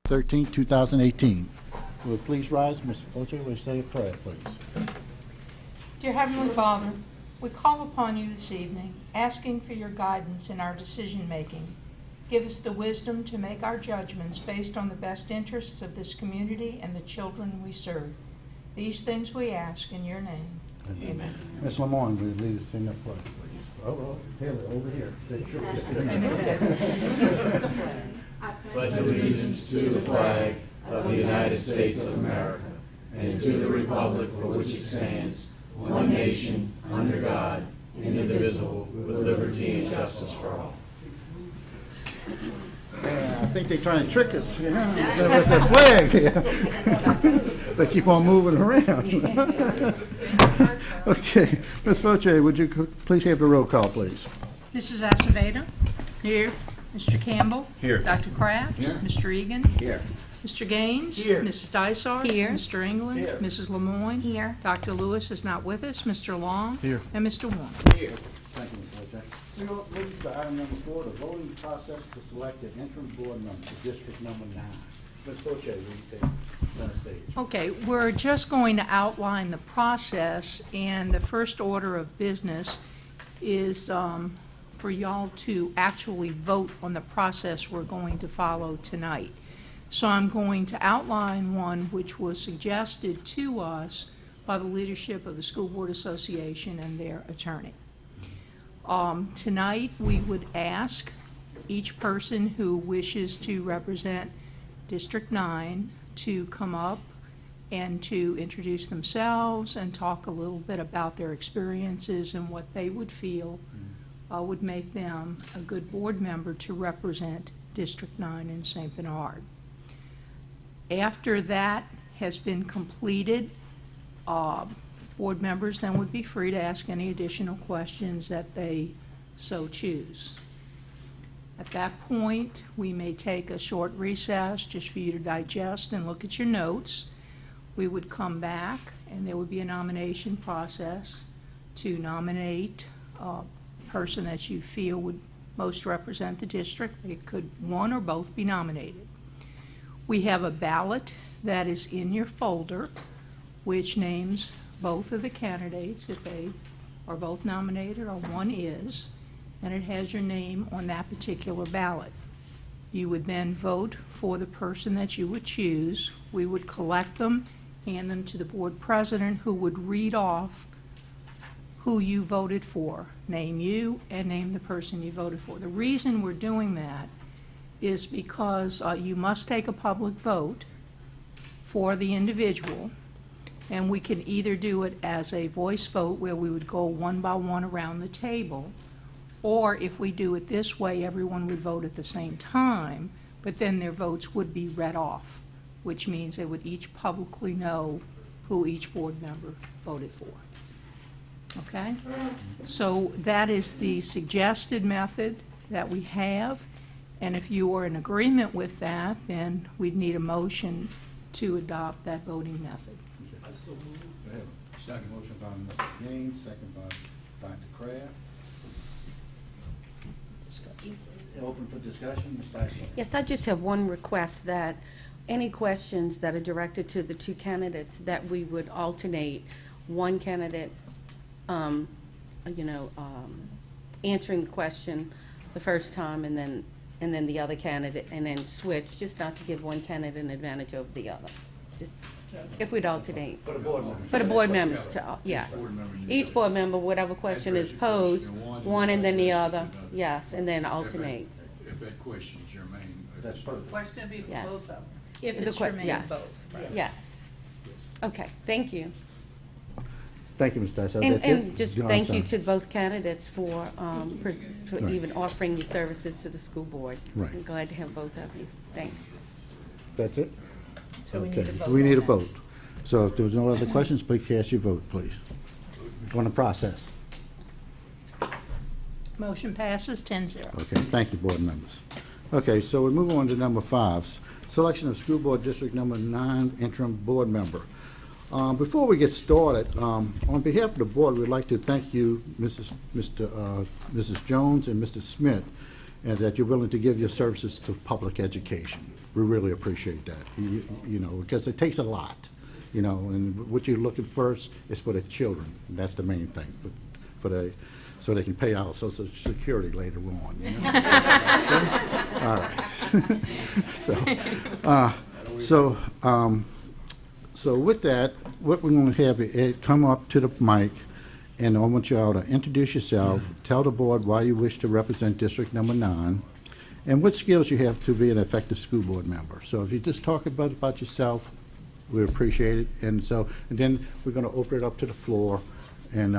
13, 2018. Will you please rise, Ms. Fulcher? Will you say a prayer, please? Dear Heavenly Father, we call upon you this evening, asking for your guidance in our decision-making. Give us the wisdom to make our judgments based on the best interests of this community and the children we serve. These things we ask in your name. Amen. Ms. Lamorne, will you lead us in the pledge, please? Oh, Haley, over here. Pledge allegiance to the flag of the United States of America and to the republic for which it stands, one nation, under God, indivisible, with liberty and justice for all. I think they're trying to trick us with that flag. They keep on moving around. Okay, Ms. Fulcher, would you please have the roll call, please? Mrs. Acevedo? Here. Mr. Campbell? Here. Dr. Kraft? Here. Mr. Egan? Here. Mr. Gaines? Here. Mrs. Dysart? Here. Mr. England? Here. Mrs. Lemoyne? Here. Dr. Lewis is not with us. Mr. Long? Here. And Mr. Warren? Here. Thank you, Ms. Fulcher. We will move to item number 4, the voting process to select an interim board member for District Number 9. Ms. Fulcher, will you take center stage? Okay, we're just going to outline the process, and the first order of business is for y'all to actually vote on the process we're going to follow tonight. So I'm going to outline one which was suggested to us by the leadership of the School Board Association and their attorney. Tonight, we would ask each person who wishes to represent District 9 to come up and to introduce themselves and talk a little bit about their experiences and what they would feel would make them a good board member to represent District 9 in St. Bernard. After that has been completed, board members then would be free to ask any additional questions that they so choose. At that point, we may take a short recess just for you to digest and look at your notes. We would come back, and there would be a nomination process to nominate a person that you feel would most represent the district. It could one or both be nominated. We have a ballot that is in your folder, which names both of the candidates if they are both nominated or one is, and it has your name on that particular ballot. You would then vote for the person that you would choose. We would collect them, hand them to the board president, who would read off who you voted for, name you, and name the person you voted for. The reason we're doing that is because you must take a public vote for the individual, and we can either do it as a voice vote where we would go one by one around the table, or if we do it this way, everyone would vote at the same time, but then their votes would be read off, which means they would each publicly know who each board member voted for. Okay? So that is the suggested method that we have, and if you are in agreement with that, then we'd need a motion to adopt that voting method. Go ahead. Second motion by Mr. Gaines, second by Dr. Kraft. Open for discussion, Ms. Dyson. Yes, I just have one request, that any questions that are directed to the two candidates, that we would alternate one candidate, answering the question the first time, and then the other candidate, and then switch, just not to give one candidate an advantage over the other. Just if we'd alternate. For the board members. For the board members to, yes. Each board member, whatever question is posed, one and then the other, yes, and then alternate. If that question's germane. That's perfect. Question would be for Yes. both of them. The If it's que- germane, yes. both. Yes. Okay, thank you. Thank you, Ms. Dyson. And, That's it? and just Go on, thank you son. to both candidates for Right. even offering your services to the school board. Right. I'm glad to have both of you. Thanks. That's it? So we need Okay. to vote We need a on that. vote. So if there's no other questions, please cast your vote, please, on the process. Motion passes 10-0. Okay, thank you, board members. Okay, so we move on to number 5, selection of School Board District Number 9 interim board member. Before we get started, on behalf of the board, we'd like to thank you, Mrs. Jones and Mr. Smith, and that you're willing to give your services to public education. we really appreciate that, you know, because it takes a lot, you know, and what you're looking first is for the children. That's the main thing, so they can pay out Social Security later on, you know? All right. So with that, what we're going to have is come up to the mic, and I want y'all to introduce yourself, tell the board why you wish to represent District Number 9, and what skills you have to be an effective school board member. So if you just talk about yourself, we appreciate it. And then we're going to open it up to the floor, and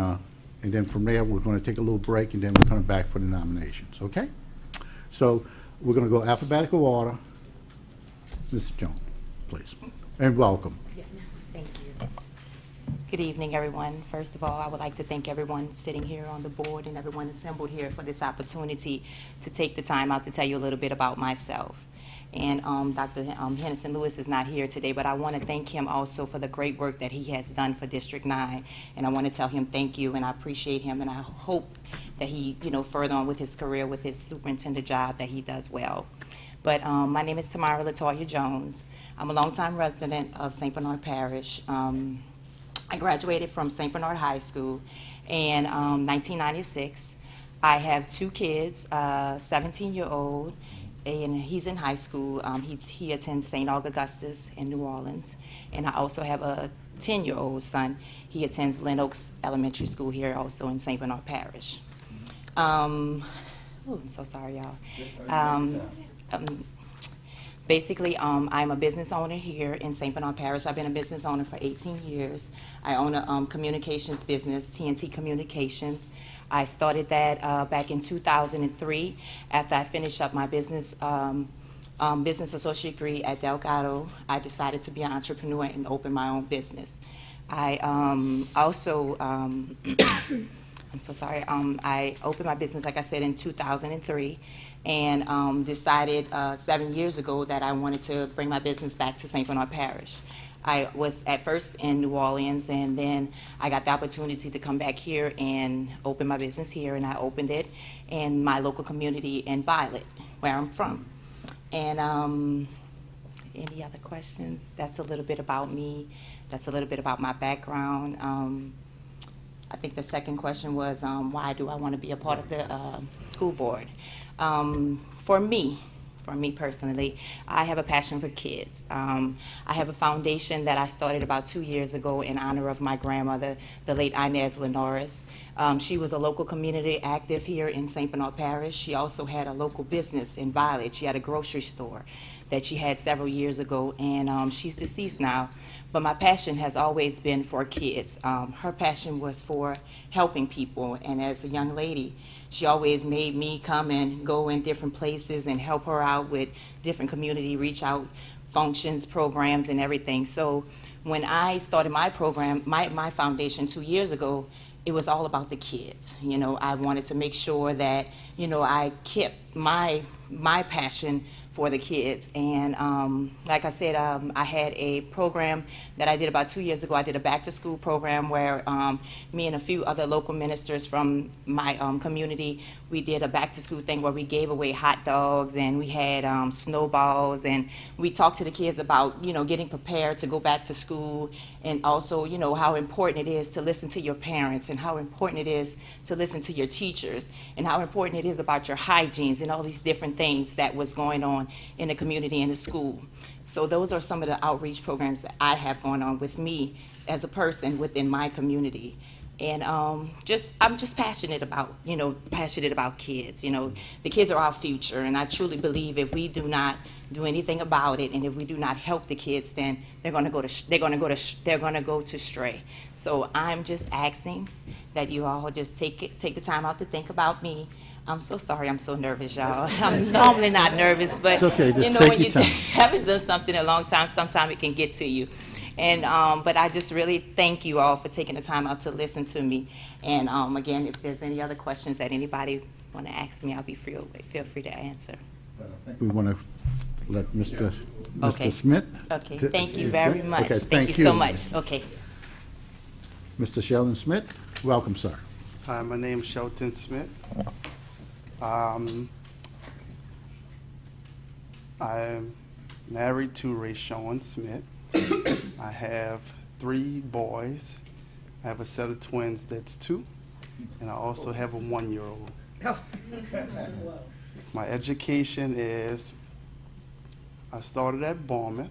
then from there, we're going to take a little break, and then we're coming back for the nominations, okay? So we're going to go alphabetical order. Mrs. Jones, please, and welcome. Yes, thank you. Good evening, everyone. First of all, I would like to thank everyone sitting here on the board and everyone assembled here for this opportunity to take the time out to tell you a little bit about myself. And Dr. Henderson Lewis is not here today, but I want to thank him also for the great work that he has done for District 9. And I want to tell him thank you, and I appreciate him, and I hope that he, you know, further on with his career, with his superintendent job, that he does well. But my name is Tamara Latoya Jones. I'm a longtime resident of St. Bernard Parish. I graduated from St. Bernard High School in 1996. I have 2 kids, 17-year-old, and he's in high school. He attends St. Augustus in New Orleans. And I also have a 10-year-old son. He attends Lynn Oaks Elementary School here also in St. Bernard Parish. I'm so sorry, y'all. Basically, I'm a business owner here in St. Bernard Parish. I've been a business owner for 18 years. I own a communications business, TNT Communications. I started that back in 2003 after I finished up my business associate degree at Delgado. I decided to be an entrepreneur and open my own business. I also I'm so sorry. I opened my business, like I said, in 2003, and decided 7 years ago that I wanted to bring my business back to St. Bernard Parish. I was at first in New Orleans, and then I got the opportunity to come back here and open my business here, and I opened it in my local community in Violet, where I'm from. And any other questions? That's a little bit about me. That's a little bit about my background. I think the second question was, why do I want to be a part of the school board? For me personally, I have a passion for kids. I have a foundation that I started about 2 years ago in honor of my grandmother, the late Inez Lenoris. She was a local community active here in St. Bernard Parish. She also had a local business in Violet. She had a grocery store that she had several years ago, and she's deceased now. But my passion has always been for kids. Her passion was for helping people, and as a young lady, she always made me come and go in different places and help her out with different community reach out functions, programs, and everything. So when I started my program, my foundation 2 years ago, it was all about the kids. You know, I wanted to make sure that, you know, I kept my passion for the kids. And like I said, I had a program that I did about 2 years ago. I did a back-to-school program where me and a few other local ministers from my community, we did a back-to-school thing where we gave away hot dogs, and we had snowballs, and we talked to the kids about, you know, getting prepared to go back to school, and also, you know, how important it is to listen to your parents, and how important it is to listen to your teachers, and how important it is about your hygienes and all these different things that was going on in the community and the school. So those are some of the outreach programs that I have going on with me as a person within my community. And I'm just passionate about kids. You know, the kids are our future, and I truly believe if we do not do anything about it, and if we do not help the kids, then they're going to go to stray. So I'm just asking that you all just take the time out to think about me. I'm so sorry, I'm so nervous, y'all. I'm normally not nervous, but it's okay, just you know, take when your you time. haven't done something in a long time, sometimes it can get to you. And but I just really thank you all for taking the time out to listen to me. And again, if there's any other questions that anybody want to ask me, I'll be feel free to answer. We want to let Mr. Okay. Smith. Okay, thank you very much. Okay, thank you so much. Okay. Mr. Sheldon Smith, welcome, sir. Hi, my name's Shelton Smith. I'm married to Rayshawn Smith. I have 3 boys. I have a set of twins that's 2, and I also have a 1-year-old. My education is, I started at Bournemouth.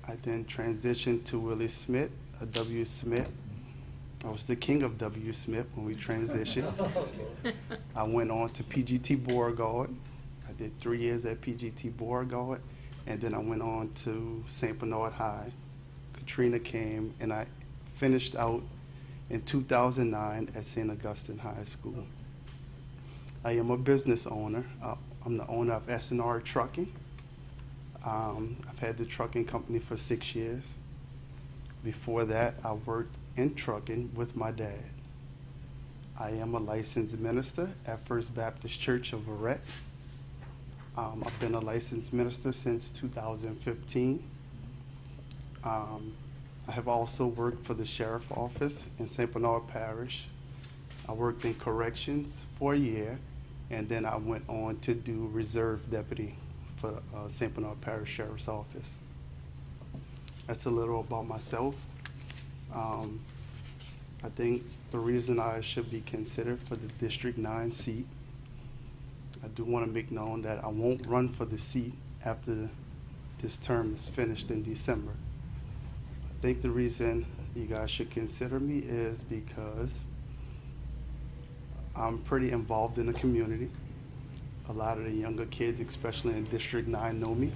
I then transitioned to Willie Smith, a W. Smith. I was the king of W. Smith when we transitioned. I went on to PGT Beauregard. I did 3 years at PGT Beauregard, and then I went on to St. Bernard High. Katrina came, and I finished out in 2009 at St. Augustine High School. I am a business owner. I'm the owner of S&R Trucking. I've had the trucking company for 6 years. Before that, I worked in trucking with my dad. I am a licensed minister at First Baptist Church of Verret. I've been a licensed minister since 2015. I have also worked for the sheriff's office in St. Bernard Parish. I worked in corrections for a year, and then I went on to do reserve deputy for St. Bernard Parish Sheriff's Office. That's a little about myself. I think the reason I should be considered for the District 9 seat, I do want to make known that I won't run for the seat after this term is finished in December. I think the reason you guys should consider me is because I'm pretty involved in the community. A lot of the younger kids, especially in District 9, know me.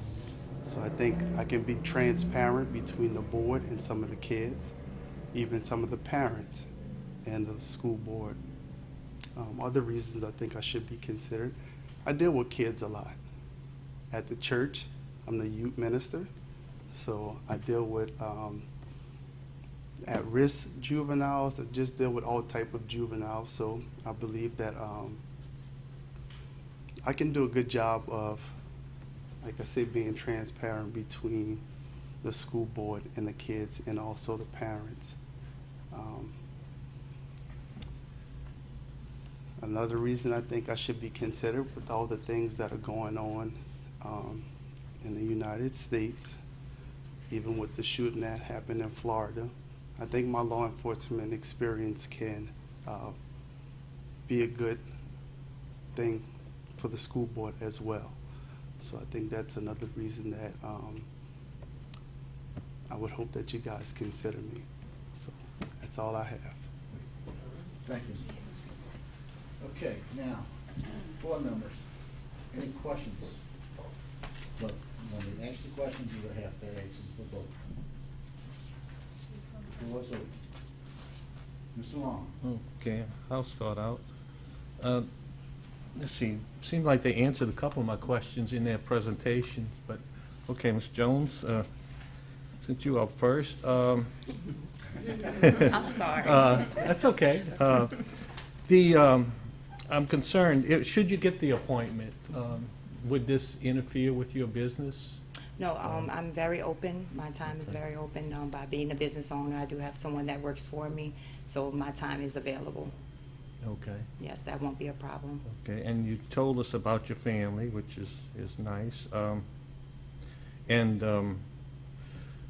So I think I can be transparent between the board and some of the kids, even some of the parents and the school board. Other reasons I think I should be considered, I deal with kids a lot. At the church, I'm the youth minister, so I deal with at-risk juveniles. I just deal with all type of juveniles, so I believe that I can do a good job of, like I say, being transparent between the school board and the kids and also the parents. Another reason I think I should be considered with all the things that are going on in the United States, even with the shooting that happened in Florida, I think my law enforcement experience can be a good thing for the school board as well. So I think that's another reason that I would hope that you guys consider me. So that's all I have. Thank you. Okay, now, board members, any questions? Look, when we ask the questions, you will have to answer for both. Who was it? Mr. Long? Okay, I'll start out. Let's see, seemed like they answered a couple of my questions in their presentations, but, okay, Ms. Jones, since you are up first. I'm sorry. That's okay. I'm concerned, should you get the appointment, would this interfere with your business? No, I'm very open. My time is very open. By being a business owner, I do have someone that works for me, so my time is available. Okay. Yes, that won't be a problem. Okay, and you told us about your family, which is nice.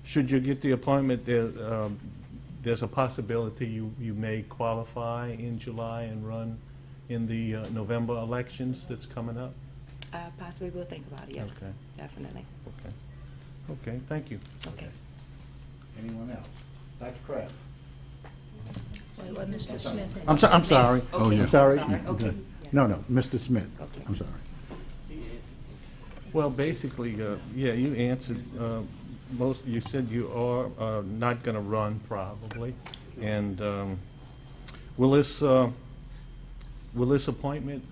Should you get the appointment, there's a possibility you may qualify in July and run in the November elections that's coming up? Possibly we'll think about it, yes. Okay. Definitely. Okay. Okay, thank you. Okay. Anyone else? Dr. Kraft? Wait, let Mr. Smith. I'm sorry. Oh, yeah. I'm sorry. Sorry. Okay. Okay. No, Mr. Smith. Okay. I'm sorry. Well, basically, yeah, you answered most. You said you are not going to run probably, and will this appointment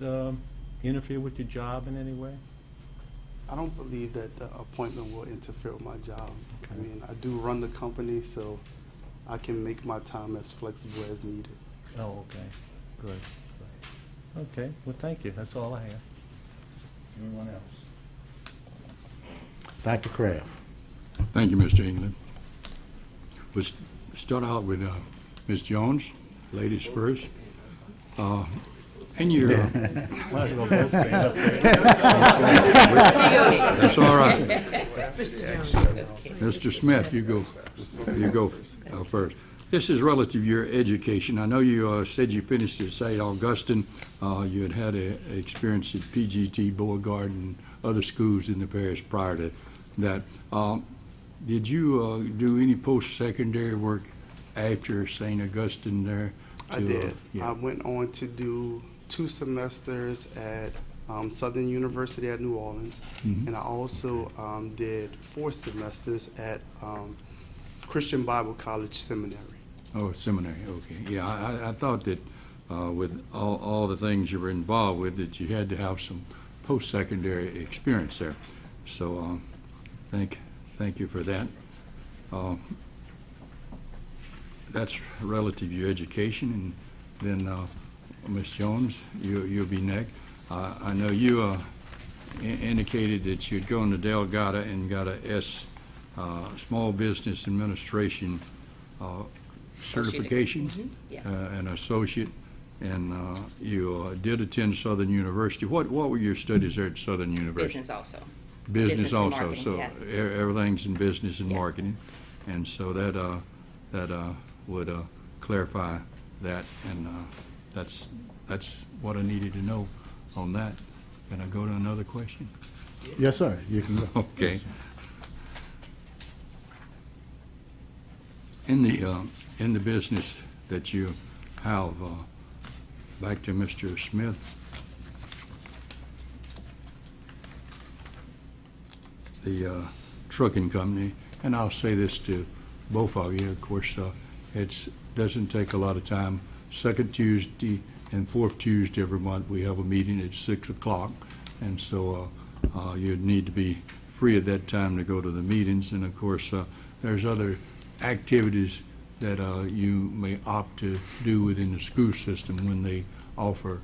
interfere with your job in any way? I don't believe that the appointment will interfere with my job. I mean, I do run the company, so I can make my time as flexible as needed. Oh, okay, good. Okay, well, thank you. That's all I have. Anyone else? Dr. Kraft? Thank you, Mr. England. We'll start out with Ms. Jones, ladies first. And you're, Might as well both stand up there. that's all right. Mr. Smith, you go first. This is relative to your education. I know you said you finished at St. Augustine. You had a experience at PGT, Beauregard, and other schools in the parish prior to that. Did you do any post-secondary work after St. Augustine there? I did. Yeah. I went on to do 2 semesters at Southern University at New Orleans, and I also did 4 semesters at Christian Bible College Seminary. Oh, seminary, okay. Yeah, I thought that with all the things you were involved with, that you had to have some post-secondary experience there. So thank you for that. That's relative to your education. And then Ms. Jones, you'll be next. I know you indicated that you'd gone to Delgado and got a Small Business Administration certification, Yes. an associate, and you did attend Southern University. What were your studies there at Southern University? Business also. Business Business and also, marketing, so yes. Everything's in business and Yes. marketing, and so that would clarify that, and that's what I needed to know on that. Can I go to another question? Yes, sir, you can go. Okay. In the business that you have, back to Mr. Smith, the trucking company, and I'll say this to both of you, of course, it doesn't take a lot of time. Second Tuesday and fourth Tuesday every month, we have a meeting at 6 o'clock, and so you'd need to be free at that time to go to the meetings. And of course, there's other activities that you may opt to do within the school system when they offer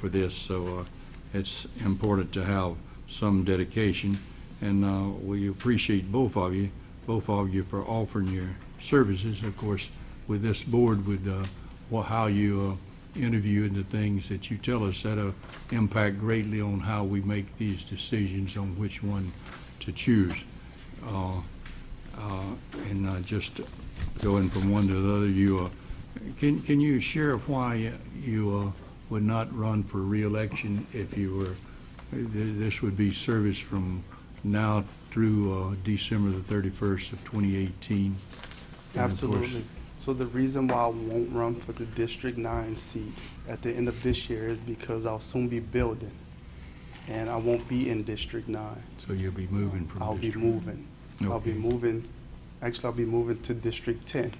this. So it's important to have some dedication, and we appreciate both of you for offering your services. Of course, with this board, with how you interview and the things that you tell us, that'll impact greatly on how we make these decisions on which one to choose. And just going from one to the other, you can you share why you would not run for re-election if you were? This would be service from now through December the 31st of 2018. And of course, Absolutely. So the reason why I won't run for the District 9 seat at the end of this year is because I'll soon be building, and I won't be in District 9. so you'll be moving from I'll be district. moving. I'll be Okay. moving, actually I'll be moving to District 10.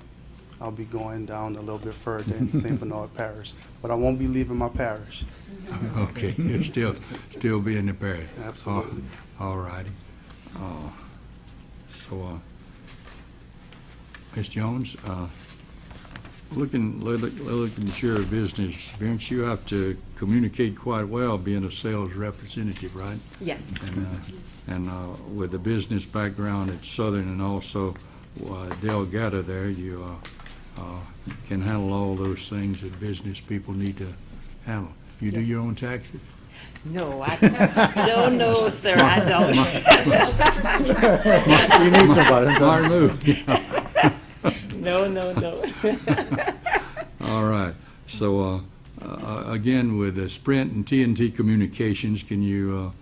I'll be going down a little bit further in St. Bernard Parish, but I won't be leaving my parish. Okay, you'll still be in the parish. Absolutely. All righty. So, Ms. Jones, looking at your business experience, you have to communicate quite well being a sales representative, right? Yes. And with the business background at Southern and also Delgado there, you can handle all those things that business people need to handle. You do your own taxes? No, no, sir, I don't. You need somebody. Smart move. No. All right. So, again, with Sprint and TNT Communications, can you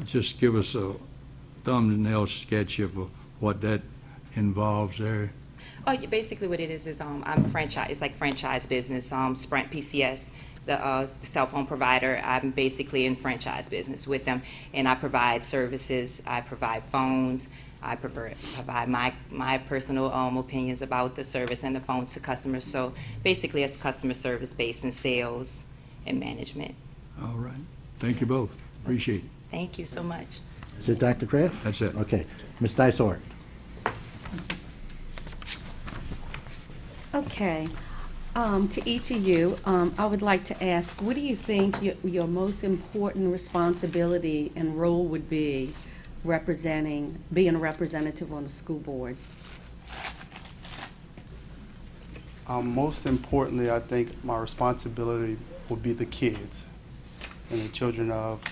just give us a thumbnail sketch of what that involves there? Oh, yeah, basically what it is I'm franchise. It's like franchise business. Sprint PCS, the cell phone provider. I'm basically in franchise business with them, and I provide services. I provide phones. I provide my personal opinions about the service and the phones to customers. So basically, it's customer service based in sales and management. All right. Thank you both. Appreciate it. Thank you so much. Is it Dr. Kraft? That's it. Okay. Ms. Dysart? Okay. To each of you, I would like to ask, what do you think your most important responsibility and role would be being a representative on the school board? Most importantly, I think my responsibility would be the kids and the children of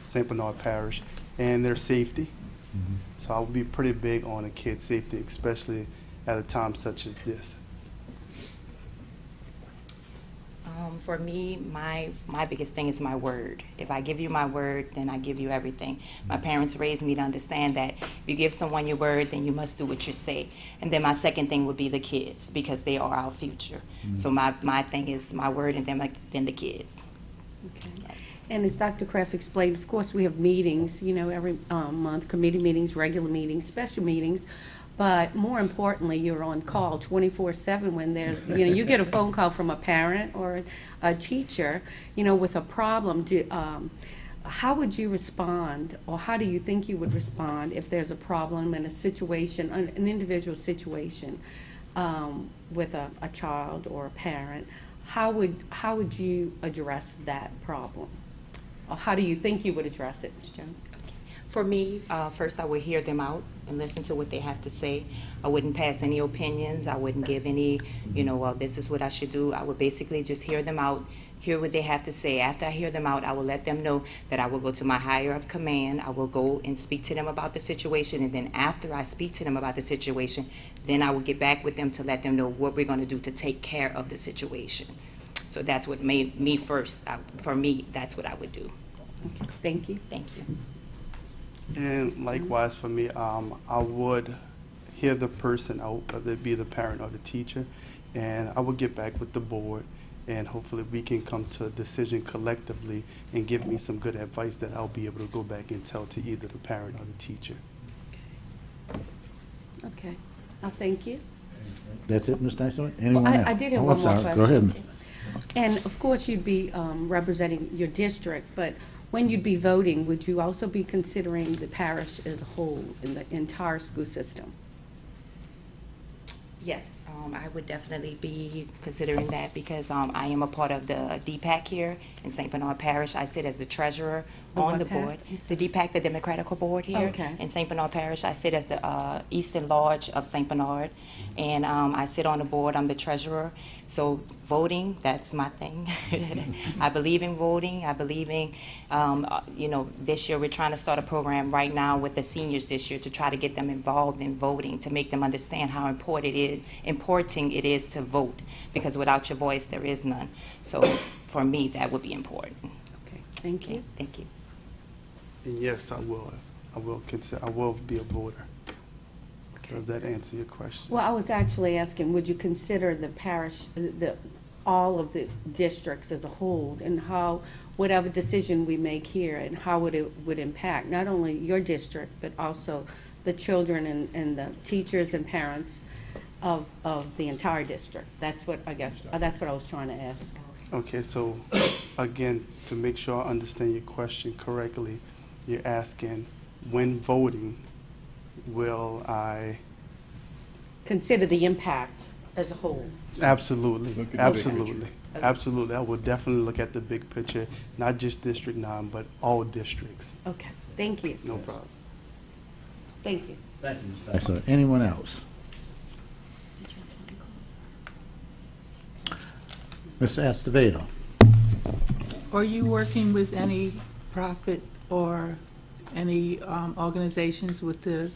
St. Bernard Parish and their safety. So I would be pretty big on the kids' safety, especially at a time such as this. For me, my biggest thing is my word. If I give you my word, then I give you everything. My parents raised me to understand that if you give someone your word, then you must do what you say. And then my second thing would be the kids, because they are our future. So my thing is my word, and then the kids. Okay. Yes. And as Dr. Kraft explained, of course, we have meetings, you know, every month, committee meetings, regular meetings, special meetings. But more importantly, you're on call 24/7 when there's, you know, you get a phone call from a parent or a teacher, you know, with a problem. How would you respond, or how do you think you would respond if there's a problem in a situation, an individual situation with a child or a parent? How would you address that problem? Or how do you think you would address it, Ms. Jones? For me, first I would hear them out and listen to what they have to say. I wouldn't pass any opinions. I wouldn't give any, you know, well, this is what I should do. I would basically just hear them out, hear what they have to say. After I hear them out, I will let them know that I will go to my higher up command. I will go and speak to them about the situation. And then after I speak to them about the situation, then I will get back with them to let them know what we're going to do to take care of the situation. So that's what made me first. For me, that's what I would do. Okay. Thank you. Thank you. And likewise for me, I would hear the person out, whether it be the parent or the teacher, and I would get back with the board, and hopefully we can come to a decision collectively and give me some good advice that I'll be able to go back and tell to either the parent or the teacher. Okay. Thank you. That's it, Ms. Dyson? Anyone Well, else? I did have Oh, one I'm more sorry. question. Go ahead. And of course, you'd be representing your district, but when you'd be voting, would you also be considering the parish as a whole in the entire school system? Yes, I would definitely be considering that because I am a part of the DPAC here in St. Bernard Parish. I sit as the treasurer The on what the PAC? board. The DPAC, the Democratical Board here Okay. in St. Bernard Parish. I sit as the Eastern Lodge of St. Bernard, and I sit on the board. I'm the treasurer. So voting, that's my thing. I believe in voting. I believe in, this year we're trying to start a program right now with the seniors this year to try to get them involved in voting, to make them understand how important it is to vote, because without your voice there is none. So for me, that would be important. Okay, thank you. Thank you. And yes, I will. I will be a voter. Does that answer your question? Well, I was actually asking, would you consider the parish, all of the districts as a whole, and how, whatever decision we make here, and how it would impact not only your district, but also the children and the teachers and parents of the entire district? That's what I guess, that's what I was trying to ask. Okay, so again, to make sure I understand your question correctly, you're asking, when voting, will I? Consider the impact as a whole. Absolutely, Look at the big absolutely, picture. absolutely. I will definitely look at the big picture, not just District 9, but all districts. Okay, thank you. No problem. Thank you. Thank you, Ms. Dyson. Anyone else? Ms. Estevado? Are you working with any profit or any organizations with the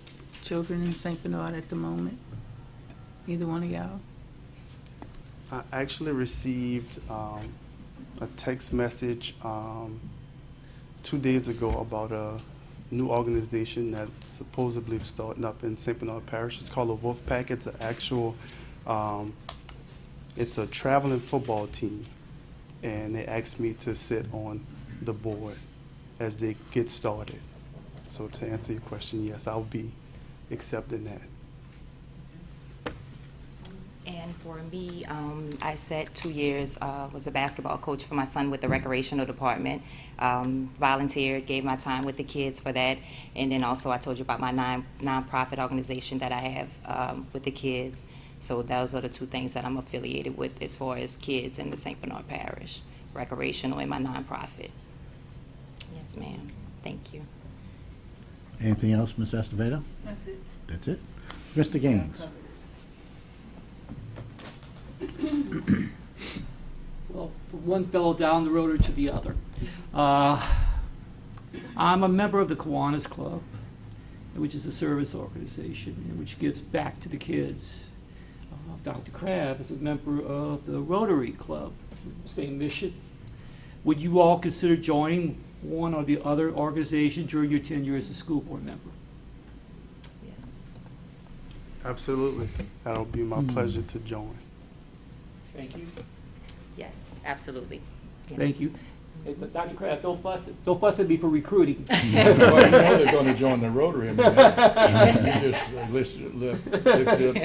children in St. Bernard at the moment? Either one of y'all? I actually received a text message 2 days ago about a new organization that's supposedly starting up in St. Bernard Parish. It's called the Wolf Pack. It's an actual, it's a traveling football team, and they asked me to sit on the board as they get started. So to answer your question, yes, I'll be accepting that. And for me, I spent 2 years, was a basketball coach for my son with the recreational department. Volunteered, gave my time with the kids for that. And then also I told you about my nonprofit organization that I have with the kids. So those are the two things that I'm affiliated with as far as kids in the St. Bernard Parish, recreational and my nonprofit. Yes, ma'am. Thank you. Anything else, Ms. Estevado? That's it. That's it. Mr. Gaines? Well, one fellow down the road or to the other. I'm a member of the Kiwanis Club, which is a service organization which gives back to the kids. Dr. Crabb is a member of the Rotary Club, same mission. Would you all consider joining one or the other organization during your tenure as a school board member? Yes. Absolutely. That'll be my pleasure to join. Thank you. Yes, absolutely. Yes. Thank you. Hey, Dr. Crabb, don't fuss at me for recruiting. Well, you know they're going to join the Rotary. I mean, you just lifted up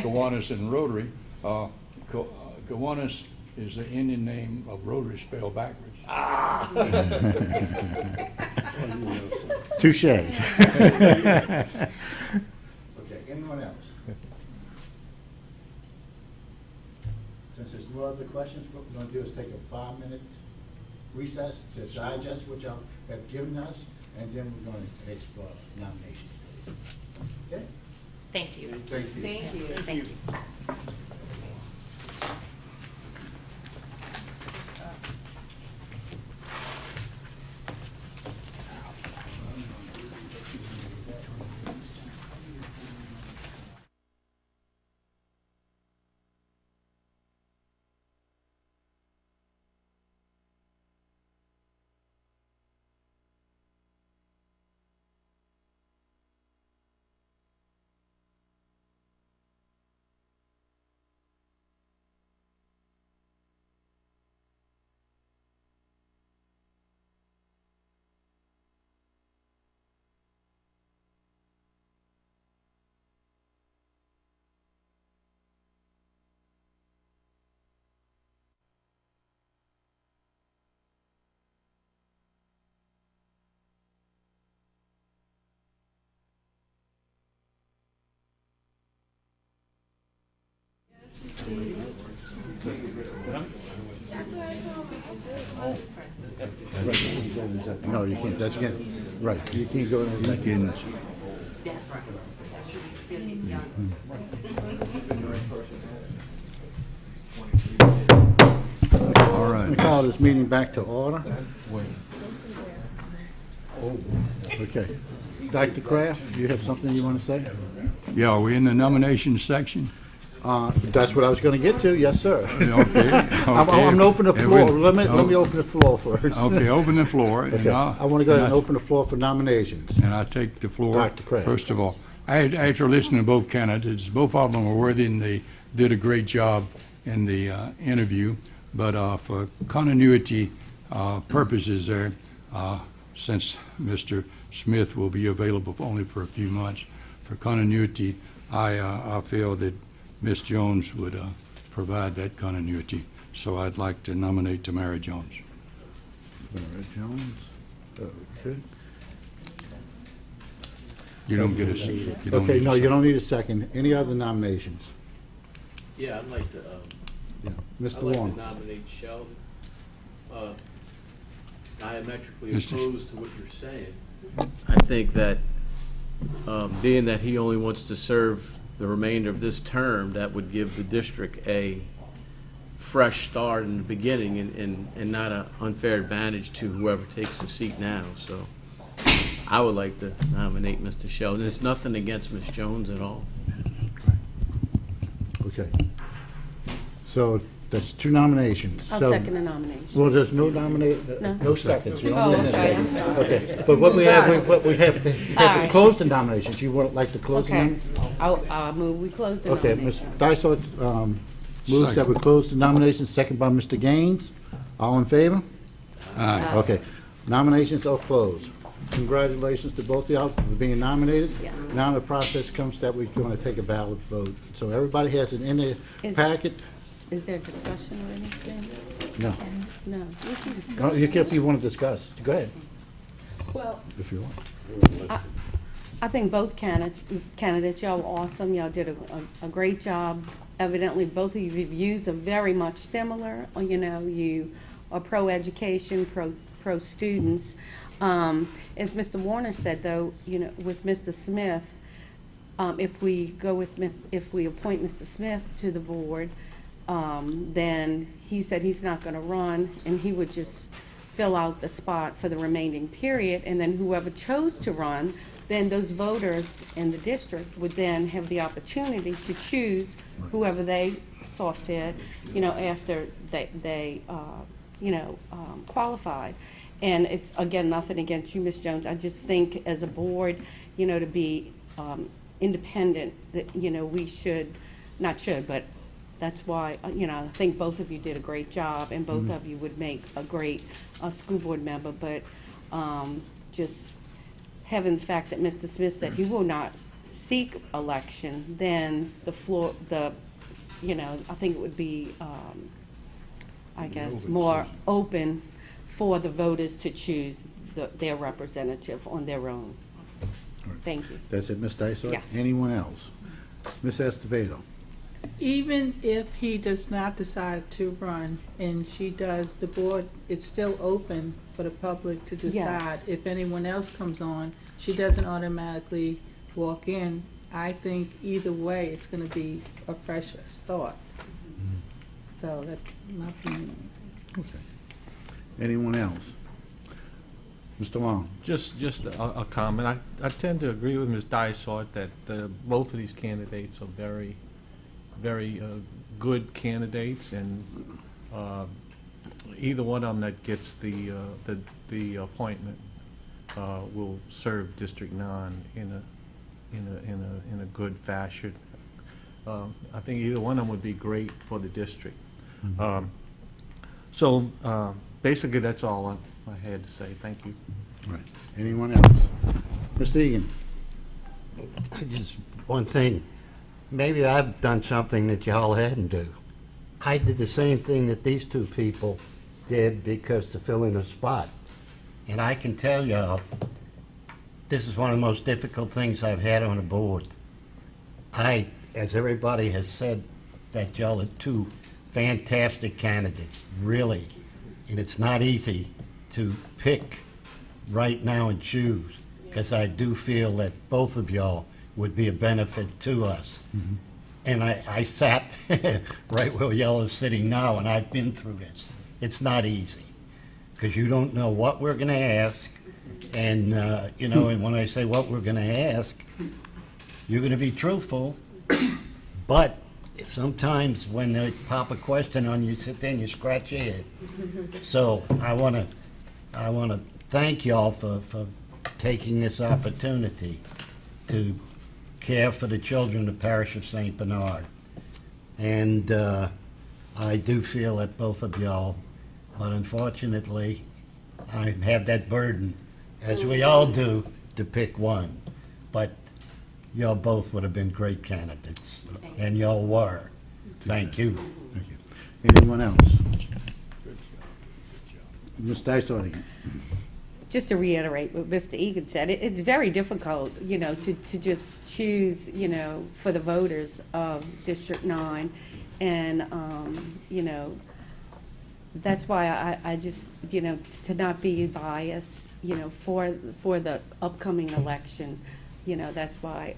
Kiwanis and Rotary. Kiwanis is the Indian name of Rotary spelled backwards. Touche. Okay, anyone else? Since there's no other questions, what we're going to do is take a 5-minute recess to digest what y'all have given us, and then we're going to explore nominations. Okay? Thank you. Thank you. Thank you. Thank you. No, you can't. That's again. Right. You can't go into that. That's right. Still getting young. All Let right. me call this meeting back to order. Okay. Dr. Kraft, do you have something you want to say? Yeah, are we in the nomination section? That's what I was going to get to. Yes, sir. Okay. I'm going to open the And floor. we- Let me open the floor first. Okay, open the floor. and Okay. I want to go ahead and open the floor for nominations. And I take the floor. Dr. Craig. First of all, after listening to both candidates, both of them were worthy and they did a great job in the interview. But for continuity purposes there, since Mr. Smith will be available only for a few months, for continuity, I feel that Ms. Jones would provide that continuity. So I'd like to nominate Tamara Jones. Tamara Jones. Okay. You don't get a second. Okay, no, you don't need a second. Any other nominations? Yeah, I'd like to, Yeah. Mr. I'd like Warner. to nominate Sheldon. Diametrically Mr. opposed to what you're saying. I think that, being that he only wants to serve the remainder of this term, that would give the district a fresh start in the beginning and not an unfair advantage to whoever takes the seat now. So I would like to nominate Mr. Sheldon. It's nothing against Ms. Jones at all. Okay. So that's two nominations. I'll So- second the nomination. Well, there's no No. no seconds. You Oh, don't need a okay, I'm second. sorry. Okay, but what we have to All right. close the nominations. You would like to close the Okay. nominations? I'll move, we close the Okay, Ms. nomination. Dysart moves that we close the nominations, second by Mr. Gaines. All in favor? Aye. Okay. Nominations are closed. Congratulations to both of y'all for being nominated. Yes. Now the process comes that we're going to take a ballot vote. So everybody has it in their Is- packet. Is there discussion or anything? No. No, we can No, discuss. you can if you want to discuss. Go ahead, Well, if you want. I think both candidates, y'all were awesome. Y'all did a great job. Evidently, both of your views are very much similar. You know, you are pro-education, pro-students. As Mr. Warner said, though, you know, with Mr. Smith, if we appoint Mr. Smith to the board, then he said he's not going to run, and he would just fill out the spot for the remaining period, and then whoever chose to run, then those voters in the district would then have the opportunity to choose whoever they saw fit, after they qualified. And it's, again, nothing against you, Ms. Jones. I just think as a board, to be independent, that, we should, not should, but that's why, I think both of you did a great job, and both of you would make a great school board member. But just having the fact that Mr. Smith said he will not seek election, then the floor, I think it would be, more open for the voters to choose their representative on their own. Thank you. That's it, Ms. Dysart? Yes. Anyone else? Ms. Escovedo? Even if he does not decide to run and she does, the board, it's still open for the public to decide. Yes. If anyone else comes on, she doesn't automatically walk in. I think either way, it's going to be a fresh start. So that's my opinion. Okay. Anyone else? Mr. Long? Just a comment. I tend to agree with Ms. Dysart that both of these candidates are very, very good candidates, and either one of them that gets the appointment will serve District 9 in a good fashion. I think either one of them would be great for the district. So basically, that's all I had to say. Thank you. All right. Anyone else? Mr. Egan? Just one thing. Maybe I've done something that y'all hadn't do. I did the same thing that these two people did because to fill in a spot. And I can tell y'all, this is one of the most difficult things I've had on a board. As everybody has said, that y'all are two fantastic candidates, really. And it's not easy to pick right now and choose, because I do feel that both of y'all would be a benefit to us. And I sat right where y'all are sitting now, and I've been through this. It's not easy, because you don't know what we're going to ask. And, and when I say what we're going to ask, you're going to be truthful. But sometimes when they pop a question on you, sit there and you scratch your head. So I want to thank y'all for taking this opportunity to care for the children of the parish of St. Bernard. And I do feel that both of y'all, but unfortunately, I have that burden, as we all do, to pick one. But y'all both would have been great candidates, and y'all were. Thank you. Thank you. Anyone else? Ms. Dysart again. Just to reiterate what Mr. Egan said, it's very difficult, to just choose, for the voters of District 9. And, that's why I just, to not be biased, for the upcoming election, that's why,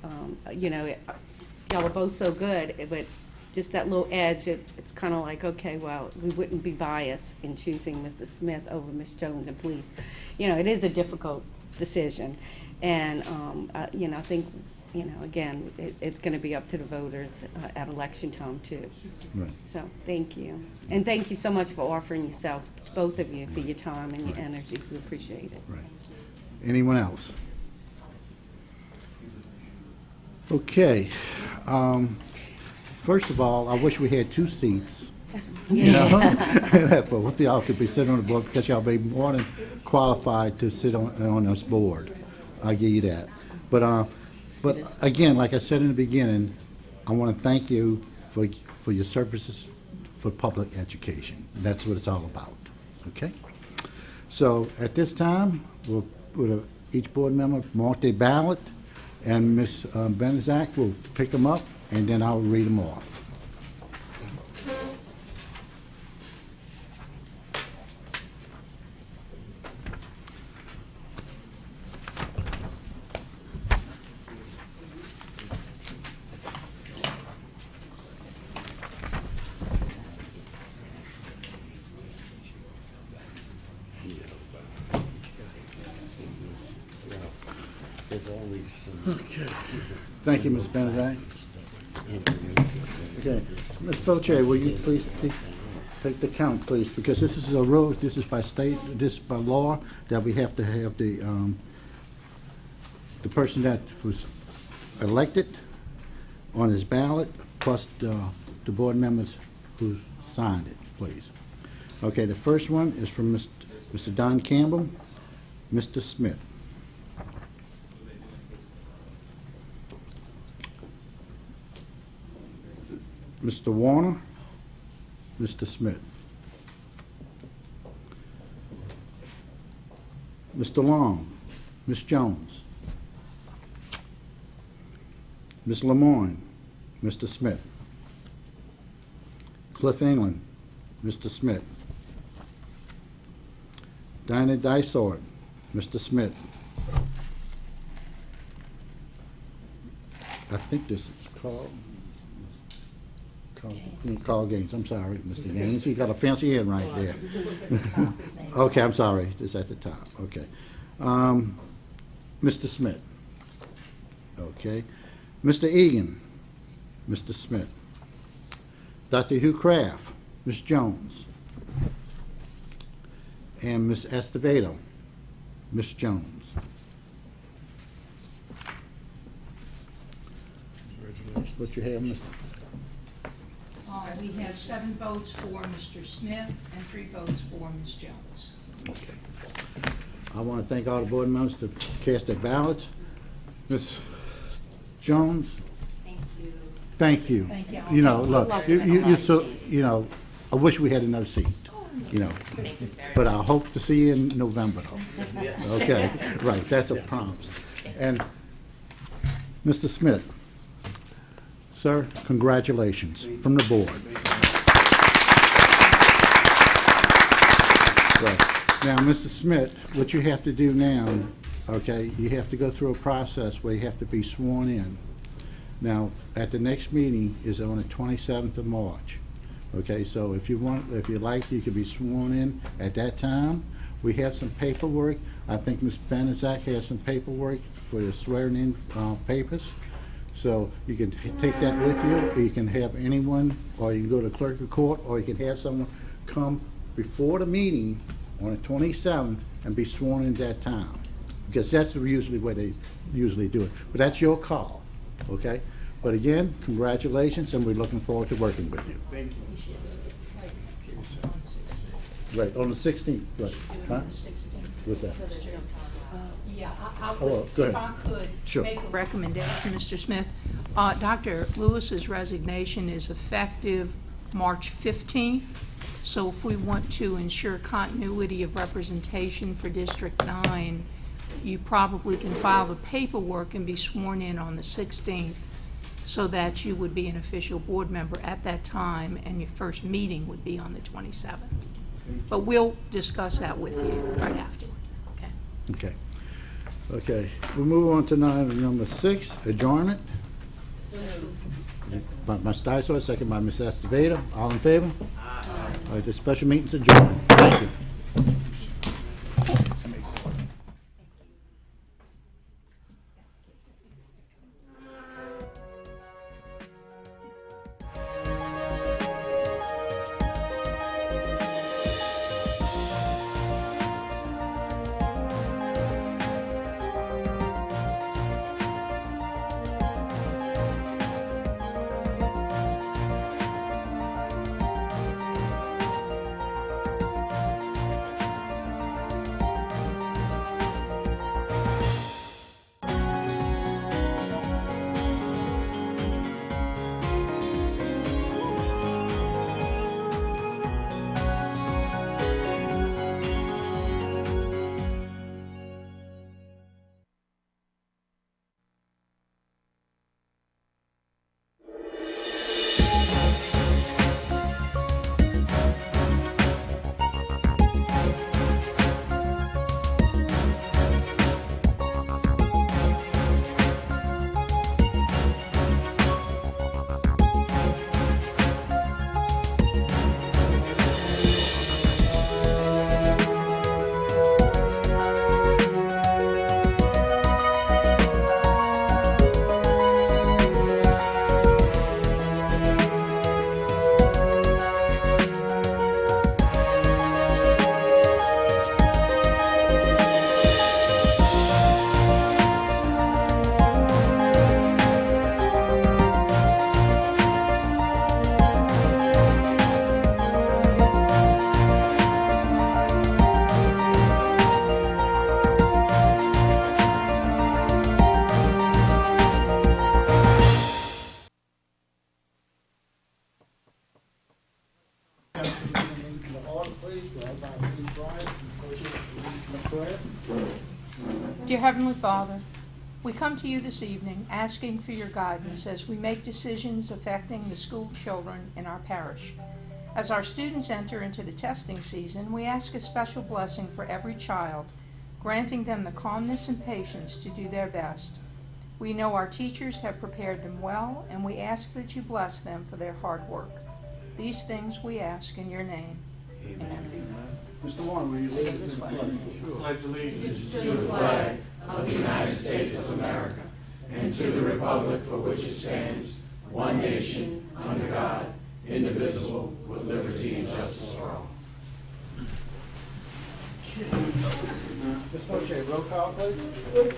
y'all are both so good, but just that little edge, it's kind of like, okay, well, we wouldn't be biased in choosing Mr. Smith over Ms. Jones, and please, it is a difficult decision. And, I think, again, it's going to be up to the voters at election time, too. Right. So, thank you. And thank you so much for offering yourselves, both of you, for your time and your energies. We appreciate it. Right. Anyone else? Okay. First of all, I wish we had 2 seats. Both y'all could be sitting on the board, because y'all be more than qualified to sit on this board. I'll give you that. But again, like I said in the beginning, I want to thank you for your services for public education. That's what it's all about. Okay? So at this time, we'll put each board member mark their ballot, and Ms. Benezak will pick them up, and then I'll read them off. Thank you, Ms. Benedek. Okay, Ms. Foche, will you please take the count, please, because this is a rule, this is by state, this is by law, that we have to have the person that was elected on his ballot, plus the board members who signed it, please. Okay, the first one is from Mr. Don Campbell, Mr. Smith. Mr. Warner, Mr. Smith. Mr. Long, Ms. Jones. Ms. Lemoyne, Mr. Smith. Cliff England, Mr. Smith. Dinah Dysart, Mr. Smith. I think this is Carl Gaines, I'm sorry, Mr. Gaines, you got a fancy hand right there. Okay, I'm sorry, it's at the top, okay. Mr. Smith. Okay. Mr. Egan, Mr. Smith. Dr. Hugh Craft, Ms. Jones. And Ms. Estevedo, Ms. Jones. What you have, Ms.? We have 7 votes for Mr. Smith and 3 votes for Ms. Jones. Okay. I want to thank all the board members to cast their ballots. Ms. Jones? Thank you. Thank you. You know, look, you so, you know, I wish we had another seat, you know. But I hope to see you in November, though. Okay, right, that's a promise. And Mr. Smith, sir, congratulations from the board. Right. Now, Mr. Smith, what you have to do now, okay, you have to go through a process where you have to be sworn in. Now, at the next meeting is on the 27th of March. Okay, so if you want, if you like, you can be sworn in at that time. We have some paperwork. I think Ms. Benazak has some paperwork for the swearing in papers. So you can take that with you, or you can have anyone, or you can go to clerk of court, or you can have someone come before the meeting on the 27th and be sworn in at that time. Because that's usually where they usually do it. But that's your call, okay? But again, congratulations, and we're looking forward to working with you. Thank you. Right, on the 16th, right, huh? What's that? Yeah, I Oh, would, go if ahead. I could, Sure. make a recommendation, Mr. Smith. Dr. Lewis's resignation is effective March 15th, so if we want to ensure continuity of representation for District 9, you probably can file the paperwork and be sworn in on the 16th, so that you would be an official board member at that time, and your first meeting would be on the 27th. But we'll discuss that with you right afterward, okay? Okay. Okay, we'll move on to number 6, adjournment. By Ms. Dysart, second by Ms. Esteveda. All in favor? Aye. All right, the special meeting's adjourned. Thank you. Dear Heavenly Father, we come to you this evening asking for your guidance as we make decisions affecting the school children in our parish. As our students enter into the testing season, we ask a special blessing for every child, granting them the calmness and patience to do their best. We know our teachers have prepared them well, and we ask that you bless them for their hard work. These things we ask in your name. Amen. Mr. Warren, will you lead us in the pledge? Pledge allegiance to the flag of the United States of America and to the republic for which it stands, one nation, under God, indivisible, with liberty and justice for all. Ms. Foche, roll call, please.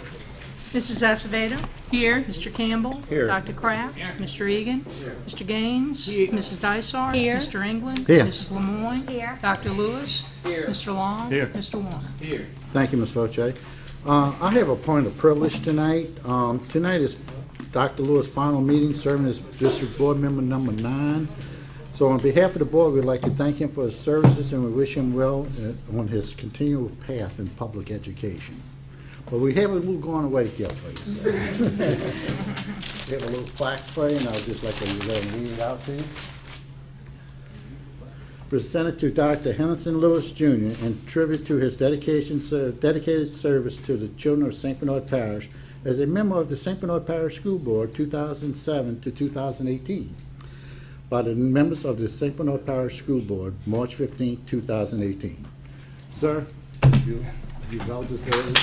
Mrs. Acevedo? Here. Mr. Campbell? Here. Dr. Kraft? Mr. Egan? Mr. Gaines? Mrs. Dysart? Here. Mr. England? Here. Mrs. Lemoyne? Here. Dr. Lewis? Here. Mr. Long? Here. Mr. Warner? Here. Thank you, Ms. Foche. I have a point of privilege tonight. Tonight is Dr. Lewis' final meeting serving as District Board Member number 9. So on behalf of the board, we'd like to thank him for his services and we wish him well on his continual path in public education. But we have a little going away gift for you. We have a little plaque for you, and I would just like to let him read it out to you. Presented to Dr. Henderson Lewis Jr. in tribute to his dedicated service to the children of St. Bernard Parish as a member of the St. Bernard Parish School Board 2007 to 2018 by the members of the St. Bernard Parish School Board, March 15, 2018. Sir, you well deserved.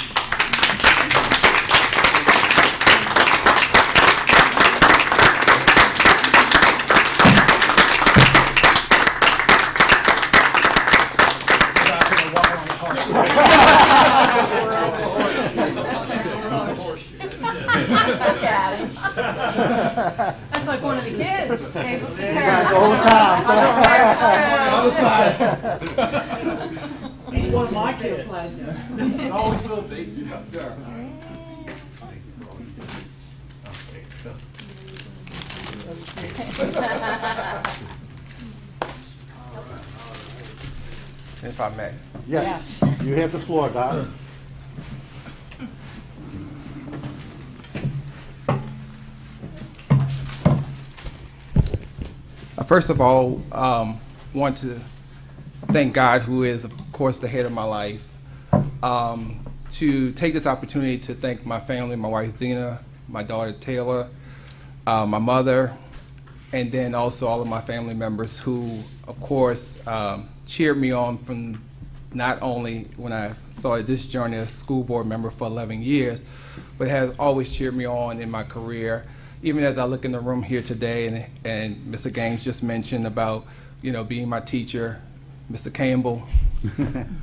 That's like one of the kids. Able to turn. He's one of my kids. Always will be. If I may. Yes, you have the floor, Doc. First of all, want to thank God, who is, of course, the head of my life, to take this opportunity to thank my family, my wife Zena, my daughter Taylor, my mother, and then also all of my family members who, of course, cheered me on from not only when I started this journey as school board member for 11 years, but has always cheered me on in my career. Even as I look in the room here today, and Mr. Gaines just mentioned about, being my teacher, Mr. Campbell.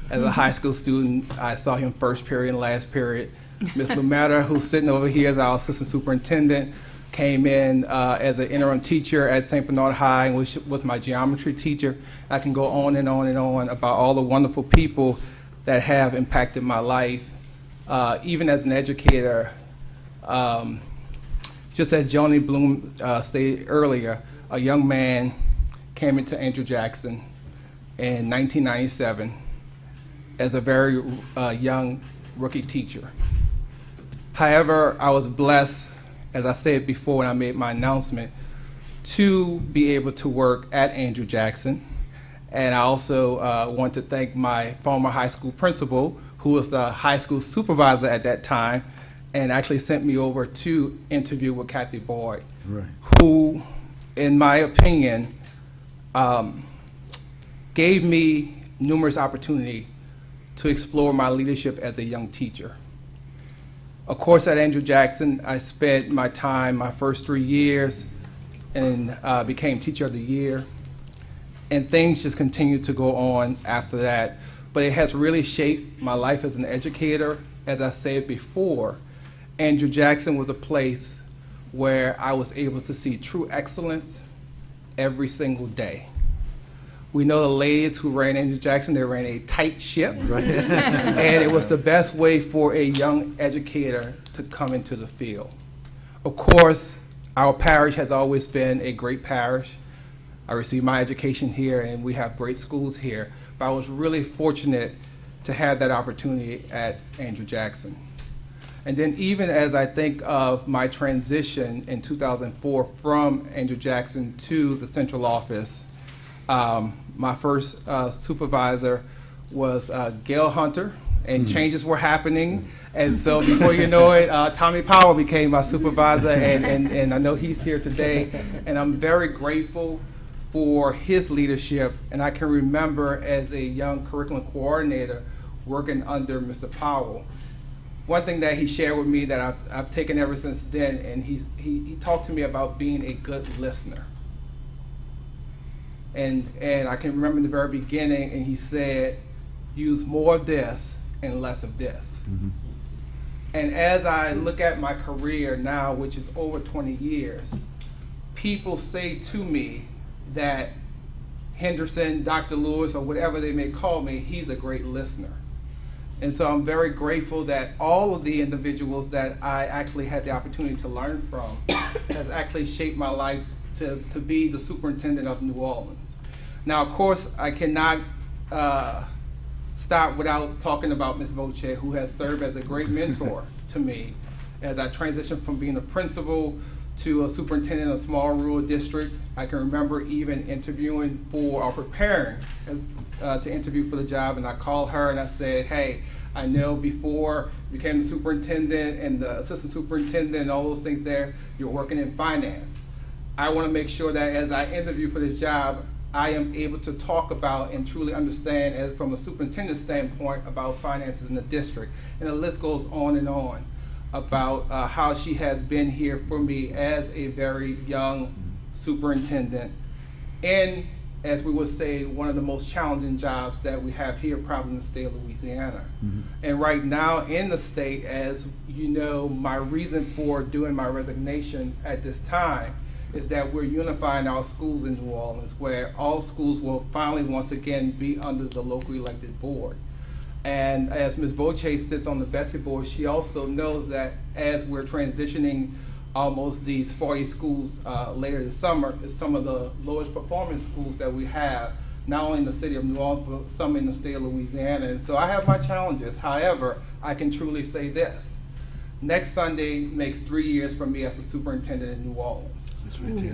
As a high school student, I saw him first period and last period. Ms. Lumetta, who's sitting over here as our assistant superintendent, came in as an interim teacher at St. Bernard High, which was my geometry teacher. I can go on and on and on about all the wonderful people that have impacted my life. Even as an educator, just as Johnny Bloom stated earlier, a young man came into Andrew Jackson in 1997 as a very young rookie teacher. However, I was blessed, as I said before when I made my announcement, to be able to work at Andrew Jackson. And I also want to thank my former high school principal, who was the high school supervisor at that time, and actually sent me over to interview with Kathy Boyd, Right. who, in my opinion, gave me numerous opportunities to explore my leadership as a young teacher. Of course, at Andrew Jackson, I spent my time, my first 3 years, and became Teacher of the Year. And things just continued to go on after that. But it has really shaped my life as an educator. As I said before, Andrew Jackson was a place where I was able to see true excellence every single day. We know the ladies who ran Andrew Jackson, they ran a tight ship. Right. And it was the best way for a young educator to come into the field. Of course, our parish has always been a great parish. I received my education here, and we have great schools here. But I was really fortunate to have that opportunity at Andrew Jackson. And then even as I think of my transition in 2004 from Andrew Jackson to the central office, my first supervisor was Gail Hunter, and changes were happening. And so before you know it, Tommy Powell became my supervisor, and I know he's here today. And I'm very grateful for his leadership. And I can remember as a young curriculum coordinator working under Mr. Powell, one thing that he shared with me that I've taken ever since then, and he talked to me about being a good listener. And I can remember in the very beginning, and he said, use more of this and less of this. Mm-hmm. And as I look at my career now, which is over 20 years, people say to me that Henderson, Dr. Lewis, or whatever they may call me, he's a great listener. And so I'm very grateful that all of the individuals that I actually had the opportunity to learn from has actually shaped my life to be the superintendent of New Orleans. Now, of course, I cannot stop without talking about Ms. Voce, who has served as a great mentor to me as I transitioned from being a principal to a superintendent of a small rural district. I can remember even interviewing for, or preparing to interview for the job, and I called her and I said, hey, I know before you became the superintendent and the assistant superintendent and all those things there, you're working in finance. I want to make sure that as I interview for this job, I am able to talk about and truly understand, as from a superintendent standpoint, about finances in the district. And the list goes on about how she has been here for me as a very young superintendent. And as we would say, one of the most challenging jobs that we have here probably in the state of Louisiana. Mm-hmm. And right now in the state, as you know, my reason for doing my resignation at this time is that we're unifying our schools in New Orleans, where all schools will finally once again be under the locally elected board. And as Ms. Voce sits on the BESI board, she also knows that as we're transitioning almost these 40 schools later this summer, is some of the lowest performing schools that we have, not only in the city of New Orleans, but some in the state of Louisiana. And so I have my challenges. However, I can truly say this. Next Sunday makes 3 years for me as a superintendent in New Orleans.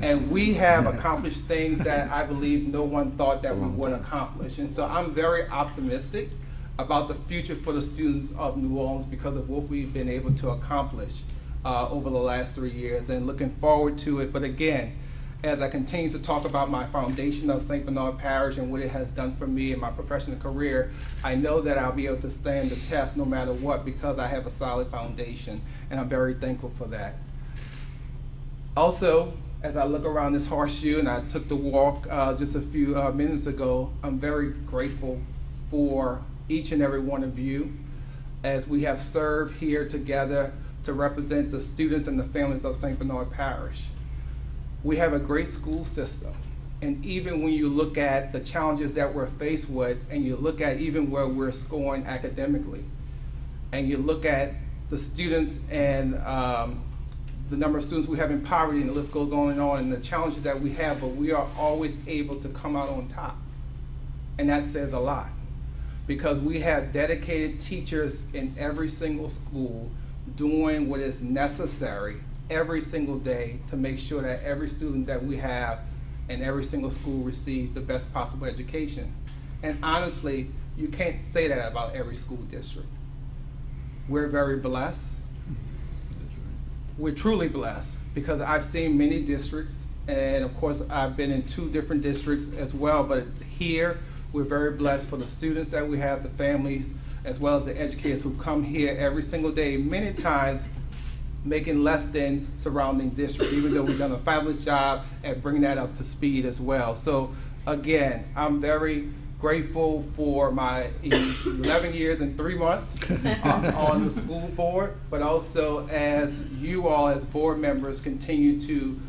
And we have accomplished things that I believe no one thought that we would accomplish. And so I'm very optimistic about the future for the students of New Orleans because of what we've been able to accomplish over the last 3 years, and looking forward to it. But again, as I continue to talk about my foundation of St. Bernard Parish and what it has done for me in my professional career, I know that I'll be able to stand the test no matter what because I have a solid foundation, and I'm very thankful for that. Also, as I look around this horseshoe, and I took the walk just a few minutes ago, I'm very grateful for each and every one of you as we have served here together to represent the students and the families of St. Bernard Parish. We have a great school system, and even when you look at the challenges that we're faced with, and you look at even where we're scoring academically, and you look at the students and the number of students we have in poverty, and the list goes on, and the challenges that we have, but we are always able to come out on top. And that says a lot, because we have dedicated teachers in every single school doing what is necessary every single day to make sure that every student that we have in every single school receives the best possible education. And honestly, you can't say that about every school district. We're very blessed. We're truly blessed because I've seen many districts, and of course I've been in 2 different districts as well, but here we're very blessed for the students that we have, the families, as well as the educators who come here every single day, many times making less than surrounding districts, even though we've done a fabulous job at bringing that up to speed as well. So again, I'm very grateful for my 11 years and 3 months on the school board, but also as you all as board members continue to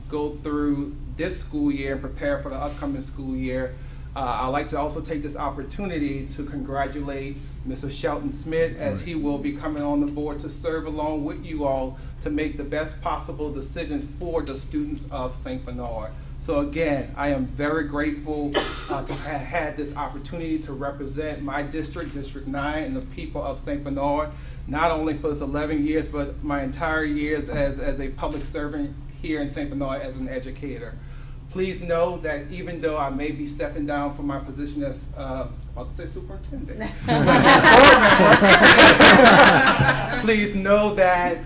go through this school year and prepare for the upcoming school year. I'd like to also take this opportunity to congratulate Mr. Shelton Smith as he will be coming on the board to serve along with you all to make the best possible decisions for the students of St. Bernard. So again, I am very grateful to have had this opportunity to represent my district, District 9, and the people of St. Bernard, not only for this 11 years, but my entire years as a public servant here in St. Bernard as an educator. Please know that even though I may be stepping down from my position as, I'll say superintendent, please know that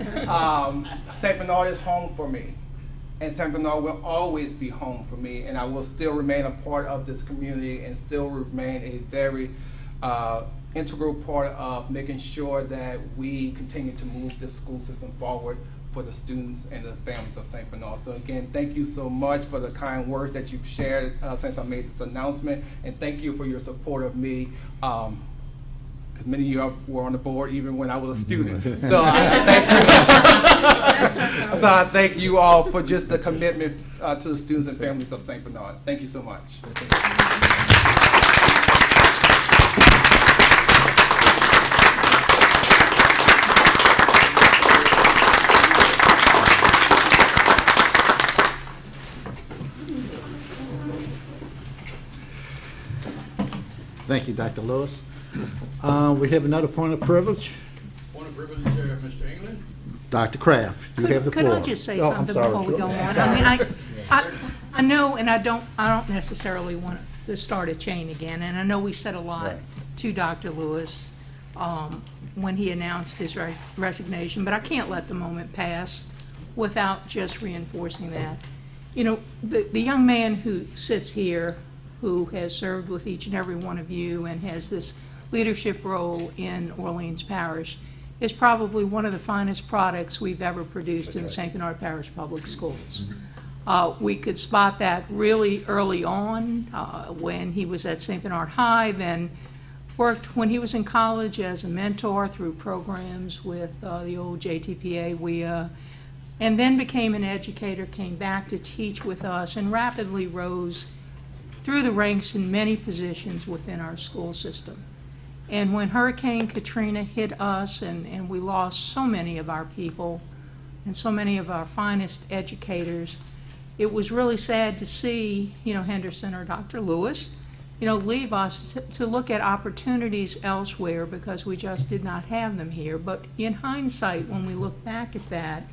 St. Bernard is home for me. And St. Bernard will always be home for me, and I will still remain a part of this community and still remain a very integral part of making sure that we continue to move this school system forward for the students and the families of St. Bernard. So again, thank you so much for the kind words that you've shared since I made this announcement, and thank you for your support of me. Because many of you were on the board even when I was a student. So I thank you. So I thank you all for just the commitment to the students and families of St. Bernard. Thank you so much. Thank you, Dr. Lewis. We have another point of privilege. Point of privilege, Mr. England. Dr. Kraft, you have the Could floor. I just say Oh, I'm something sorry. before we go on? I mean, I know, and I don't necessarily want to start a chain again, and I know we said a lot to Dr. Lewis when he announced his resignation, but I can't let the moment pass without just reinforcing that. You know, the young man who sits here, who has served with each and every one of you and has this leadership role in Orleans Parish, is probably one of the finest products we've ever produced in the St. Bernard Parish Public Schools. We could spot that really early on when he was at St. Bernard High, then worked when he was in college as a mentor through programs with the old JTPA, and then became an educator, came back to teach with us, and rapidly rose through the ranks in many positions within our school system. And when Hurricane Katrina hit us and we lost so many of our people and so many of our finest educators, it was really sad to see, you know, Henderson or Dr. Lewis, you know, leave us to look at opportunities elsewhere because we just did not have them here. But in hindsight, when we look back at that,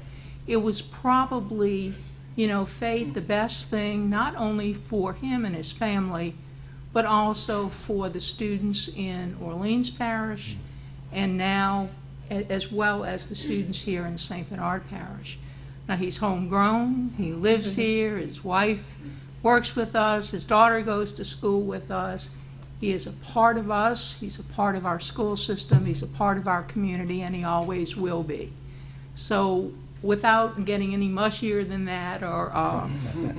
it was probably, you know, fate, the best thing, not only for him and his family, but also for the students in Orleans Parish, and now as well as the students here in St. Bernard Parish. Now, he's homegrown, he lives here, his wife works with us, his daughter goes to school with us. He is a part of us, he's a part of our school system, he's a part of our community, and he always will be. So without getting any mushier than that or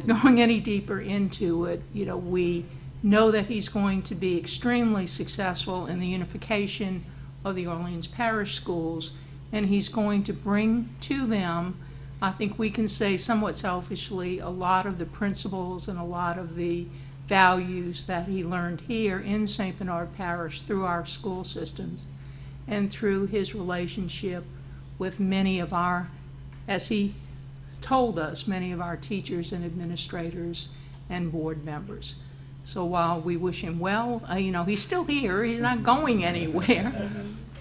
going any deeper into it, you know, we know that he's going to be extremely successful in the unification of the Orleans Parish schools, and he's going to bring to them, I think we can say somewhat selfishly, a lot of the principles and a lot of the values that he learned here in St. Bernard Parish through our school systems and through his relationship with many of our, as he told us, many of our teachers and administrators and board members. So while we wish him well, you know, he's still here, he's not going anywhere.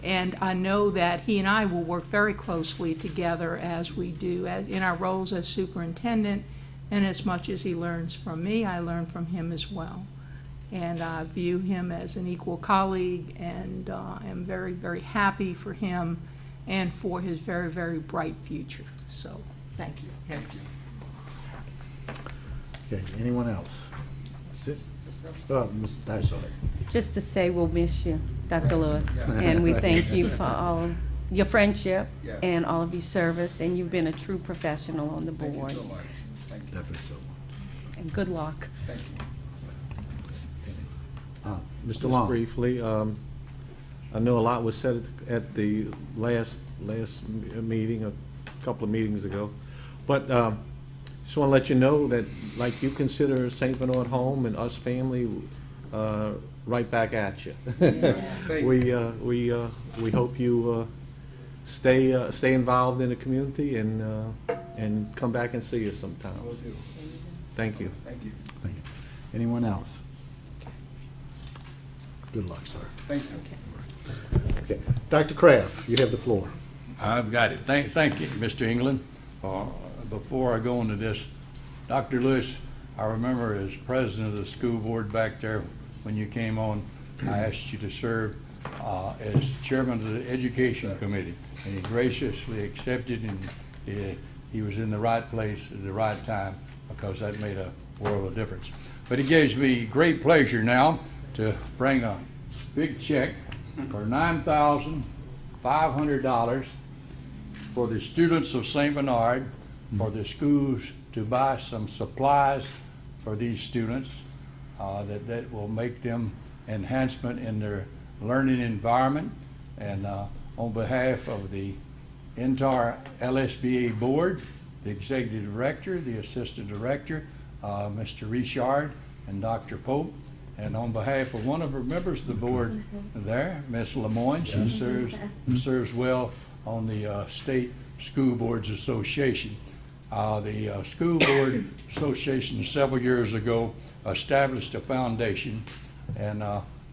And I know that he and I will work very closely together as we do in our roles as superintendent, and as much as he learns from me, I learn from him as well. And I view him as an equal colleague, and am very, very happy for him and for his very, very bright future. So, thank you, Henderson. Okay, anyone else? Sis? Sorry. Just to say we'll miss you, Dr. Lewis, and we thank you for all of your friendship and all of your service, and you've been a true professional on the board. Thank you so much. Thank you. Definitely so. And good luck. Thank you. Mr. Long. Briefly, I know a lot was said at the last meeting, a couple of meetings ago, but just want to let you know that, like, you consider St. Bernard home and us family, right back at you. We hope you stay involved in the community and come back and see us sometime. Thank you. Thank you. Thank you. Anyone else? Good luck, sir. Thank you. Okay. Dr. Kraft, you have the floor. I've got it. Thank you, Mr. England. Before I go into this, Dr. Lewis, I remember as president of the school board back there when you came on, I asked you to serve as chairman of the education committee, and he graciously accepted, and he was in the right place at the right time because that made a world of difference. But it gives me great pleasure now to bring a big check for $9,500 for the students of St. Bernard, for the schools to buy some supplies for these students that will make them enhancement in their learning environment. And on behalf of the entire LSBA board, the executive director, the assistant director, Mr. Richard and Dr. Pope, and on behalf of one of our members of the board there, Ms. Lemoyne, she serves well on the State School Boards Association. The School Board Association several years ago established a foundation, and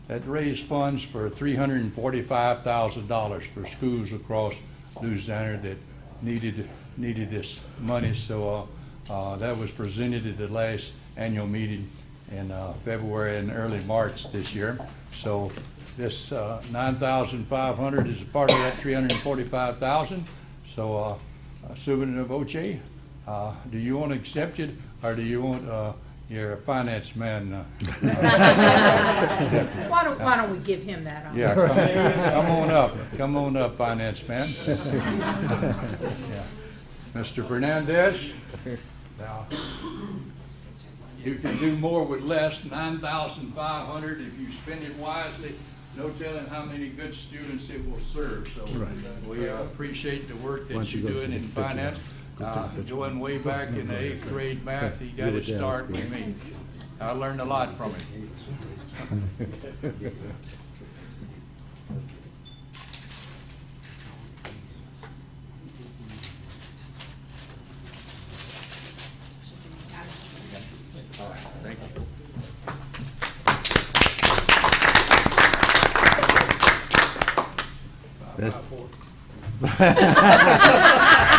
that raised funds for $345,000 for schools across Louisiana that needed this money. So that was presented at the last annual meeting in February and early March this year. So this $9,500 is a part of that $345,000. So Superintendent Voce, do you want to accept it, or do you want your finance man? Why don't we give him that honor? Yeah, come on up, finance man. Yeah. Mr. Fernandez, now, you can do more with less, $9,500 if you spend it wisely. No telling how many good students it will serve. So we appreciate the work that you're doing in finance. Going way back in the 8th grade math, he got his start with me. I learned a lot from him. Thank you.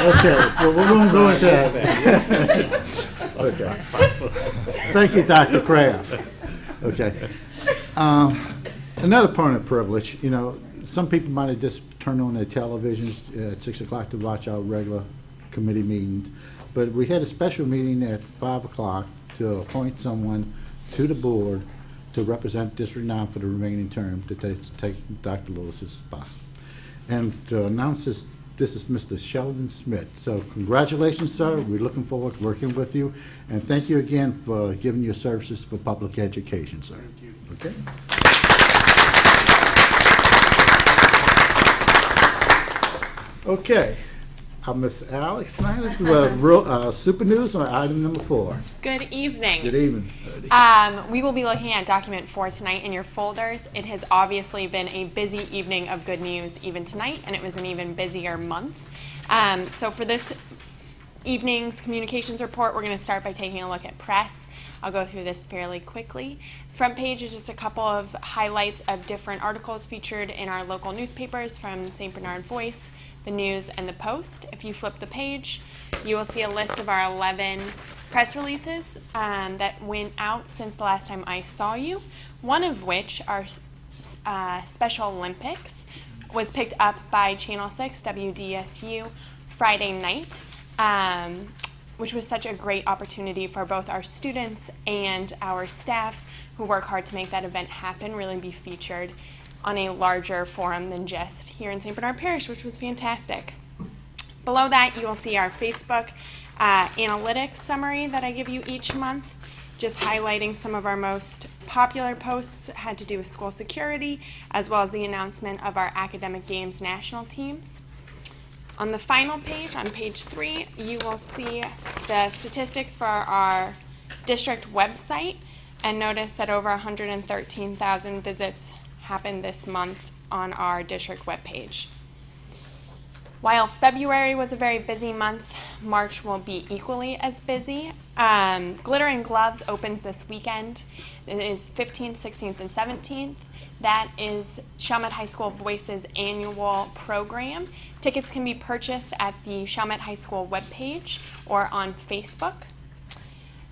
Okay, well, we're going to go into that. Okay. Thank you, Dr. Kraft. Okay. Another point of privilege, you know, some people might have just turned on their televisions at 6 o'clock to watch our regular committee meetings, but we had a special meeting at 5 o'clock to appoint someone to the board to represent District 9 for the remaining term to take Dr. Lewis's spot. And to announce this is Mr. Sheldon Smith. So congratulations, sir. We're looking forward to working with you. And thank you again for giving your services for public education, sir. Thank you. Okay. Okay. Ms. Alex Snyder, Super News on item number 4. Good evening. Good evening. We will be looking at document 4 tonight in your folders. It has obviously been a busy evening of good news even tonight, and it was an even busier month. So for this evening's communications report, we're going to start by taking a look at press. I'll go through this fairly quickly. Front page is just a couple of highlights of different articles featured in our local newspapers from St. Bernard Voice, the News, and the Post. If you flip the page, you will see a list of our 11 press releases that went out since the last time I saw you, one of which, our Special Olympics, was picked up by Channel 6 WDSU Friday night, which was such a great opportunity for both our students and our staff who work hard to make that event happen, really be featured on a larger forum than just here in St. Bernard Parish, which was fantastic. Below that, you will see our Facebook analytics summary that I give you each month, just highlighting some of our most popular posts had to do with school security, as well as the announcement of our academic games national teams. On the final page, on page 3, you will see the statistics for our district website, and notice that over 113,000 visits happened this month on our district webpage. While February was a very busy month, March will be equally as busy. Glitter and Gloves opens this weekend. It is 15th, 16th, and 17th. That is Chalmette High School Voices annual program. Tickets can be purchased at the Chalmette High School webpage or on Facebook.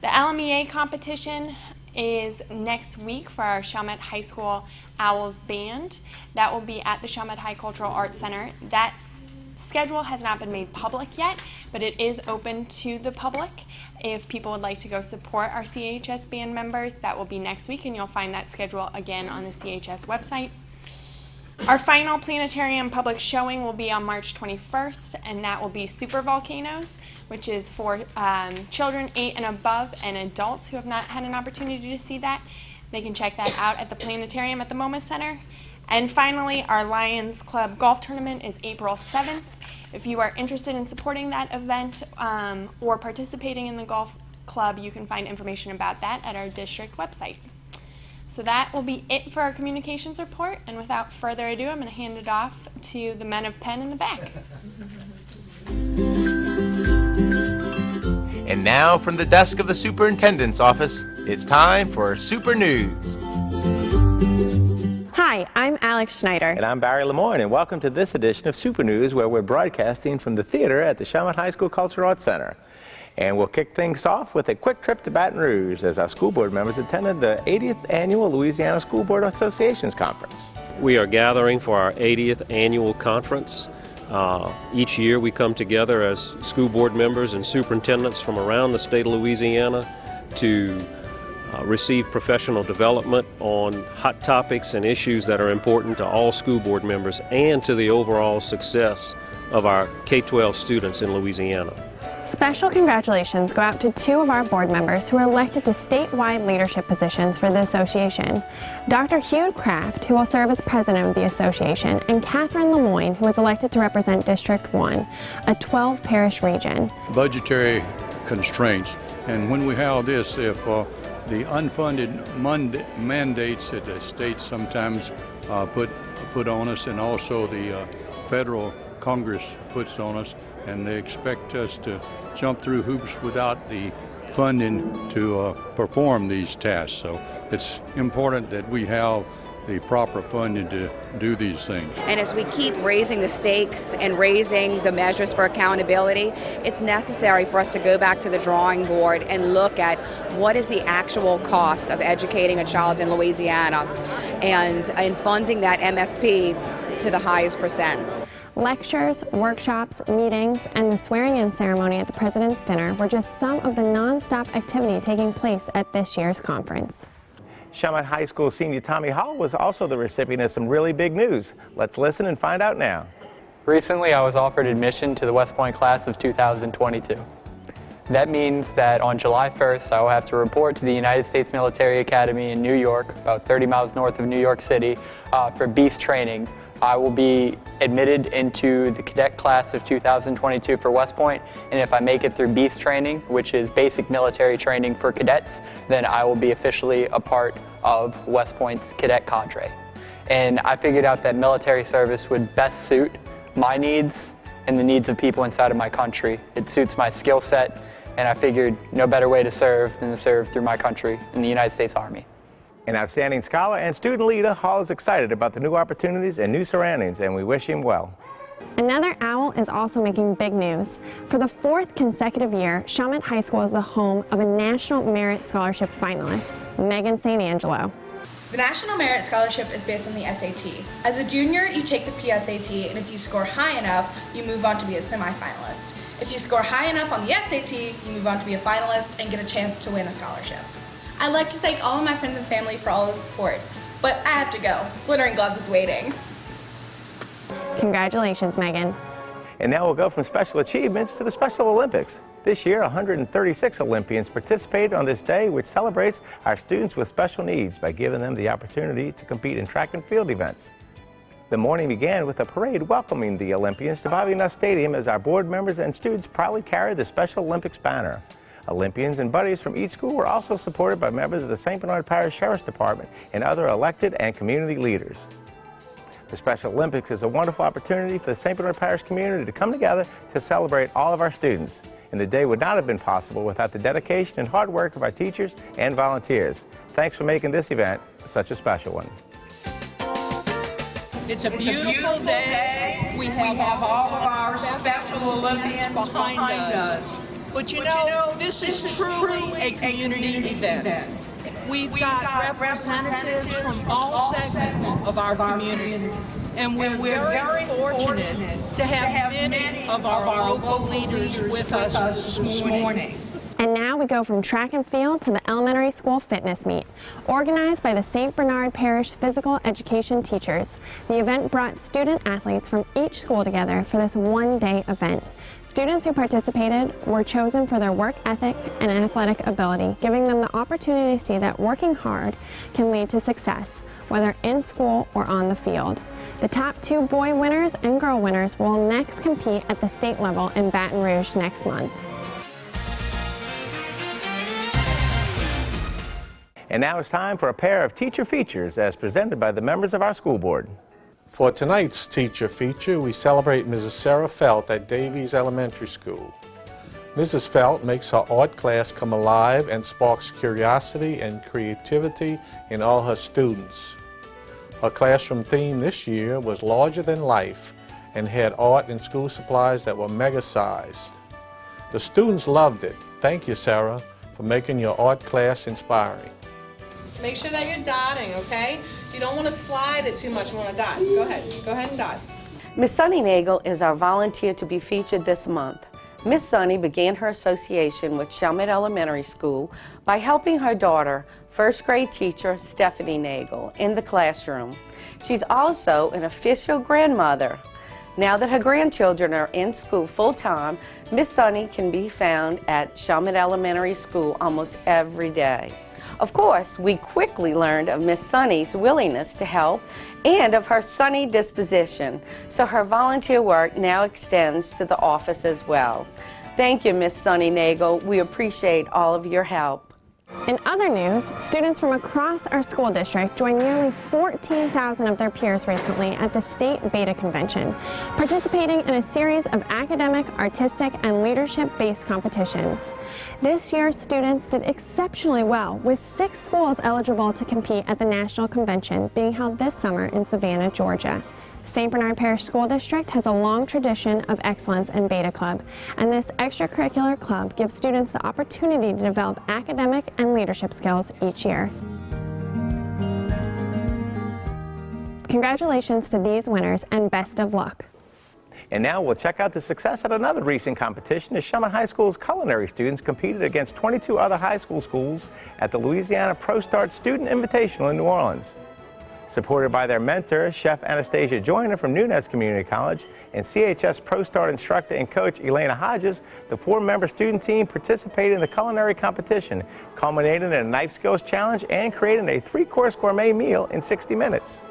The LMEA competition is next week for our Chalmette High School Owls Band. That will be at the Chalmette High Cultural Arts Center. That schedule has not been made public yet, but it is open to the public. If people would like to go support our CHS band members, that will be next week, and you'll find that schedule again on the CHS website. Our final planetarium public showing will be on March 21st, and that will be Super Volcanoes, which is for children 8 and above and adults who have not had an opportunity to see that. They can check that out at the planetarium at the MoMA Center. And finally, our Lions Club Golf Tournament is April 7th. If you are interested in supporting that event or participating in the golf club, you can find information about that at our district website. So that will be it for our communications report. And without further ado, I'm going to hand it off to the men of Penn in the back. And now from the desk of the superintendent's office, it's time for Super News. Hi, I'm Alex Schneider. And I'm Barry Lemoyne, and welcome to this edition of Super News, where we're broadcasting from the theater at the Chalmette High School Cultural Arts Center. And we'll kick things off with a quick trip to Baton Rouge as our school board members attended the 80th Annual Louisiana School Board Associations Conference. We are gathering for our 80th annual conference. Each year we come together as school board members and superintendents from around the state of Louisiana to receive professional development on hot topics and issues that are important to all school board members and to the overall success of our K-12 students in Louisiana. Special congratulations go out to 2 of our board members who were elected to statewide leadership positions for the association. Dr. Hugh Kraft, who will serve as president of the association, and Catherine Lemoyne, who was elected to represent District 1, a 12-parish region. Budgetary constraints, and when we have this, if the unfunded mandates that the states sometimes put on us, and also the federal Congress puts on us, and they expect us to jump through hoops without the funding to perform these tasks. So it's important that we have the proper funding to do these things. And as we keep raising the stakes and raising the measures for accountability, it's necessary for us to go back to the drawing board and look at what is the actual cost of educating a child in Louisiana and funding that MFP to the highest percent. Lectures, workshops, meetings, and the swearing-in ceremony at the President's Dinner were just some of the non-stop activity taking place at this year's conference. Chalmette High School senior Tommy Hall was also the recipient of some really big news. Let's listen and find out now. Recently, I was offered admission to the West Point class of 2022. That means that on July 1st, I will have to report to the United States Military Academy in New York, about 30 miles north of New York City, for beast training. I will be admitted into the cadet class of 2022 for West Point, and if I make it through beast training, which is basic military training for cadets, then I will be officially a part of West Point's cadet cadre. And I figured out that military service would best suit my needs and the needs of people inside of my country. It suits my skill set, and I figured no better way to serve than to serve through my country in the United States Army. An outstanding scholar and student leader, Hall is excited about the new opportunities and new surroundings, and we wish him well. Another owl is also making big news. For the 4th consecutive year, Chalmette High School is the home of a National Merit Scholarship finalist, Megan St. Angelo. The National Merit Scholarship is based on the SAT. As a junior, you take the PSAT, and if you score high enough, you move on to be a semifinalist. If you score high enough on the SAT, you move on to be a finalist and get a chance to win a scholarship. I'd like to thank all of my friends and family for all of the support, but I have to go. Glitter and Gloves is waiting. Congratulations, Megan. And now we'll go from special achievements to the Special Olympics. This year, 136 Olympians participated on this day, which celebrates our students with special needs by giving them the opportunity to compete in track and field events. The morning began with a parade welcoming the Olympians to Bobby Nuss Stadium as our board members and students proudly carried the Special Olympics banner. Olympians and buddies from each school were also supported by members of the St. Bernard Parish Sheriff's Department and other elected and community leaders. The Special Olympics is a wonderful opportunity for the St. Bernard Parish community to come together to celebrate all of our students. and the day would not have been possible without the dedication and hard work of our teachers and volunteers. Thanks for making this event such a special one. It's a beautiful day. We have all of our special Olympians behind us. But you know, this is truly a community event. We've got representatives from all segments of our community. And we're very fortunate to have many of our local leaders with us this morning. And now we go from track and field to the elementary school fitness meet. Organized by the St. Bernard Parish physical education teachers, the event brought student athletes from each school together for this one-day event. Students who participated were chosen for their work ethic and athletic ability, giving them the opportunity to see that working hard can lead to success, whether in school or on the field. The top 2 boy winners and girl winners will next compete at the state level in Baton Rouge next month. And now it's time for a pair of teacher features as presented by the members of our school board. For tonight's teacher feature, we celebrate Mrs. Sarah Felt at Davies Elementary School. Mrs. Felt makes her art class come alive and sparks curiosity and creativity in all her students. Her classroom theme this year was larger than life and had art and school supplies that were mega-sized. The students loved it. Thank you, Sarah, for making your art class inspiring. Make sure that you're dotting, okay? You don't want to slide it too much, you want to dot. Go ahead and dot. Miss Sunny Nagel is our volunteer to be featured this month. Miss Sunny began her association with Chalmette Elementary School by helping her daughter, first grade teacher Stephanie Nagel, in the classroom. She's also an official grandmother. Now that her grandchildren are in school full-time, Miss Sunny can be found at Chalmette Elementary School almost every day. Of course, we quickly learned of Miss Sunny's willingness to help and of her sunny disposition, so her volunteer work now extends to the office as well. Thank you, Miss Sunny Nagel. We appreciate all of your help. In other news, students from across our school district joined nearly 14,000 of their peers recently at the State Beta Convention, participating in a series of academic, artistic, and leadership-based competitions. This year, students did exceptionally well, with 6 schools eligible to compete at the National Convention being held this summer in Savannah, Georgia. St. Bernard Parish School District has a long tradition of excellence in Beta Club, and this extracurricular club gives students the opportunity to develop academic and leadership skills each year. Congratulations to these winners and best of luck. And now we'll check out the success at another recent competition as Chalmette High School's culinary students competed against 22 other high school schools at the Louisiana Pro Start Student Invitational in New Orleans. Supported by their mentor, Chef Anastasia Joyner from Nunez Community College, and CHS Pro Start instructor and coach Elena Hodges, the 4-member student team participated in the culinary competition, culminating in a knife skills challenge and creating a 3-course gourmet meal in 60 minutes.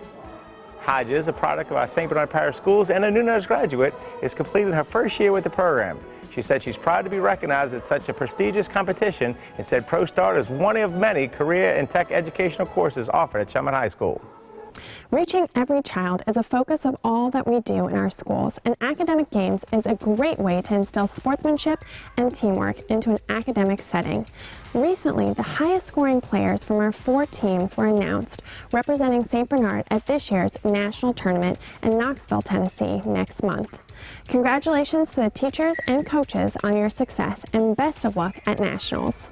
Hodges, a product of our St. Bernard Parish Schools and a Nunez graduate, is completing her first year with the program. She said she's proud to be recognized at such a prestigious competition and said Pro Start is one of many career and tech educational courses offered at Chalmette High School. Reaching every child is a focus of all that we do in our schools, and academic games is a great way to instill sportsmanship and teamwork into an academic setting. Recently, the highest scoring players from our 4 teams were announced, representing St. Bernard at this year's national tournament in Knoxville, Tennessee next month. Congratulations to the teachers and coaches on your success, and best of luck at nationals.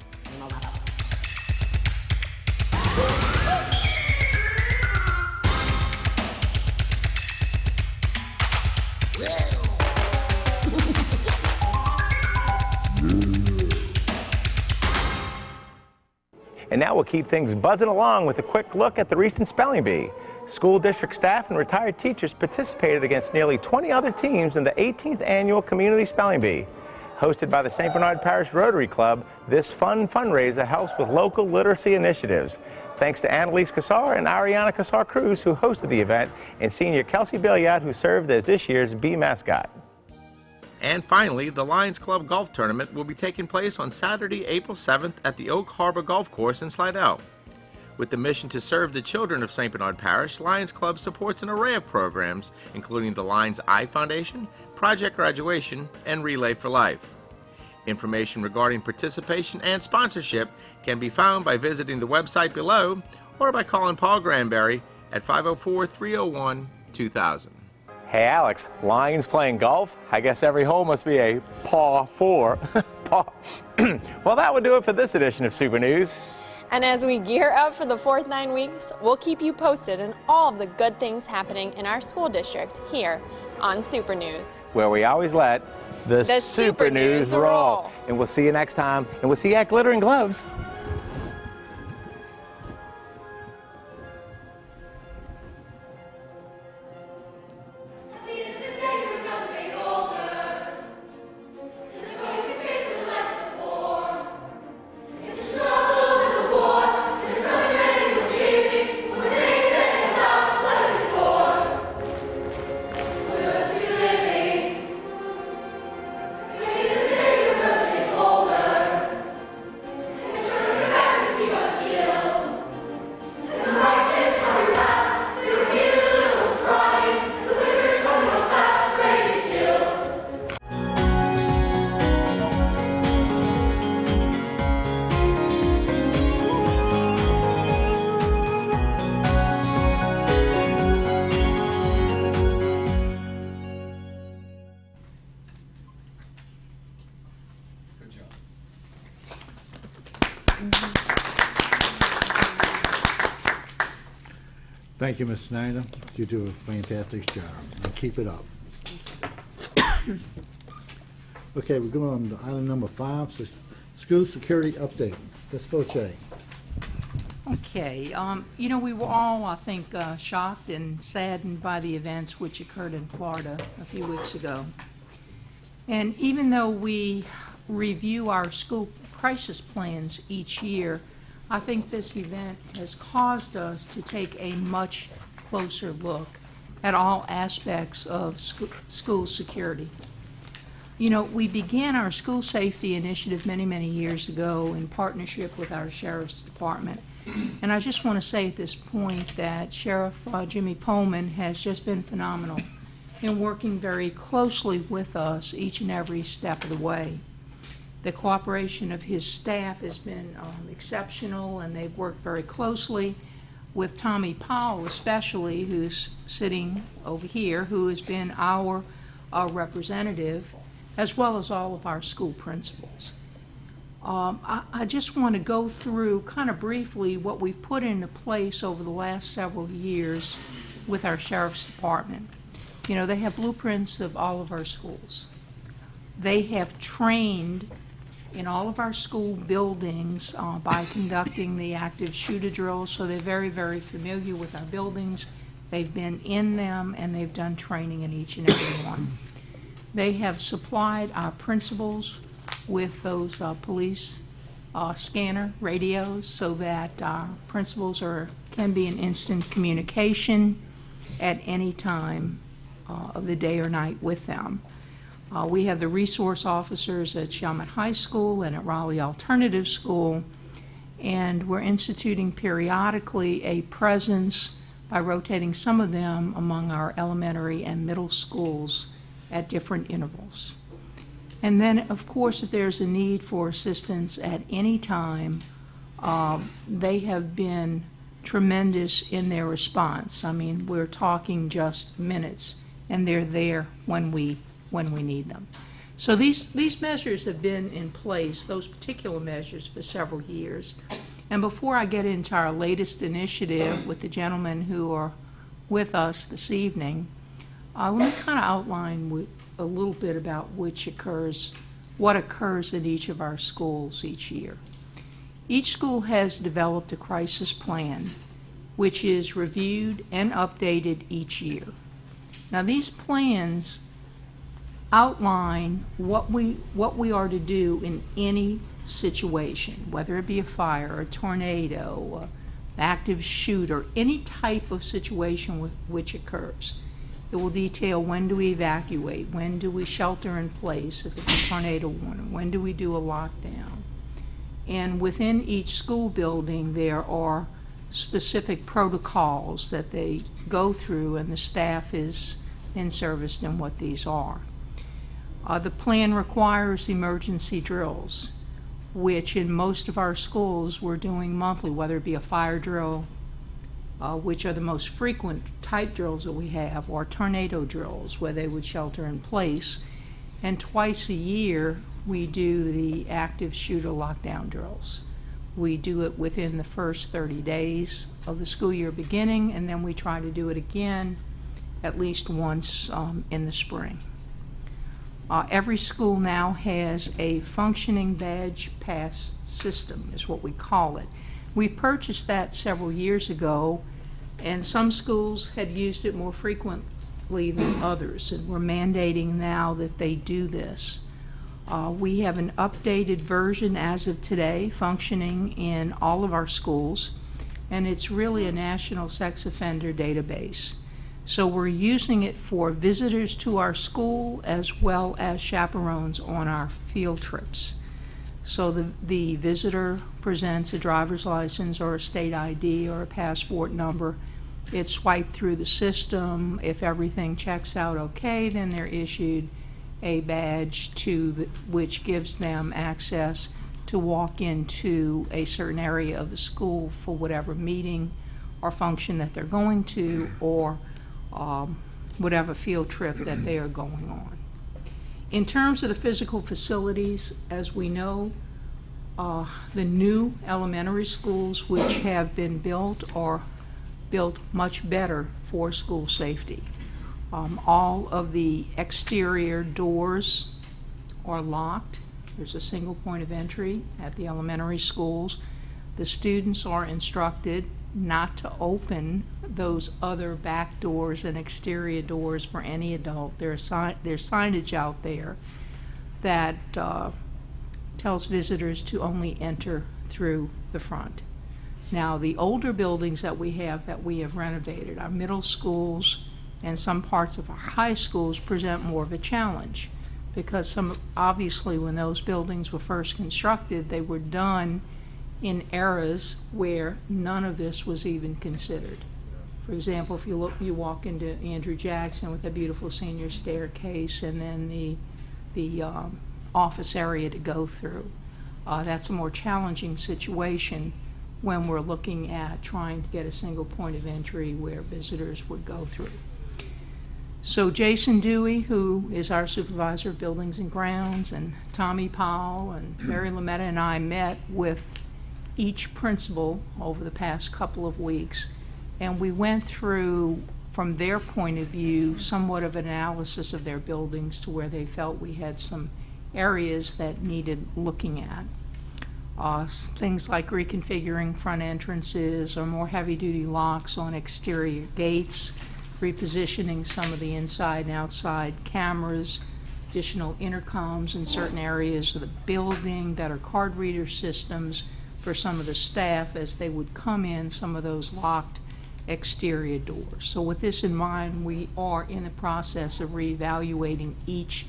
And now we'll keep things buzzing along with a quick look at the recent spelling bee. School district staff and retired teachers participated against nearly 20 other teams in the 18th annual Community Spelling Bee. Hosted by the St. Bernard Parish Rotary Club, this fun fundraiser helps with local literacy initiatives. Thanks to Annalise Cassar and Ariana Cassar-Cruz, who hosted the event, and senior Kelsey Billiard, who served as this year's bee mascot. And finally, the Lions Club Golf Tournament will be taking place on Saturday, April 7th at the Oak Harbor Golf Course in Slidell. With the mission to serve the children of St. Bernard Parish, Lions Club supports an array of programs, including the Lions Eye Foundation, Project Graduation, and Relay for Life. Information regarding participation and sponsorship can be found by visiting the website below or by calling Paul Granberry at 504-301-2000. Hey Alex, Lions playing golf? I guess every hole must be a paw 4. Well, that would do it for this edition of Super News. And as we gear up for the fourth 9 weeks, we'll keep you posted on all of the good things happening in our school district here on Super News, Where we always let the Super News roll. And we'll see you next time, and we'll see you at Glittering Gloves. Thank you, Ms. Snyder. You do a fantastic job, and keep it up. Okay, we're going on to item number 5, so school security update. Ms. Foche. Okay, you know, we were all, I think, shocked and saddened by the events which occurred in Florida a few weeks ago. And even though we review our school crisis plans each year, I think this event has caused us to take a much closer look at all aspects of school security. You know, we began our school safety initiative many, many years ago in partnership with our Sheriff's Department. And I just want to say at this point that Sheriff Jimmy Pullman has just been phenomenal in working very closely with us each and every step of the way. The cooperation of his staff has been exceptional, and they've worked very closely with Tommy Powell especially, who's sitting over here, who has been our representative, as well as all of our school principals. I just want to go through kind of briefly what we've put into place over the last several years with our Sheriff's Department. You know, they have blueprints of all of our schools. They have trained in all of our school buildings by conducting the active shooter drills, so they're very, very familiar with our buildings. They've been in them, and they've done training in each and every one. They have supplied our principals with those police scanner radios so that principals can be in instant communication at any time of the day or night with them. We have the resource officers at Chalmette High School and at Raleigh Alternative School, and we're instituting periodically a presence by rotating some of them among our elementary and middle schools at different intervals. And then, of course, if there's a need for assistance at any time, they have been tremendous in their response. I mean, we're talking just minutes, and they're there when we need them. So these measures have been in place, those particular measures, for several years. And before I get into our latest initiative with the gentlemen who are with us this evening, let me kind of outline a little bit about what occurs in each of our schools each year. Each school has developed a crisis plan, which is reviewed and updated each year. Now, these plans outline what we are to do in any situation, whether it be a fire, a tornado, active shooter, any type of situation which occurs. It will detail when do we evacuate, when do we shelter in place if it's a tornado warning, when do we do a lockdown. And within each school building there are specific protocols that they go through, and the staff is in service in what these are. The plan requires emergency drills, which in most of our schools we're doing monthly, whether it be a fire drill, which are the most frequent type drills that we have, or tornado drills where they would shelter in place. And twice a year we do the active shooter lockdown drills. We do it within the first 30 days of the school year beginning, and then we try to do it again at least once in the spring. Every school now has a functioning badge pass system, is what we call it. We purchased that several years ago, and some schools had used it more frequently than others, and we're mandating now that they do this. We have an updated version as of today functioning in all of our schools, and it's really a national sex offender database. So we're using it for visitors to our school as well as chaperones on our field trips. So the visitor presents a driver's license or a state ID or a passport number. It's swiped through the system. If everything checks out okay, then they're issued a badge which gives them access to walk into a certain area of the school for whatever meeting or function that they're going to, or whatever field trip that they are going on. In terms of the physical facilities, as we know, the new elementary schools which have been built are built much better for school safety. All of the exterior doors are locked. There's a single point of entry at the elementary schools. The students are instructed not to open those other back doors and exterior doors for any adult. There's signage out there that tells visitors to only enter through the front. Now, the older buildings that we have renovated, our middle schools and some parts of our high schools, present more of a challenge, because obviously when those buildings were first constructed, they were done in eras where none of this was even considered. For example, if you walk into Andrew Jackson with a beautiful senior staircase and then the office area to go through. That's a more challenging situation when we're looking at trying to get a single point of entry where visitors would go through. So Jason Dewey, who is our supervisor of buildings and grounds, and Tommy Powell and Mary Lametta and I met with each principal over the past couple of weeks, and we went through, from their point of view, somewhat of an analysis of their buildings to where they felt we had some areas that needed looking at. Things like reconfiguring front entrances or more heavy-duty locks on exterior gates, repositioning some of the inside and outside cameras, additional intercoms in certain areas of the building, better card reader systems for some of the staff as they would come in some of those locked exterior doors. So with this in mind, we are in the process of reevaluating each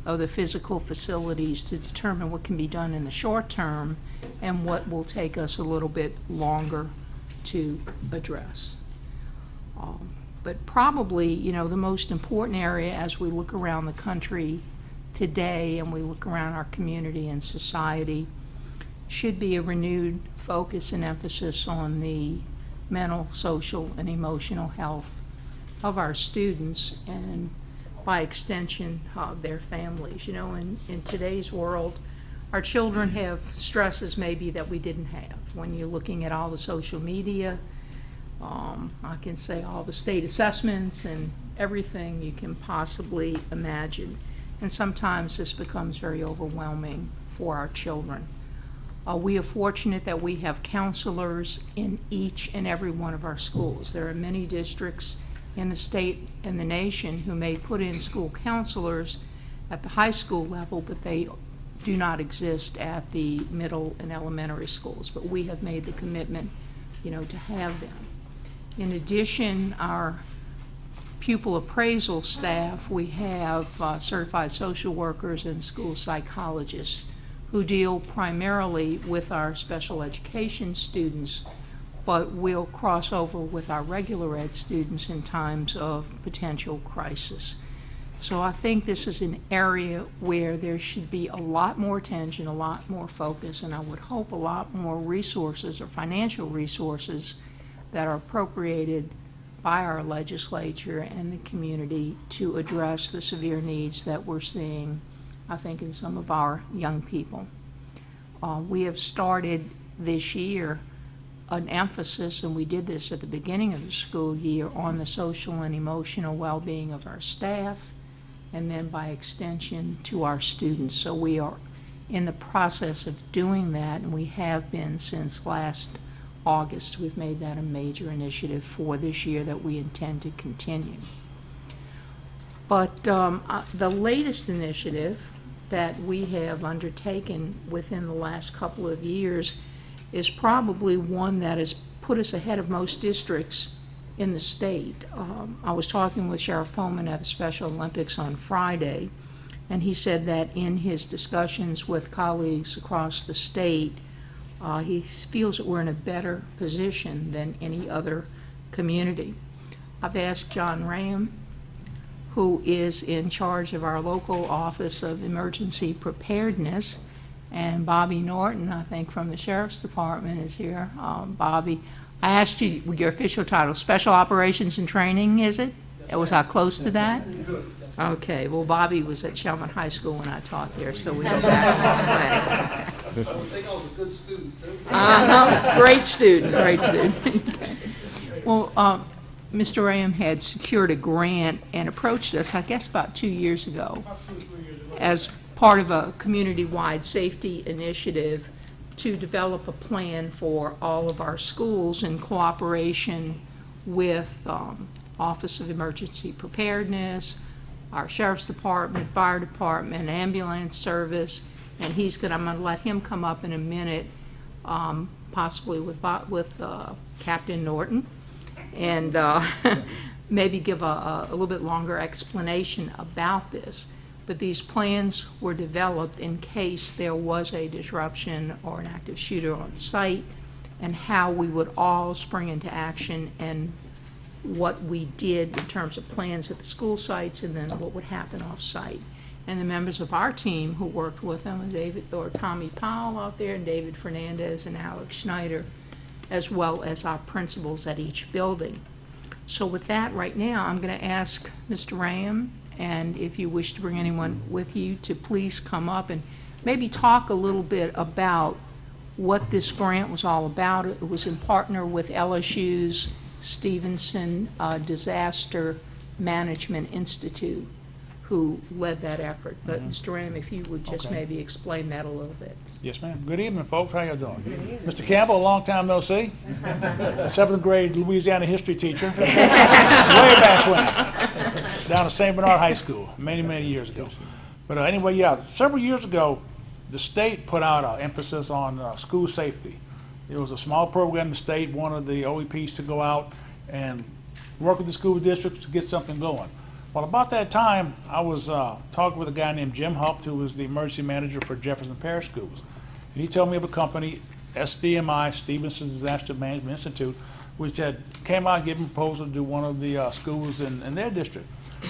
of the physical facilities to determine what can be done in the short term and what will take us a little bit longer to address. But probably, the most important area as we look around the country today and we look around our community and society should be a renewed focus and emphasis on the mental, social, and emotional health of our students and, by extension, their families. In today's world, our children have stresses maybe that we didn't have. When you're looking at all the social media, I can say all the state assessments and everything you can possibly imagine. And sometimes this becomes very overwhelming for our children. We are fortunate that we have counselors in each and every one of our schools. There are many districts in the state and the nation who may put in school counselors at the high school level, but they do not exist at the middle and elementary schools. But we have made the commitment, to have them. In addition, our pupil appraisal staff, we have certified social workers and school psychologists who deal primarily with our special education students, but will cross over with our regular ed students in times of potential crisis. So I think this is an area where there should be a lot more attention, a lot more focus, and I would hope a lot more resources or financial resources that are appropriated by our legislature and the community to address the severe needs that we're seeing, I think, in some of our young people. We have started this year an emphasis, and we did this at the beginning of the school year, on the social and emotional well-being of our staff, and then by extension to our students. So we are in the process of doing that, and we have been since last August. We've made that a major initiative for this year that we intend to continue. But the latest initiative that we have undertaken within the last couple of years is probably one that has put us ahead of most districts in the state. I was talking with Sheriff Pullman at the Special Olympics on Friday, and he said that in his discussions with colleagues across the state, he feels that we're in a better position than any other community. I've asked John Ram, who is in charge of our local Office of Emergency Preparedness, and Bobby Norton, I think, from the Sheriff's Department is here. Bobby, I asked you your official title, Special Operations and Training, is it? Was I close to that? Okay, well, Bobby was at Shelman High School when I taught there, so we go back a long way. I think I was a good student, too. Great student, great student. Okay. Well, Mr. Ram had secured a grant and approached us, I guess, about 2 years ago, as part of a community-wide safety initiative to develop a plan for all of our schools in cooperation with Office of Emergency Preparedness, our Sheriff's Department, Fire Department, Ambulance Service, and I'm going to let him come up in a minute, possibly with Captain Norton, and maybe give a little bit longer explanation about this. But these plans were developed in case there was a disruption or an active shooter on site, and how we would all spring into action, and what we did in terms of plans at the school sites, and then what would happen off-site. And the members of our team who worked with them, Tommy Powell out there, and David Fernandez and Alex Schneider, as well as our principals at each building. So with that, right now, I'm going to ask Mr. Ram, and if you wish to bring anyone with you, to please come up and maybe talk a little bit about what this grant was all about. It was in partner with LSU's Stevenson Disaster Management Institute, who led that effort. But Mr. Ram, if you would just maybe explain that a little bit. Yes, ma'am. Good evening, folks. How you doing? Mr. Campbell, a long time no see. 7th grade Louisiana history teacher. Way back when. Down at St. Bernard High School, many, many years ago. But anyway, yeah, several years ago, the state put out an emphasis on school safety. It was a small program. The state wanted the OEPs to go out and work with the school districts to get something going. Well, about that time, I was talking with a guy named Jim Hupt, who was the emergency manager for Jefferson Parish Schools. And he told me of a company, SDMI, Stevenson Disaster Management Institute, which had came out and gave a proposal to do one of the schools in their district.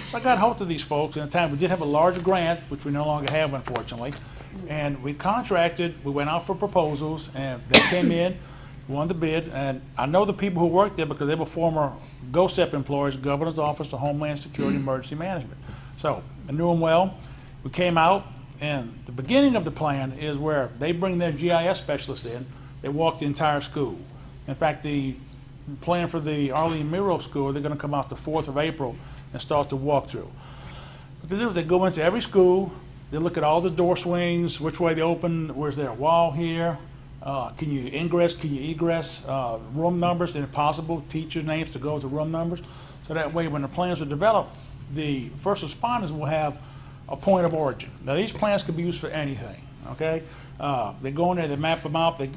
So I got hold of these folks, and at the time we did have a larger grant, which we no longer have, unfortunately. And we contracted, we went out for proposals, and they came in, won the bid, and I know the people who worked there because they were former GOSEP employees, Governor's Office of Homeland Security and Emergency Management. So I knew them well. We came out, and the beginning of the plan is where they bring their GIS specialist in. They walk the entire school. In fact, the plan for the Arlene Miro School, they're going to come out the 4th of April and start the walkthrough. What they do is they go into every school, they look at all the door swings, which way they open, where's there a wall here, can you ingress, can you egress, room numbers, and if possible, teacher names to go with the room numbers. So that way, when the plans are developed, the first responders will have a point of origin. Now, these plans can be used for anything, okay? They go in there, they map them out, they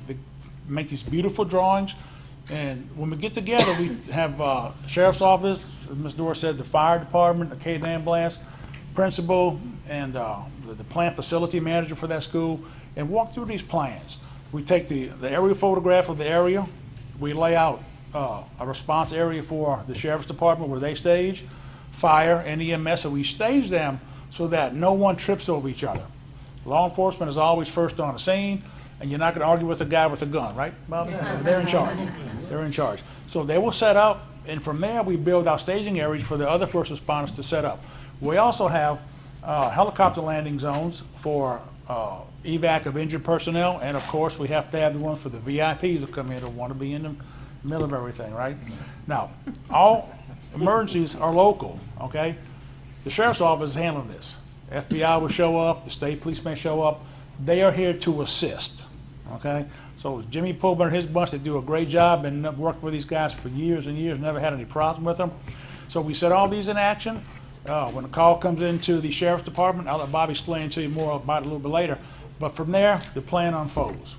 make these beautiful drawings, and when we get together, we have Sheriff's Office, as Ms. Dora said, the Fire Department, the Caden Ambulance, principal, and the plant facility manager for that school, and walk through these plans. We take the aerial photograph of the area, we lay out a response area for the Sheriff's Department where they stage, fire, and EMS, and we stage them so that no one trips over each other. Law enforcement is always first on the scene, and you're not going to argue with a guy with a gun, right, Bob? They're in charge. They're in charge. So they will set up, and from there we build our staging areas for the other first responders to set up. We also have helicopter landing zones for evac of injured personnel, and of course we have to have the one for the VIPs who come in who want to be in the middle of everything, right? Now, all emergencies are local, okay? The sheriff's office is handling this. FBI will show up, the state police may show up. They are here to assist, okay? So Jimmy Pober and his bunch, they do a great job and worked with these guys for years and years, never had any problem with them. So we set all these in action. When a call comes into the sheriff's department, I'll let Bobby explain to you more about it a little bit later. But from there, the plan unfolds.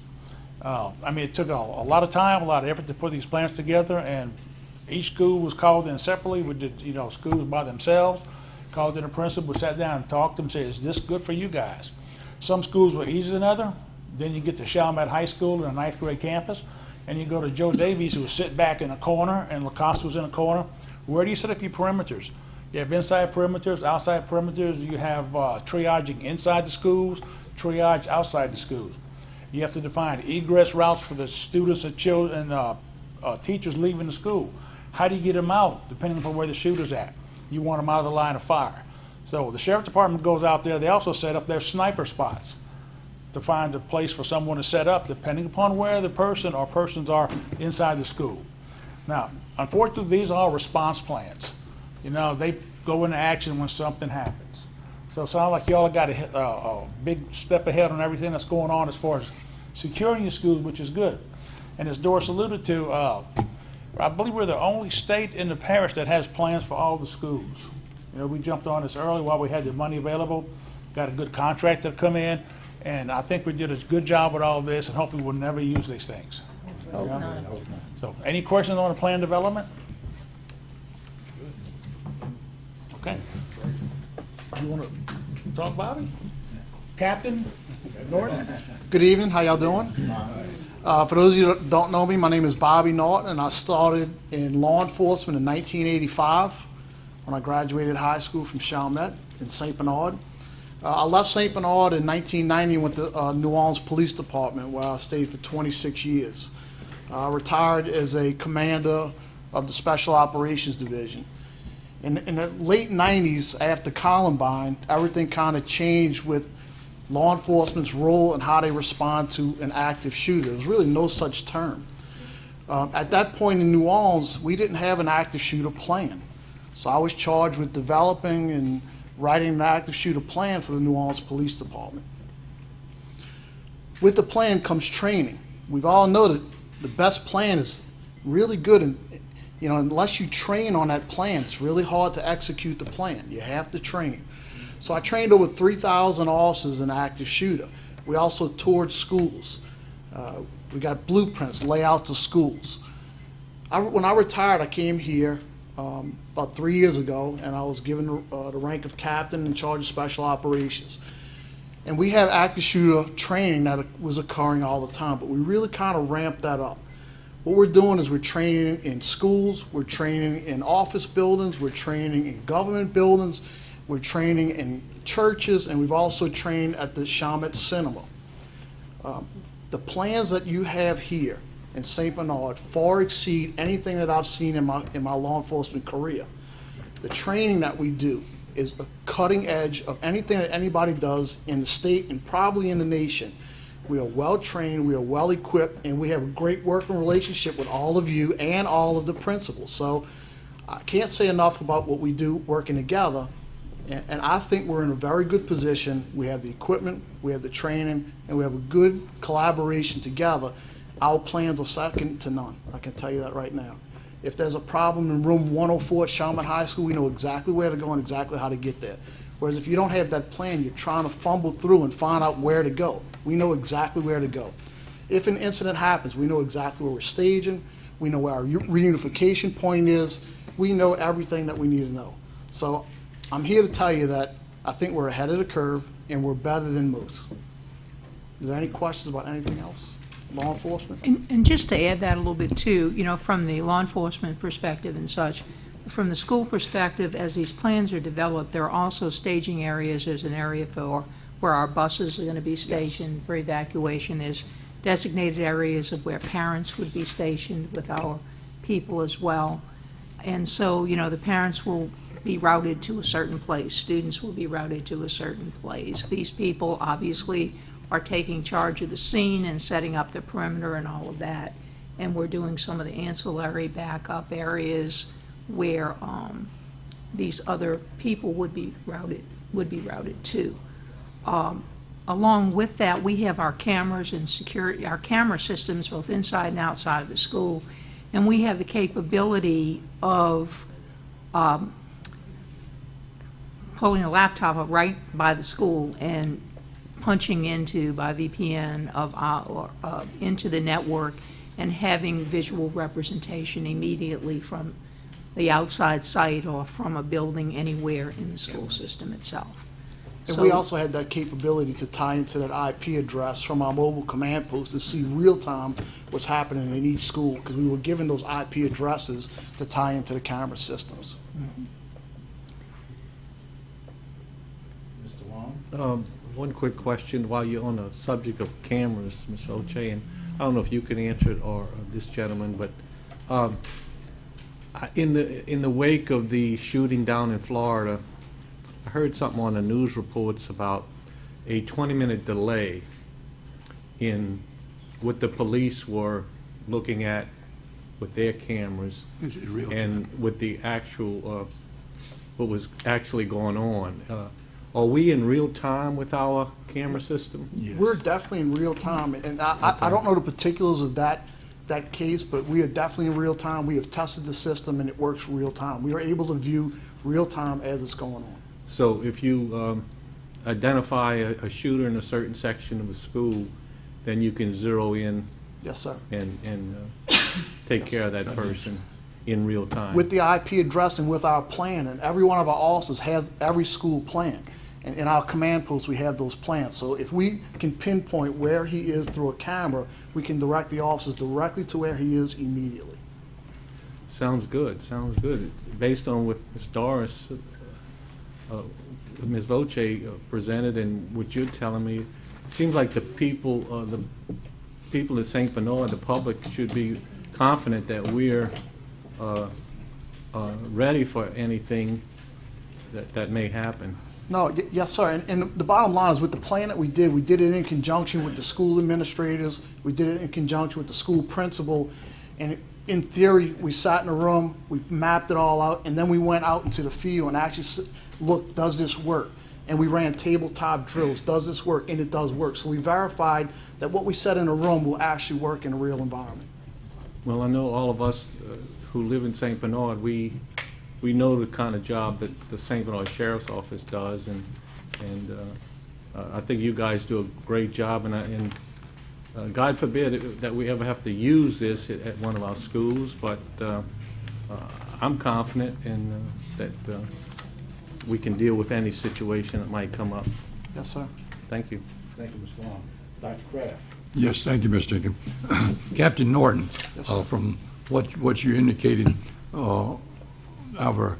I mean, it took a lot of time, a lot of effort to put these plans together, and each school was called in separately. We did, schools by themselves, called in a principal, sat down and talked to them, said, is this good for you guys? Some schools were easier than others. Then you get to Chalmette High School and a ninth grade campus, and you go to Joe Davies, who was sitting back in a corner, and Lacoste was in a corner. Where do you set up your perimeters? You have inside perimeters, outside perimeters. You have triaging inside the schools, triage outside the schools. You have to define egress routes for the students and children, teachers leaving the school. How do you get them out, depending upon where the shooter's at? You want them out of the line of fire. So the sheriff's department goes out there. They also set up their sniper spots to find a place for someone to set up, depending upon where the person or persons are inside the school. Now, unfortunately, these are all response plans. They go into action when something happens. So it sounds like y'all got a big step ahead on everything that's going on as far as securing your schools, which is good. And as Doris alluded to, I believe we're the only state in the parish that has plans for all the schools. We jumped on this early while we had the money available, got a good contractor to come in, and I think we did a good job with all this, and hopefully we'll never use these things. So, any questions on the plan development? Okay. You want to talk, Bobby? Captain Norton? Good evening. How y'all doing? For those of you that don't know me, my name is Bobby Norton, and I started in law enforcement in 1985 when I graduated high school from Chalmette in St. Bernard. I left St. Bernard in 1990 and went to New Orleans Police Department, where I stayed for 26 years. I retired as a commander of the Special Operations Division. In the late 90s, after Columbine, everything kind of changed with law enforcement's role and how they respond to an active shooter. There's really no such term. At that point in New Orleans, we didn't have an active shooter plan. So I was charged with developing and writing an active shooter plan for the New Orleans Police Department. With the plan comes training. We've all know that the best plan is really good, and unless you train on that plan, it's really hard to execute the plan. You have to train. So I trained over 3,000 officers in active shooter. We also toured schools. We got blueprints, layouts of schools. When I retired, I came here about 3 years ago, and I was given the rank of captain in charge of special operations. And we had active shooter training that was occurring all the time, but we really kind of ramped that up. What we're doing is we're training in schools, we're training in office buildings, we're training in government buildings, we're training in churches, and we've also trained at the Chalmette Cinema. The plans that you have here in St. Bernard far exceed anything that I've seen in my law enforcement career. The training that we do is a cutting edge of anything that anybody does in the state and probably in the nation. We are well trained, we are well equipped, and we have a great working relationship with all of you and all of the principals. So I can't say enough about what we do working together, and I think we're in a very good position. We have the equipment, we have the training, and we have a good collaboration together. Our plans are second to none, I can tell you that right now. If there's a problem in room 104 at Chalmette High School, we know exactly where to go and exactly how to get there. Whereas if you don't have that plan, you're trying to fumble through and find out where to go. We know exactly where to go. If an incident happens, we know exactly where we're staging. We know where our reunification point is. We know everything that we need to know. So I'm here to tell you that I think we're ahead of the curve and we're better than most. Is there any questions about anything else? Law enforcement? And just to add that a little bit too, from the law enforcement perspective and such, from the school perspective, as these plans are developed, there are also staging areas. There's an area for where our buses are going to be stationed for evacuation. There's designated areas of where parents would be stationed with our people as well. And so, the parents will be routed to a certain place. Students will be routed to a certain place. These people obviously are taking charge of the scene and setting up the perimeter and all of that. And we're doing some of the ancillary backup areas where these other people would be routed to. Along with that, we have our cameras and security, our camera systems both inside and outside of the school, and we have the capability of pulling a laptop up right by the school and punching into by VPN into the network and having visual representation immediately from the outside site or from a building anywhere in the school system itself. And we also had that capability to tie into that IP address from our mobile command post to see real-time what's happening in each school, because we were given those IP addresses to tie into the camera systems. Mr. Long? One quick question while you're on the subject of cameras, Ms. Oche, and I don't know if you can answer it or this gentleman, but in the wake of the shooting down in Florida, I heard something on the news reports about a 20-minute delay in what the police were looking at with their cameras and with the actual, what was actually going on. Are we in real time with our camera system? Yes. We're definitely in real time, and I don't know the particulars of that case, but we are definitely in real time. We have tested the system, and it works real time. We are able to view real time as it's going on. So if you identify a shooter in a certain section of the school, then you can zero in. Yes, sir. And take care of that person in real time. With the IP address and with our plan, and every one of our offices has every school plan. And in our command post, we have those plans. So if we can pinpoint where he is through a camera, we can direct the officers directly to where he is immediately. Sounds good. Sounds good. Based on what Ms. Doris, Ms. Voce presented and what you're telling me, it seems like the people at St. Bernard, the public, should be confident that we're ready for anything that may happen. No, yes, sir. And the bottom line is, with the plan that we did it in conjunction with the school administrators. We did it in conjunction with the school principal. And in theory, we sat in a room, we mapped it all out, and then we went out into the field and actually looked, does this work? And we ran tabletop drills. Does this work? And it does work. So we verified that what we set in a room will actually work in a real environment. Well, I know all of us who live in St. Bernard, we know the kind of job that the St. Bernard Sheriff's Office does, and I think you guys do a great job, and God forbid that we ever have to use this at one of our schools, but I'm confident in that we can deal with any situation that might come up. Yes, sir. Thank you. Thank you, Mr. Long. Dr. Kraft? Yes, thank you, Mr. Dinkin. Captain Norton, Yes, sir. from what you indicated, our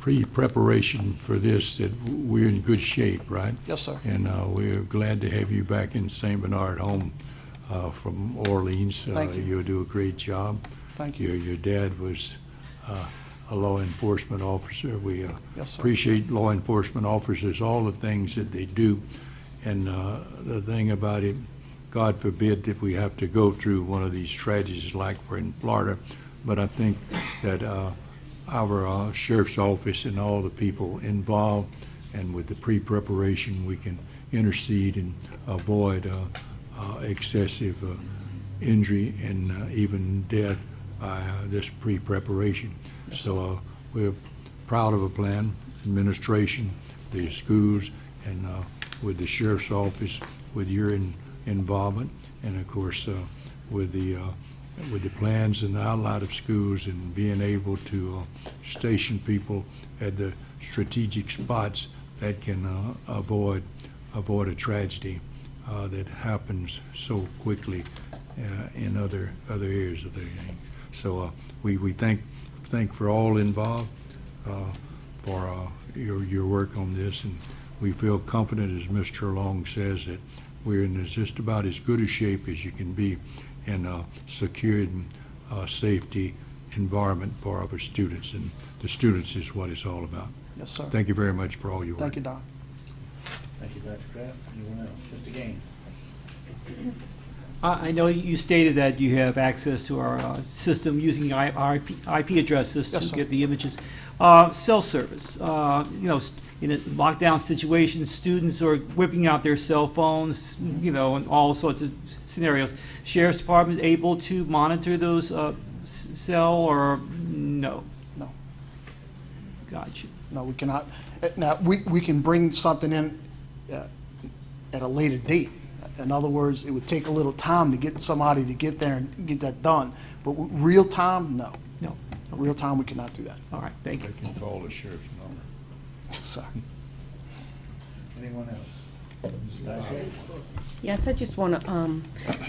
pre-preparation for this, that we're in good shape, right? Yes, sir. And we're glad to have you back in St. Bernard home from Orleans. Thank you. You'll do a great job. Thank you. Your dad was a law enforcement officer. We Yes, sir. appreciate law enforcement officers, all the things that they do. And the thing about it, God forbid that we have to go through one of these tragedies like we're in Florida, but I think that our sheriff's office and all the people involved, and with the pre-preparation, we can intercede and avoid excessive injury and even death by this pre-preparation. So we're proud of a plan, administration, the schools, and with the sheriff's office, with your involvement, and of course with the plans and the outline of schools, and being able to station people at the strategic spots that can avoid a tragedy that happens so quickly in other areas of the game. So we thank for all involved. for your work on this, and we feel confident, as Mr. Long says, that we're in just about as good a shape as you can be in a secure and safety environment for our students, and the students is what it's all about. Yes, sir. Thank you very much for all your work. Thank you, Doc. Thank you, Dr. Kraft. Anyone else? Mr. Gaines? I know you stated that you have access to our system using IP addresses to get the images. Cell service, in a lockdown situations, students are whipping out their cell phones, in all sorts of scenarios. Sheriff's Department able to monitor those cell or no? No. Gotcha. No, we cannot. Now, we can bring something in at a later date. In other words, it would take a little time to get somebody to get there and get that done. But real time, no. No. Okay. Real time, we cannot do that. All right, thank you. They can call the sheriff's number. Sorry. Anyone else? Ms. Dashay? Yes, I just want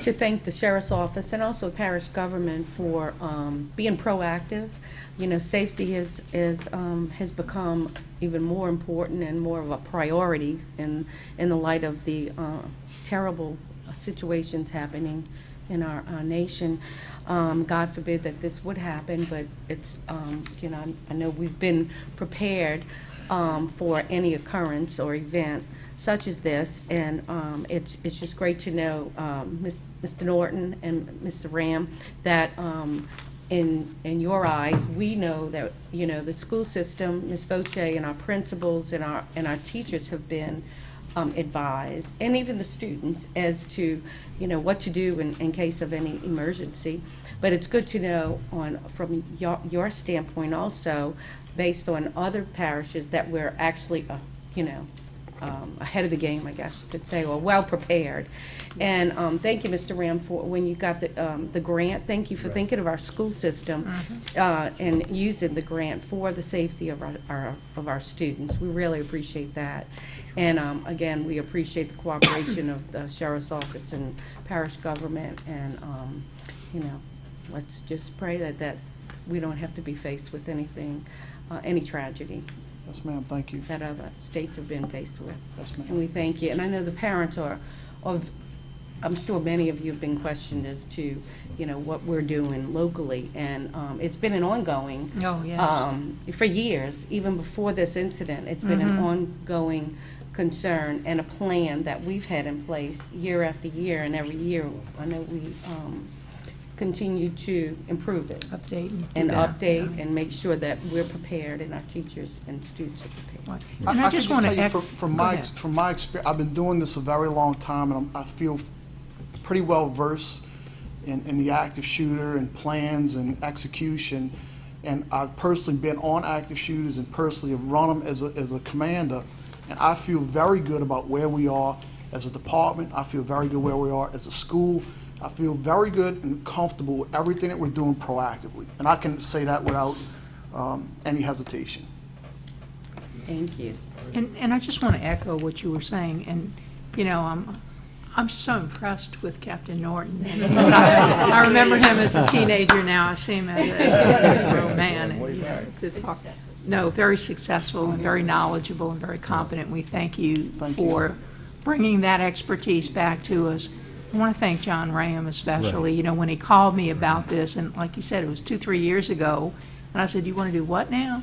to thank the Sheriff's Office and also parish government for being proactive. Safety has become even more important and more of a priority in the light of the terrible situations happening in our nation. God forbid that this would happen, but it's, I know we've been prepared for any occurrence or event such as this, and it's just great to know, Mr. Norton and Mr. Ram, that in your eyes, we know that the school system, Ms. Voce, and our principals and our teachers have been advised, and even the students, as to what to do in case of any emergency. But it's good to know from your standpoint also, based on other parishes, that we're actually ahead of the game, I guess you could say, or well prepared. And thank you, Mr. Ram, for when you got the grant. Thank you for thinking of our school system and using the grant for the safety of our students. We really appreciate that. And again, we appreciate the cooperation of the Sheriff's Office and parish government. And let's just pray that we don't have to be faced with anything, any tragedy. Yes, ma'am. Thank you. That other states have been faced with. Yes, ma'am. And we thank you. And I know the parents I'm sure many of you have been questioned as to, what we're doing locally. And it's been an ongoing. Oh, yes. For years, even before this incident, it's been an ongoing concern and a plan that we've had in place year after year. And every year, I know we continue to improve it. Update. And make sure that we're prepared and our teachers and students are prepared. And I just want to tell you from my experience, I've been doing this a very long time, and I feel pretty well versed in the active shooter and plans and execution. And I've personally been on active shooters and personally have run them as a commander. And I feel very good about where we are as a department. I feel very good where we are as a school. I feel very good and comfortable with everything that we're doing proactively. And I can say that without any hesitation. Thank you. And I just want to echo what you were saying. And, I'm just so impressed with Captain Norton. Because I remember him as a teenager now. I see him as a grown man. And, it's hard. No, very successful and very knowledgeable and very competent. We thank you for bringing that expertise back to us. I want to thank John Ram especially, when he called me about this, and like you said, it was 2-3 years ago, and I said, you want to do what now?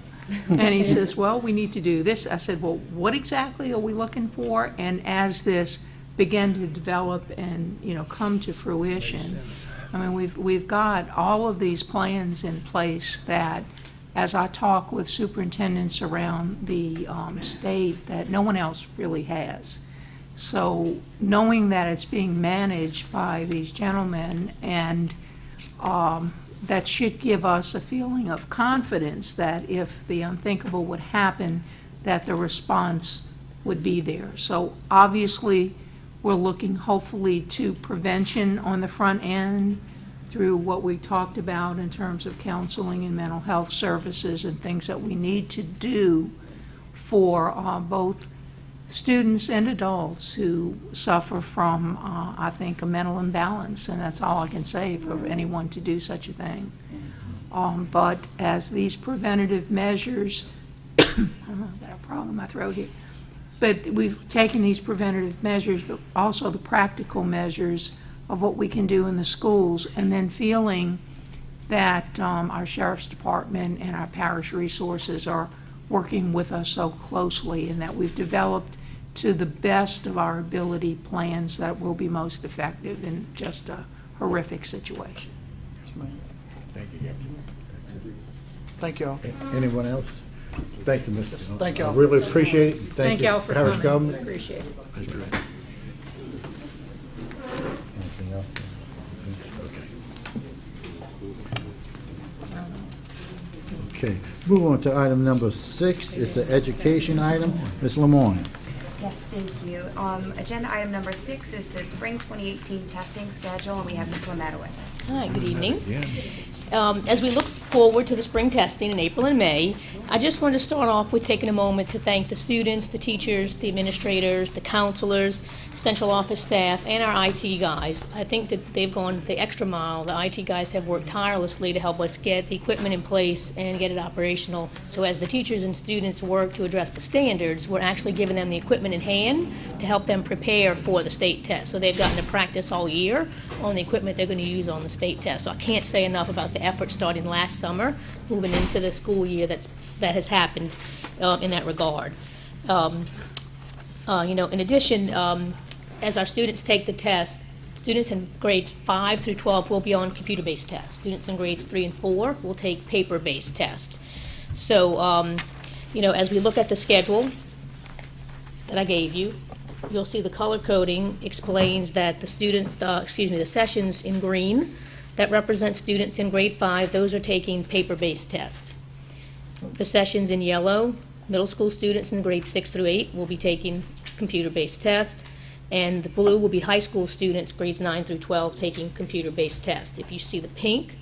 And he says, well, we need to do this. I said, well, what exactly are we looking for? And as this began to develop and, come to fruition, I mean, we've got all of these plans in place that, as I talk with superintendents around the state, that no one else really has. So knowing that it's being managed by these gentlemen, and that should give us a feeling of confidence that if the unthinkable would happen, that the response would be there. So obviously, we're looking hopefully to prevention on the front end through what we talked about in terms of counseling and mental health services and things that we need to do for both students and adults who suffer from, I think, a mental imbalance, and that's all I can say for anyone to do such a thing. But as these preventative measures I've got a frog in my throat here. But we've taken these preventative measures, but also the practical measures of what we can do in the schools, and then feeling that our sheriff's department and our parish resources are working with us so closely, and that we've developed to the best of our ability plans that will be most effective in just a horrific situation. Yes, ma'am. Thank you, Captain. Thank y'all. Anyone else? Thank you, Mr. Thank y'all. I really appreciate it. Thank y'all for Parish coming. government. Appreciate it. Anything else? Okay. Okay. Move on to item number 6. It's an education item. Ms. Lemoyne. Yes, thank you. Agenda item number 6 is the spring 2018 testing schedule, and we have Ms. Lametta with us. Hi, good evening. As we look forward to the spring testing in April and May, I just wanted to start off with taking a moment to thank the students, the teachers, the administrators, the counselors, central office staff, and our IT guys. I think that they've gone the extra mile. The IT guys have worked tirelessly to help us get the equipment in place and get it operational. So as the teachers and students work to address the standards, we're actually giving them the equipment in hand to help them prepare for the state test. So they've gotten to practice all year on the equipment they're going to use on the state test. So I can't say enough about the effort starting last summer, moving into the school year that has happened in that regard. In addition, as our students take the test, students in grades 5 through 12 will be on computer-based tests. Students in grades 3 and 4 will take paper-based tests. So, as we look at the schedule that I gave you, you'll see the color coding explains that the students, the sessions in green that represent students in grade 5, those are taking paper-based tests. The sessions in yellow, middle school students in grades 6 through 8 will be taking computer-based tests, and the blue will be high school students, grades 9 through 12, taking computer-based tests. If you see the pink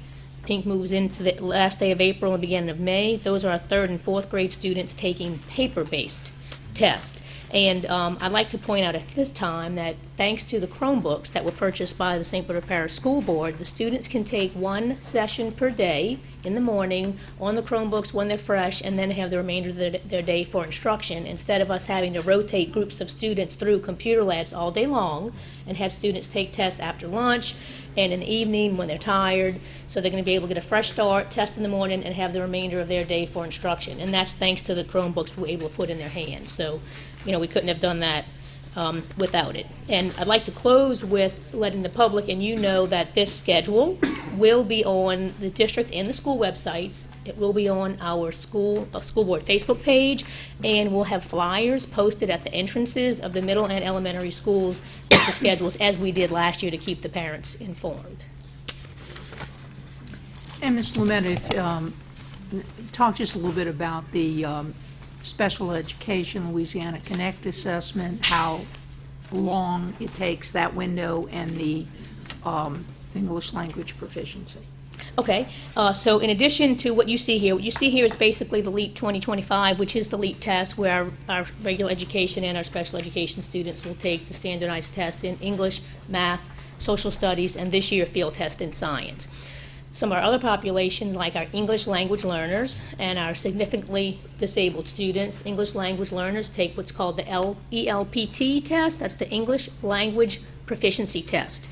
moves into the last day of April and beginning of May. Those are our 3rd and 4th grade students taking paper-based tests. And I'd like to point out at this time that thanks to the Chromebooks that were purchased by the St. Bernard Parish School Board, the students can take one session per day in the morning on the Chromebooks when they're fresh, and then have the remainder of their day for instruction, instead of us having to rotate groups of students through computer labs all day long and have students take tests after lunch and in the evening when they're tired. So they're going to be able to get a fresh start, test in the morning, and have the remainder of their day for instruction. And that's thanks to the Chromebooks we were able to put in their hands. So, we couldn't have done that without it. And I'd like to close with letting the public and you know that this schedule will be on the district and the school websites. It will be on our school board Facebook page, and we'll have flyers posted at the entrances of the middle and elementary schools with the schedules, as we did last year, to keep the parents informed. And Ms. Lametta, talk just a little bit about the Special Education Louisiana Connect assessment, how long it takes, that window, and the English language proficiency. Okay, so in addition to what you see here is basically the LEAP 2025, which is the LEAP test where our regular education and our special education students will take the standardized tests in English, math, social studies, and this year field test in science. Some of our other populations, like our English language learners and our significantly disabled students, English language learners take what's called the ELPT test. That's the English Language Proficiency Test.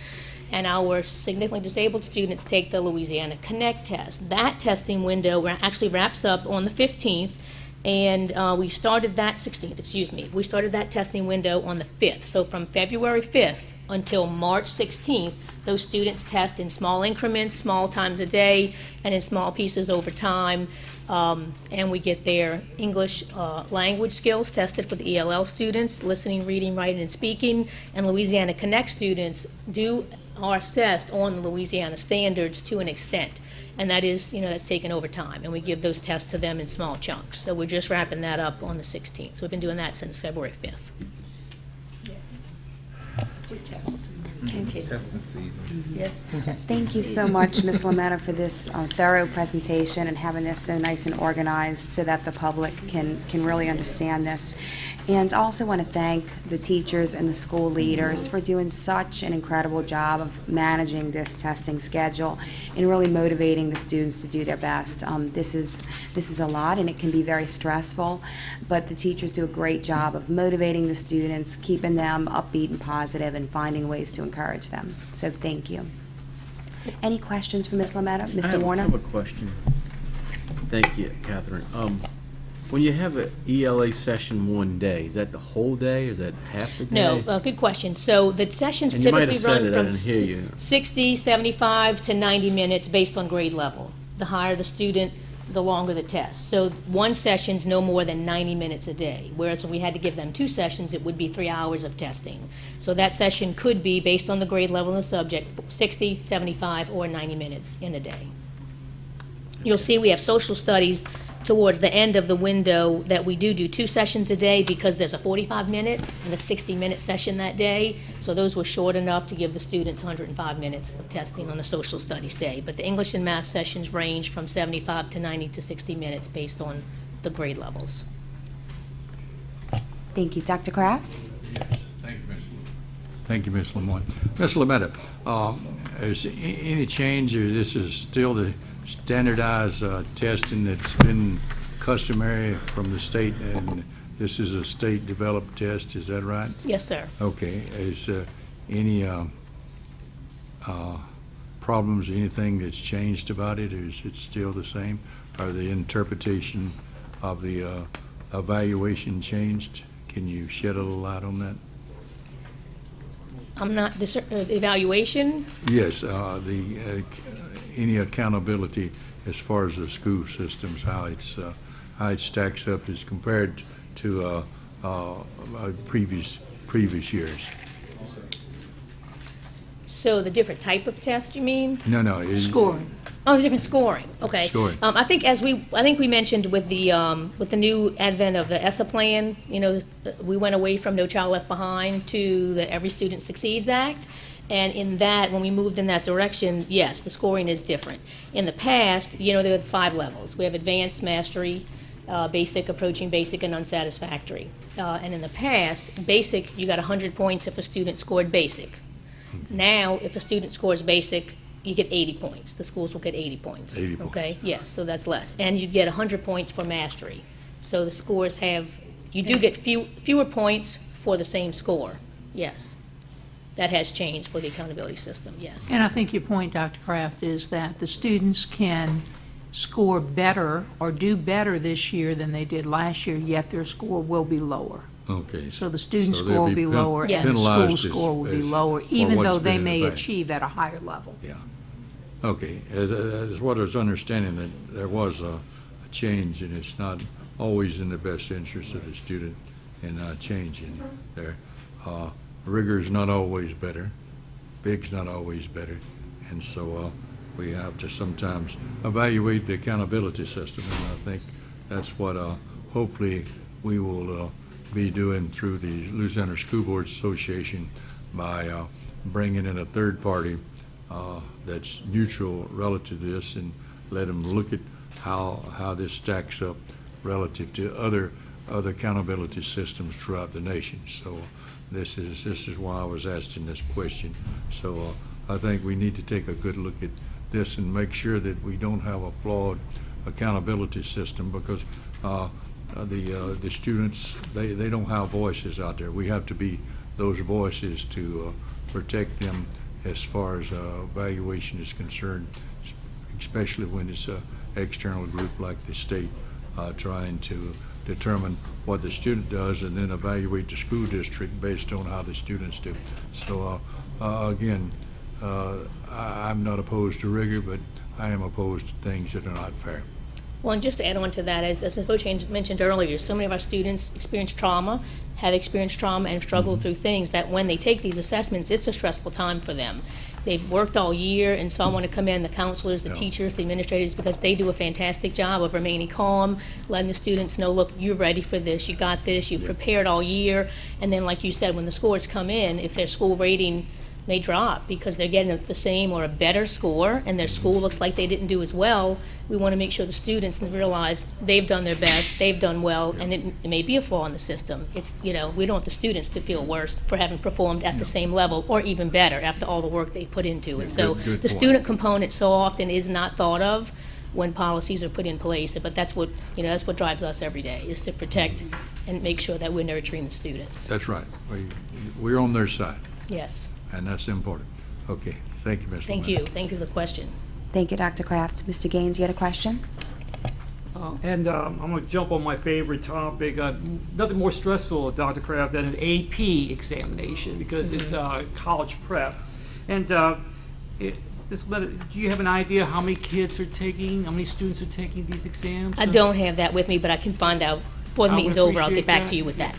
And our significantly disabled students take the Louisiana Connect test. That testing window actually wraps up on the 15th, and we started that 16th, excuse me. We started that testing window on the 5th. So from February 5th until March 16th, those students test in small increments, small times a day, and in small pieces over time. And we get their English language skills tested for the ELL students, listening, reading, writing, and speaking. And Louisiana Connect students are assessed on the Louisiana standards to an extent. And that is, that's taken over time. And we give those tests to them in small chunks. So we're just wrapping that up on the 16th. So we've been doing that since February 5th. We test. Testing season. Yes. Thank you so much, Ms. Lametta, for this thorough presentation and having this so nice and organized so that the public can really understand this. And I also want to thank the teachers and the school leaders for doing such an incredible job of managing this testing schedule and really motivating the students to do their best. This is a lot, and it can be very stressful, but the teachers do a great job of motivating the students, keeping them upbeat and positive, and finding ways to encourage them. So thank you. Any questions for Ms. Lametta? Mr. Warner? I have a question. Thank you, Catherine. When you have an ELA session one day, is that the whole day, or is that half the day? No, good question. So the sessions And you might typically have said run it, I from didn't hear you. 60, 75 to 90 minutes based on grade level. The higher the student, the longer the test. So one session's no more than 90 minutes a day, whereas if we had to give them 2 sessions, it would be 3 hours of testing. So that session could be, based on the grade level of the subject, 60, 75, or 90 minutes in a day. You'll see we have social studies towards the end of the window that we do 2 sessions a day because there's a 45-minute and a 60-minute session that day. So those were short enough to give the students 105 minutes of testing on the social studies day. But the English and math sessions range from 75 to 90 to 60 minutes based on the grade levels. Thank you. Dr. Kraft? Thank you, Ms. Lamont. Ms. Lametta, is any change, or this is still the standardized testing that's been customary from the state, and this is a state-developed test, is that right? Yes, sir. Okay. Is any problems, anything that's changed about it, or is it still the same? Are the interpretation of the evaluation changed? Can you shed a little light on that? I'm not, evaluation? Yes, any accountability as far as the school systems, how it stacks up as compared to previous years. So the different type of test, you mean? No. Scoring. Oh, the different scoring. Okay. Scoring. I think we mentioned with the new advent of the ESSA plan, we went away from No Child Left Behind to the Every Student Succeeds Act. And in that, when we moved in that direction, yes, the scoring is different. In the past, there were 5 levels. We have advanced, mastery, basic, approaching basic, and unsatisfactory. And in the past, basic, you got 100 points if a student scored basic. Now, if a student scores basic, you get 80 points. The schools will get 80 points. 80 points. Okay, yes, so that's less. And you get 100 points for mastery. So the scores you do get fewer points for the same score, yes. That has changed for the accountability system, yes. And I think your point, Dr. Kraft, is that the students can score better or do better this year than they did last year, yet their score will be lower. Okay. So the student So score they'll will be lower and the school score will be lower, even though they may achieve at a higher level. Yeah. Okay. As what I was understanding, that there was a change, and it's not always in the best interest of the student in changing there. Rigor is not always better. Big's not always better. And so we have to sometimes evaluate the accountability system, and I think that's what hopefully we will be doing through the Louisiana School Boards Association by bringing in a third party that's neutral relative to this, and let them look at how this stacks up relative to other accountability systems throughout the nation. So this is why I was asking this question. So I think we need to take a good look at this and make sure that we don't have a flawed accountability system, because the students, they don't have voices out there. We have to be those voices to protect them as far as evaluation is concerned, especially when it's an external group like the state trying to determine what the student does and then evaluate the school district based on how the students do. So again, I'm not opposed to rigor, but I am opposed to things that are not fair. Well, and just to add on to that, as the coach mentioned earlier, so many of our students have experienced trauma and struggled through things that when they take these assessments, it's a stressful time for them. They've worked all year, and so I want to commend the counselors, the teachers, the administrators, because they do a fantastic job of remaining calm, letting the students know, look, you're ready for this, you got this, you've prepared all year, and then like you said, when the scores come in, if their school rating may drop because they're getting the same or a better score and their school looks like they didn't do as well. We want to make sure the students realize they've done their best, they've done well, and it may be a flaw in the system. It's, we don't want the students to feel worse for having performed at the same level or even better after all the work they put into it. So good the point. student component so often is not thought of when policies are put in place, but that's what, that's what drives us every day, is to protect and make sure that we're nurturing the students. That's right. We're on their side, Yes. and that's important. Okay, thank you, Ms. Thank Lemon. you. Thank you for the question. Thank you, Dr. Kraft. Mr. Gaines, you had a question? And I'm going to jump on my favorite topic. Nothing more stressful, Dr. Kraft, than an AP examination because it's college prep. And do you have an idea how many kids are taking, how many students are taking these exams? I don't have that with me, but I can find out before the I would meeting's over. I'll appreciate get back that. to you with that.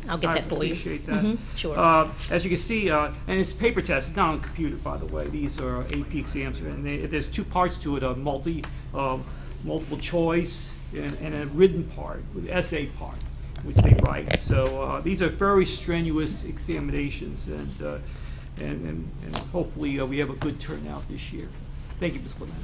I'll get that for you. I appreciate that. Sure. As you can see, and it's paper test. It's not on computer, by the way. These are AP exams, and there's two parts to it: a multiple choice and a written part, with the essay part, which they write. So these are very strenuous examinations, and hopefully we have a good turnout this year. Thank you, Ms. Lemon.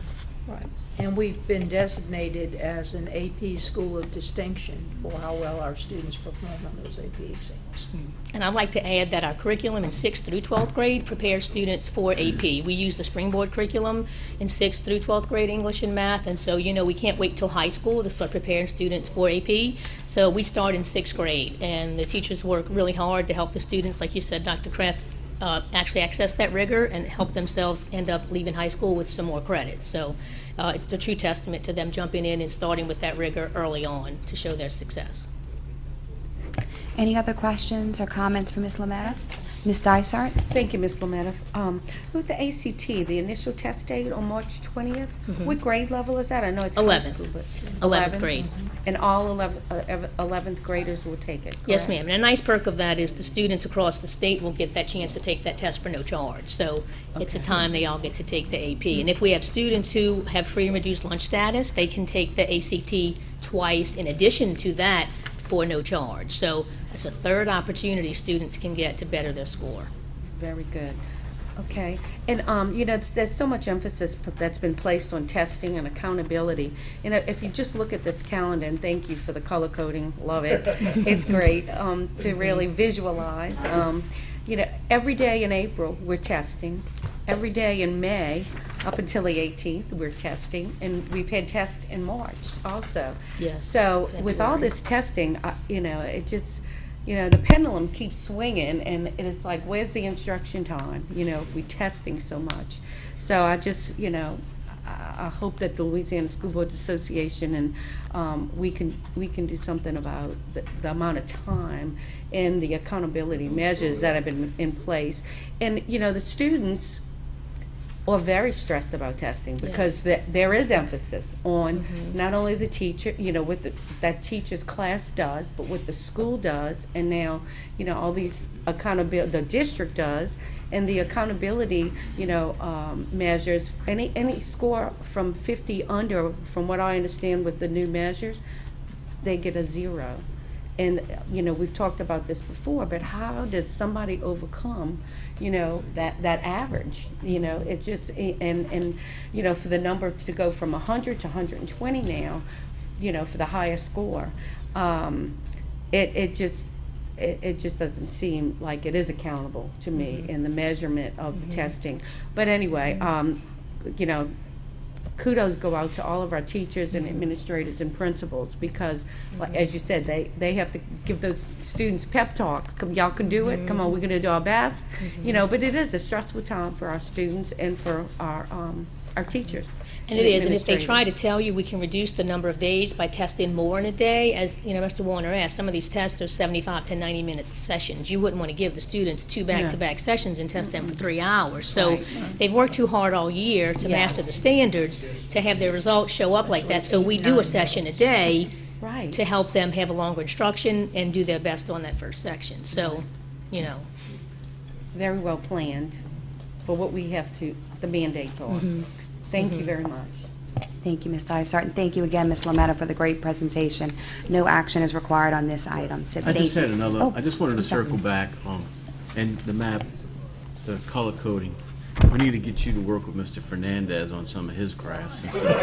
Right. And we've been designated as an AP School of Distinction for how well our students perform on those AP exams. And I'd like to add that our curriculum in 6th through 12th grade prepares students for AP. We use the Springboard curriculum in 6th through 12th grade English and math, and so we can't wait till high school to start preparing students for AP. So we start in 6th grade, and the teachers work really hard to help the students, like you said, Dr. Kraft, actually access that rigor and help themselves end up leaving high school with some more credit. So it's a true testament to them jumping in and starting with that rigor early on to show their success. Any other questions or comments for Ms. Lemetta? Ms. Dysart? Thank you, Ms. Lemetta. With the ACT, the initial test date on March 20th, what grade level is that? I know it's high 11th. school, but 11th grade. And all 11th graders will take it, Yes, correct? ma'am. And a nice perk of that is the students across the state will get that chance to take that test for no charge. So it's a time they all get to take the AP. And if we have students who have free and reduced lunch status, they can take the ACT twice in addition to that for no charge. So it's a third opportunity students can get to better their score. Very good. Okay. And, there's so much emphasis that's been placed on testing and accountability. If you just look at this calendar, and thank you for the color coding, love it. It's great to really visualize. Every day in April, we're testing. Every day in May, up until the 18th, we're testing. And we've had tests in March also. Yes. So with all this testing, it just... the pendulum keeps swinging, and it's like, where's the instruction time, if we're testing so much? So I just, I hope that the Louisiana School Boards Association and we can do something about the amount of time and the accountability measures that have been in place. And, the students are very stressed about testing because there is emphasis on not only the teacher, what that teacher's class does, but what the school does, and now, all these accountability, the district does, and the accountability, measures. Any score from 50 under, from what I understand with the new measures, they get a 0. And, we've talked about this before, but how does somebody overcome, that average? It just, and for the number to go from 100 to 120 now, for the highest score, it just doesn't seem like it is accountable to me in the measurement of the testing. But anyway, kudos go out to all of our teachers and administrators and principals because, like, as you said, they have to give those students pep talks. Come, y'all can do it. Come on, we're going to do our best. But it is a stressful time for our students and for our teachers. And it is, and if they try to tell you we can reduce the number of days by testing more in a day, as Mr. Warner asked, some of these tests are 75 to 90 minute sessions. You wouldn't want to give the students 2 back-to-back sessions and test them for 3 hours. So they've worked too hard all year to master the standards to have their results show up like that. So we do a session a day to help them have a longer instruction and do their best on that first section. So, Very well planned for what we have to, the mandates are. Thank you very much. Thank you, Ms. Dysart, and thank you again, Ms. Lemetta, for the great presentation. No action is required on this item, so I thank just you. had another, Oh, I just wanted to I'm sorry. circle back, and the map the color coding. We need to get you to work with Mr. Fernandez on some of his crafts and stuff. And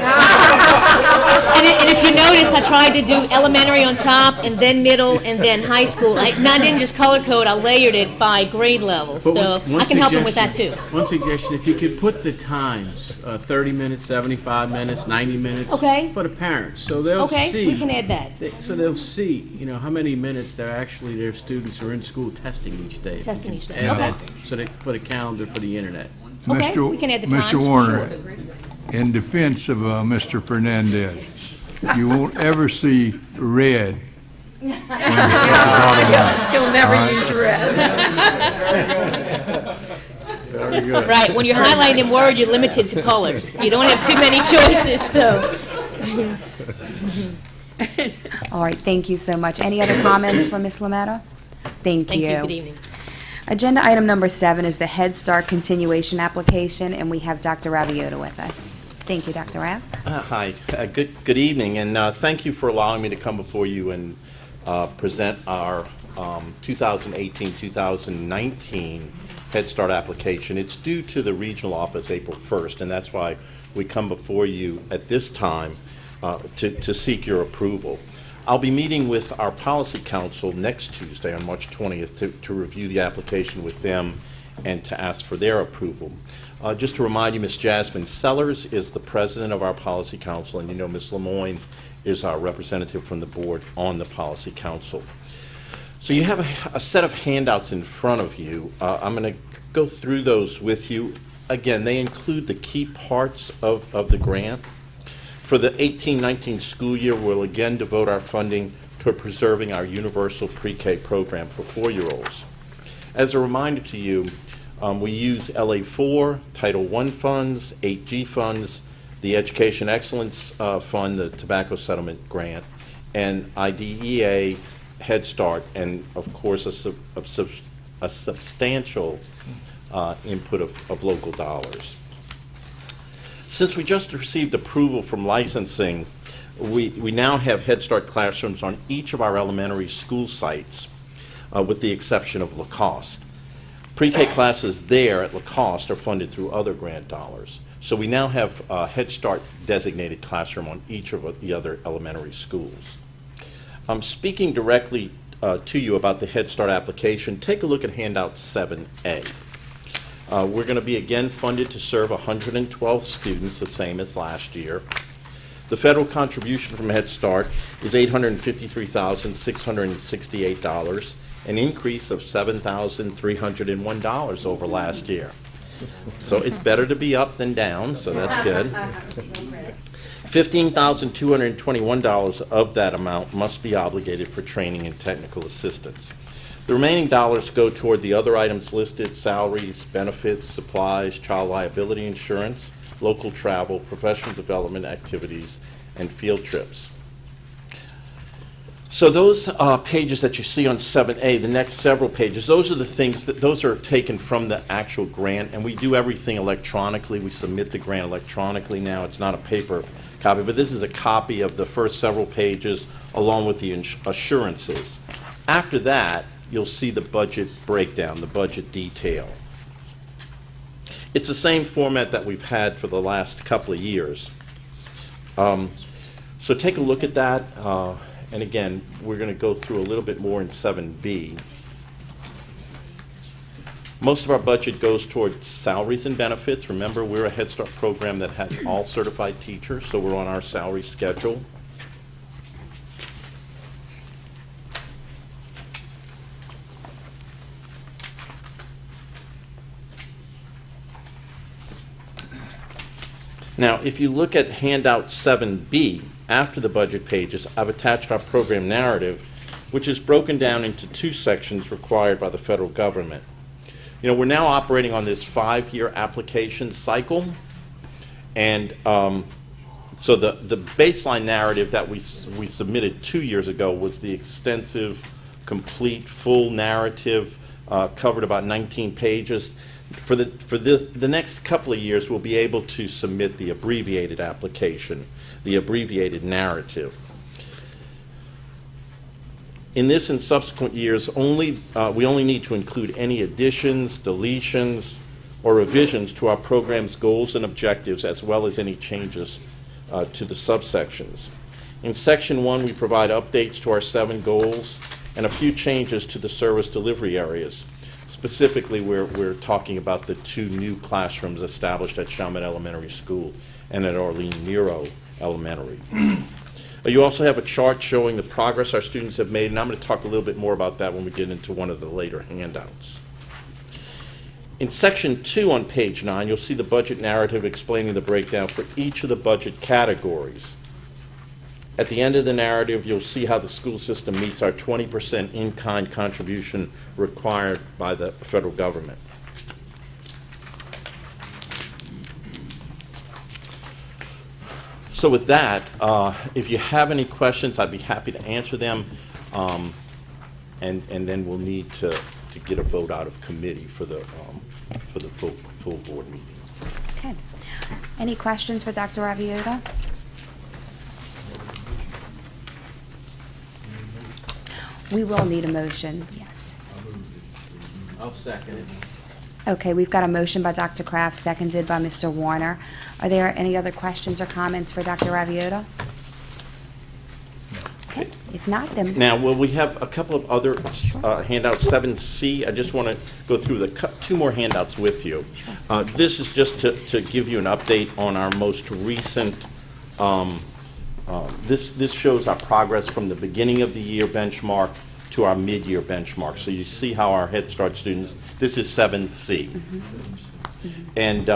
if you notice, I tried to do elementary on top, and then middle, and then high school. I didn't just color code, I layered it by grade level, But so one I can help them with that too. suggestion- One suggestion, if you could put the times, 30 minutes, 75 minutes, 90 minutes. Okay. For the parents, so they'll Okay, see. we can add that. So they'll see, how many minutes their students are in school testing each day. Testing each day, And okay. so they, for the calendar, for the internet. Okay, Mr. we can add the times Mr. for Warner, sure. in defense of Mr. Fernandez, you won't ever see red. He'll never use red. Very good. Right, when you're highlighting in Word, you're limited to colors. You don't have too many choices, so. All right, thank you so much. Any other comments from Ms. Lametta? Thank you. Thank you, good evening. Agenda item number 7 is the Head Start continuation application, and we have Dr. Raviota with us. Thank you, Dr. Rav. Hi, good evening, and thank you for allowing me to come before you and present our 2018-2019 Head Start application. It's due to the regional office April 1st, and that's why we come before you at this time to seek your approval. I'll be meeting with our Policy Council next Tuesday on March 20th to review the application with them and to ask for their approval. Just to remind you, Ms. Jasmine Sellers is the president of our Policy Council, and Ms. Lemoyne is our representative from the board on the Policy Council. So you have a set of handouts in front of you. I'm going to go through those with you. Again, they include the key parts of the grant. For the 18-19 school year, we'll again devote our funding toward preserving our universal pre-K program for 4-year-olds. As a reminder to you, we use LA4, Title I funds, 8G funds, the Education Excellence Fund, the Tobacco Settlement Grant, and IDEA, Head Start, and of course a substantial input of local dollars. Since we just received approval from licensing, we now have Head Start classrooms on each of our elementary school sites, with the exception of LaCoste. Pre-K classes there at LaCoste are funded through other grant dollars. So we now have a Head Start designated classroom on each of the other elementary schools. Speaking directly to you about the Head Start application, take a look at handout 7A. We're going to be again funded to serve 112 students, the same as last year. The federal contribution from Head Start is $853,668, an increase of $7,301 over last year. So it's better to be up than down, so that's good. $15,221 of that amount must be obligated for training and technical assistance. The remaining dollars go toward the other items listed: salaries, benefits, supplies, child liability insurance, local travel, professional development activities, and field trips. So those pages that you see on 7A, the next several pages, those are the things those are taken from the actual grant, and we do everything electronically. We submit the grant electronically now. It's not a paper copy, but this is a copy of the first several pages along with the assurances. After that, you'll see the budget breakdown, the budget detail. It's the same format that we've had for the last couple of years. So take a look at that. And again, we're going to go through a little bit more in 7B. Most of our budget goes toward salaries and benefits. Remember, we're a Head Start program that has all certified teachers, so we're on our salary schedule. Now, if you look at handout 7B, after the budget pages, I've attached our program narrative, which is broken down into 2 sections required by the federal government. We're now operating on this 5-year application cycle, and so the baseline narrative that we submitted 2 years ago was the extensive, complete, full narrative, covered about 19 pages. For the next couple of years, we'll be able to submit the abbreviated application, the abbreviated narrative. In this and subsequent years, we only need to include any additions, deletions, or revisions to our program's goals and objectives, as well as any changes to the subsections. In Section 1, we provide updates to our 7 goals and a few changes to the service delivery areas. Specifically, we're talking about the 2 new classrooms established at Chalmette Elementary School and at Arlene Nero Elementary. You also have a chart showing the progress our students have made, and I'm going to talk a little bit more about that when we get into one of the later handouts. In Section 2 on page 9, you'll see the budget narrative explaining the breakdown for each of the budget categories. At the end of the narrative, you'll see how the school system meets our 20% in-kind contribution required by the federal government. So with that, if you have any questions, I'd be happy to answer them, and then we'll need to get a vote out of committee for the full board meeting. Okay. Any questions for Dr. Raviota? We will need a motion, yes. I'll second it. Okay, we've got a motion by Dr. Kraft, seconded by Mr. Warner. Are there any other questions or comments for Dr. Raviota? Okay, if not, then... Now, well, we have a couple of other handouts, 7C. I just want to go through the 2 more handouts with you. This is just to give you an update on our most recent, this shows our progress from the beginning of the year benchmark to our mid-year benchmark. So you see how our Head Start students, this is 7C. And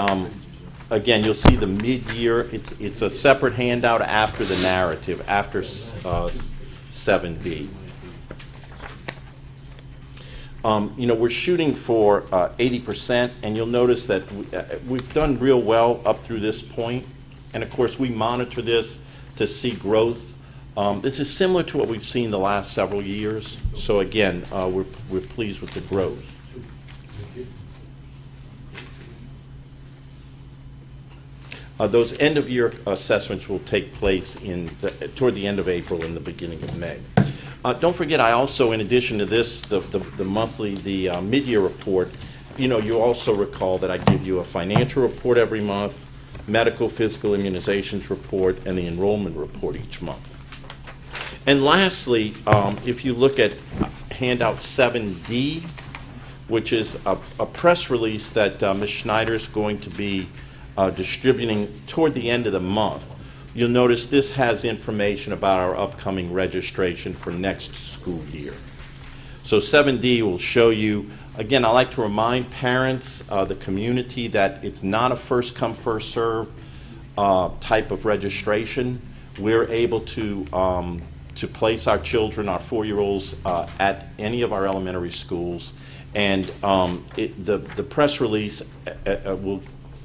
again, you'll see the mid-year, it's a separate handout after the narrative, after 7B. You know, we're shooting for 80%, and you'll notice that we've done real well up through this point. And of course, we monitor this to see growth. This is similar to what we've seen the last several years. So again, we're pleased with the growth. Those end-of-year assessments will take place toward the end of April and the beginning of May. Don't forget, I also, in addition to this, the monthly, the mid-year report, you know, you also recall that I give you a financial report every month, medical, physical immunizations report, and the enrollment report each month. And lastly, if you look at handout 7D, which is a press release that Ms. Schneider is going to be distributing toward the end of the month, you'll notice this has information about our upcoming registration for next school year. So 7D will show you, again, I like to remind parents, the community, that it's not a first-come, first-served type of registration. We're able to place our children, our 4-year-olds, at any of our elementary schools, and the press release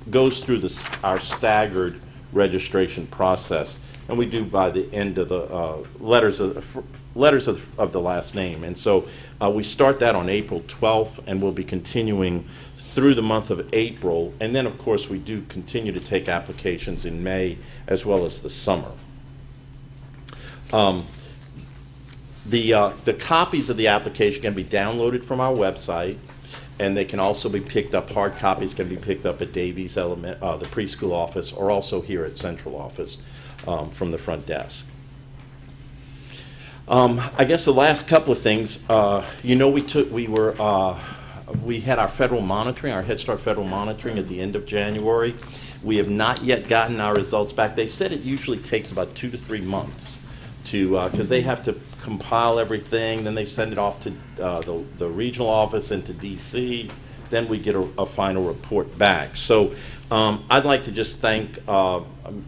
goes through our staggered registration process, and we do by the end of the letters of the last name. And so we start that on April 12th, and we'll be continuing through the month of April, and then of course we do continue to take applications in May as well as the summer. The copies of the application can be downloaded from our website, and they can also be picked up, hard copies can be picked up at Davies the preschool office, or also here at Central office from the front desk. I guess the last couple of things, you know, we had our federal monitoring, our Head Start federal monitoring at the end of January. We have not yet gotten our results back. They said it usually takes about 2 to 3 months because they have to compile everything, then they send it off to the regional office and to DC, then we get a final report back. So I'd like to just thank,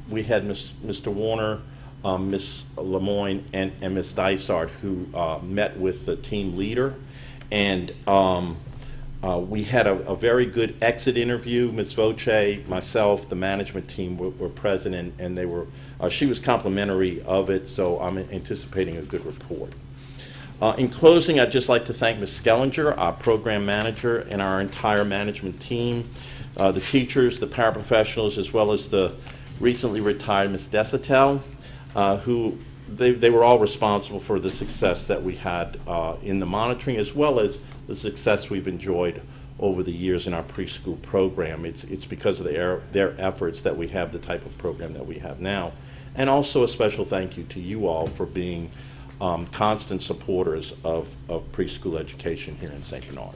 we had Mr. Warner, Ms. Lemoyne, and Ms. Dysart, who met with the team leader, and we had a very good exit interview. Ms. Voce, myself, the management team were present, and they were. She was complimentary of it, so I'm anticipating a good report. In closing, I'd just like to thank Ms. Skellinger, our program manager, and our entire management team, the teachers, the paraprofessionals, as well as the recently retired Ms. Desitel, who they were all responsible for the success that we had in the monitoring, as well as the success we've enjoyed over the years in our preschool program. It's because of their efforts that we have the type of program that we have now. And also a special thank you to you all for being constant supporters of preschool education here in St. Bernard.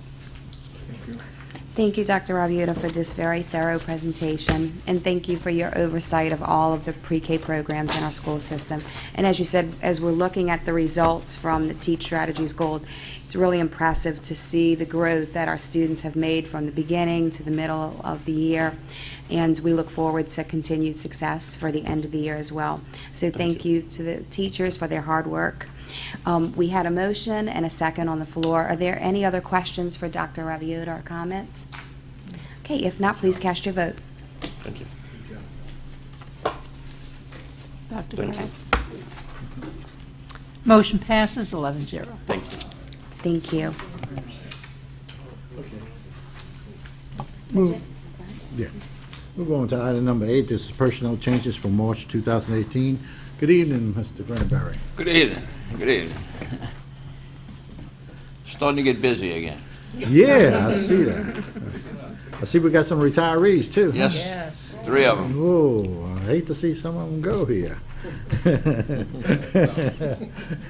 Thank you, Dr. Rabiota, for this very thorough presentation, and thank you for your oversight of all of the pre-K programs in our school system. And as you said, as we're looking at the results from the Teach Strategies Gold, it's really impressive to see the growth that our students have made from the beginning to the middle of the year, and we look forward to continued success for the end of the year as well. So thank you to the teachers for their hard work. We had a motion and a second on the floor. Are there any other questions for Dr. Rabiota or comments? Okay, if not, please cast your vote. Thank you. Dr. Thank Pratt? Motion passes 11-0. Thank you. Thank you. Move on to item number 8. This is personnel changes for March 2018. Good evening, Mr. Granberry. Good evening. Good evening. Starting to get busy again. Yeah, I see that. I see we got some retirees, too. Yes. 3 of them. Oh, I hate to see some of them go here.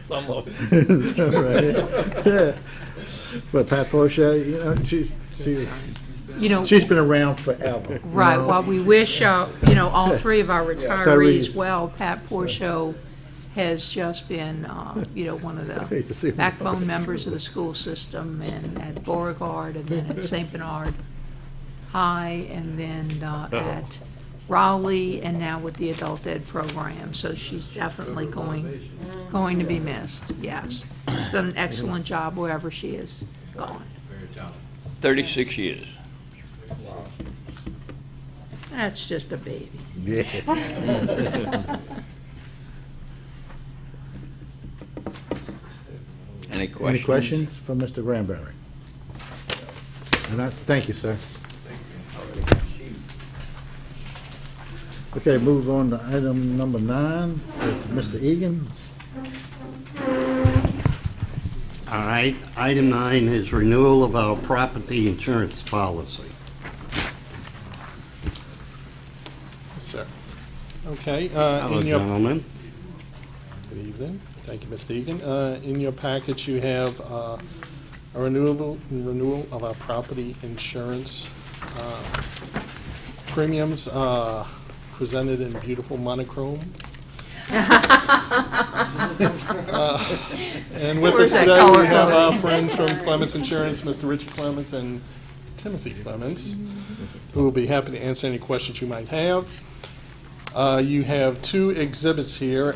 Some of them. Right. But Pat Porsche, she's been around forever. Right. Well, we wish, all three of our retirees well. Pat Porsche has just been, one of the backbone members of the school system, and at Beauregard, and then at St. Bernard High, and then at Rowley, and now with the adult ed program. So she's definitely going to be missed. Yes, she's done an excellent job wherever she is gone. 36 years. That's just a baby. Yeah. Any questions? Any questions for Mr. Granberry? Thank you, sir. Okay, move on to item number 9. It's Mr. Egan. All right, item 9 is renewal of our property insurance policy. Sir. Okay. Hello, gentlemen. Good evening. Thank you, Mr. Egan. In your package, you have a renewal of our property insurance premiums presented in beautiful monochrome. And with us today, we have our friends from Clements Insurance, Mr. Richard Clements and Timothy Clements, who will be happy to answer any questions you might have. You have 2 exhibits here.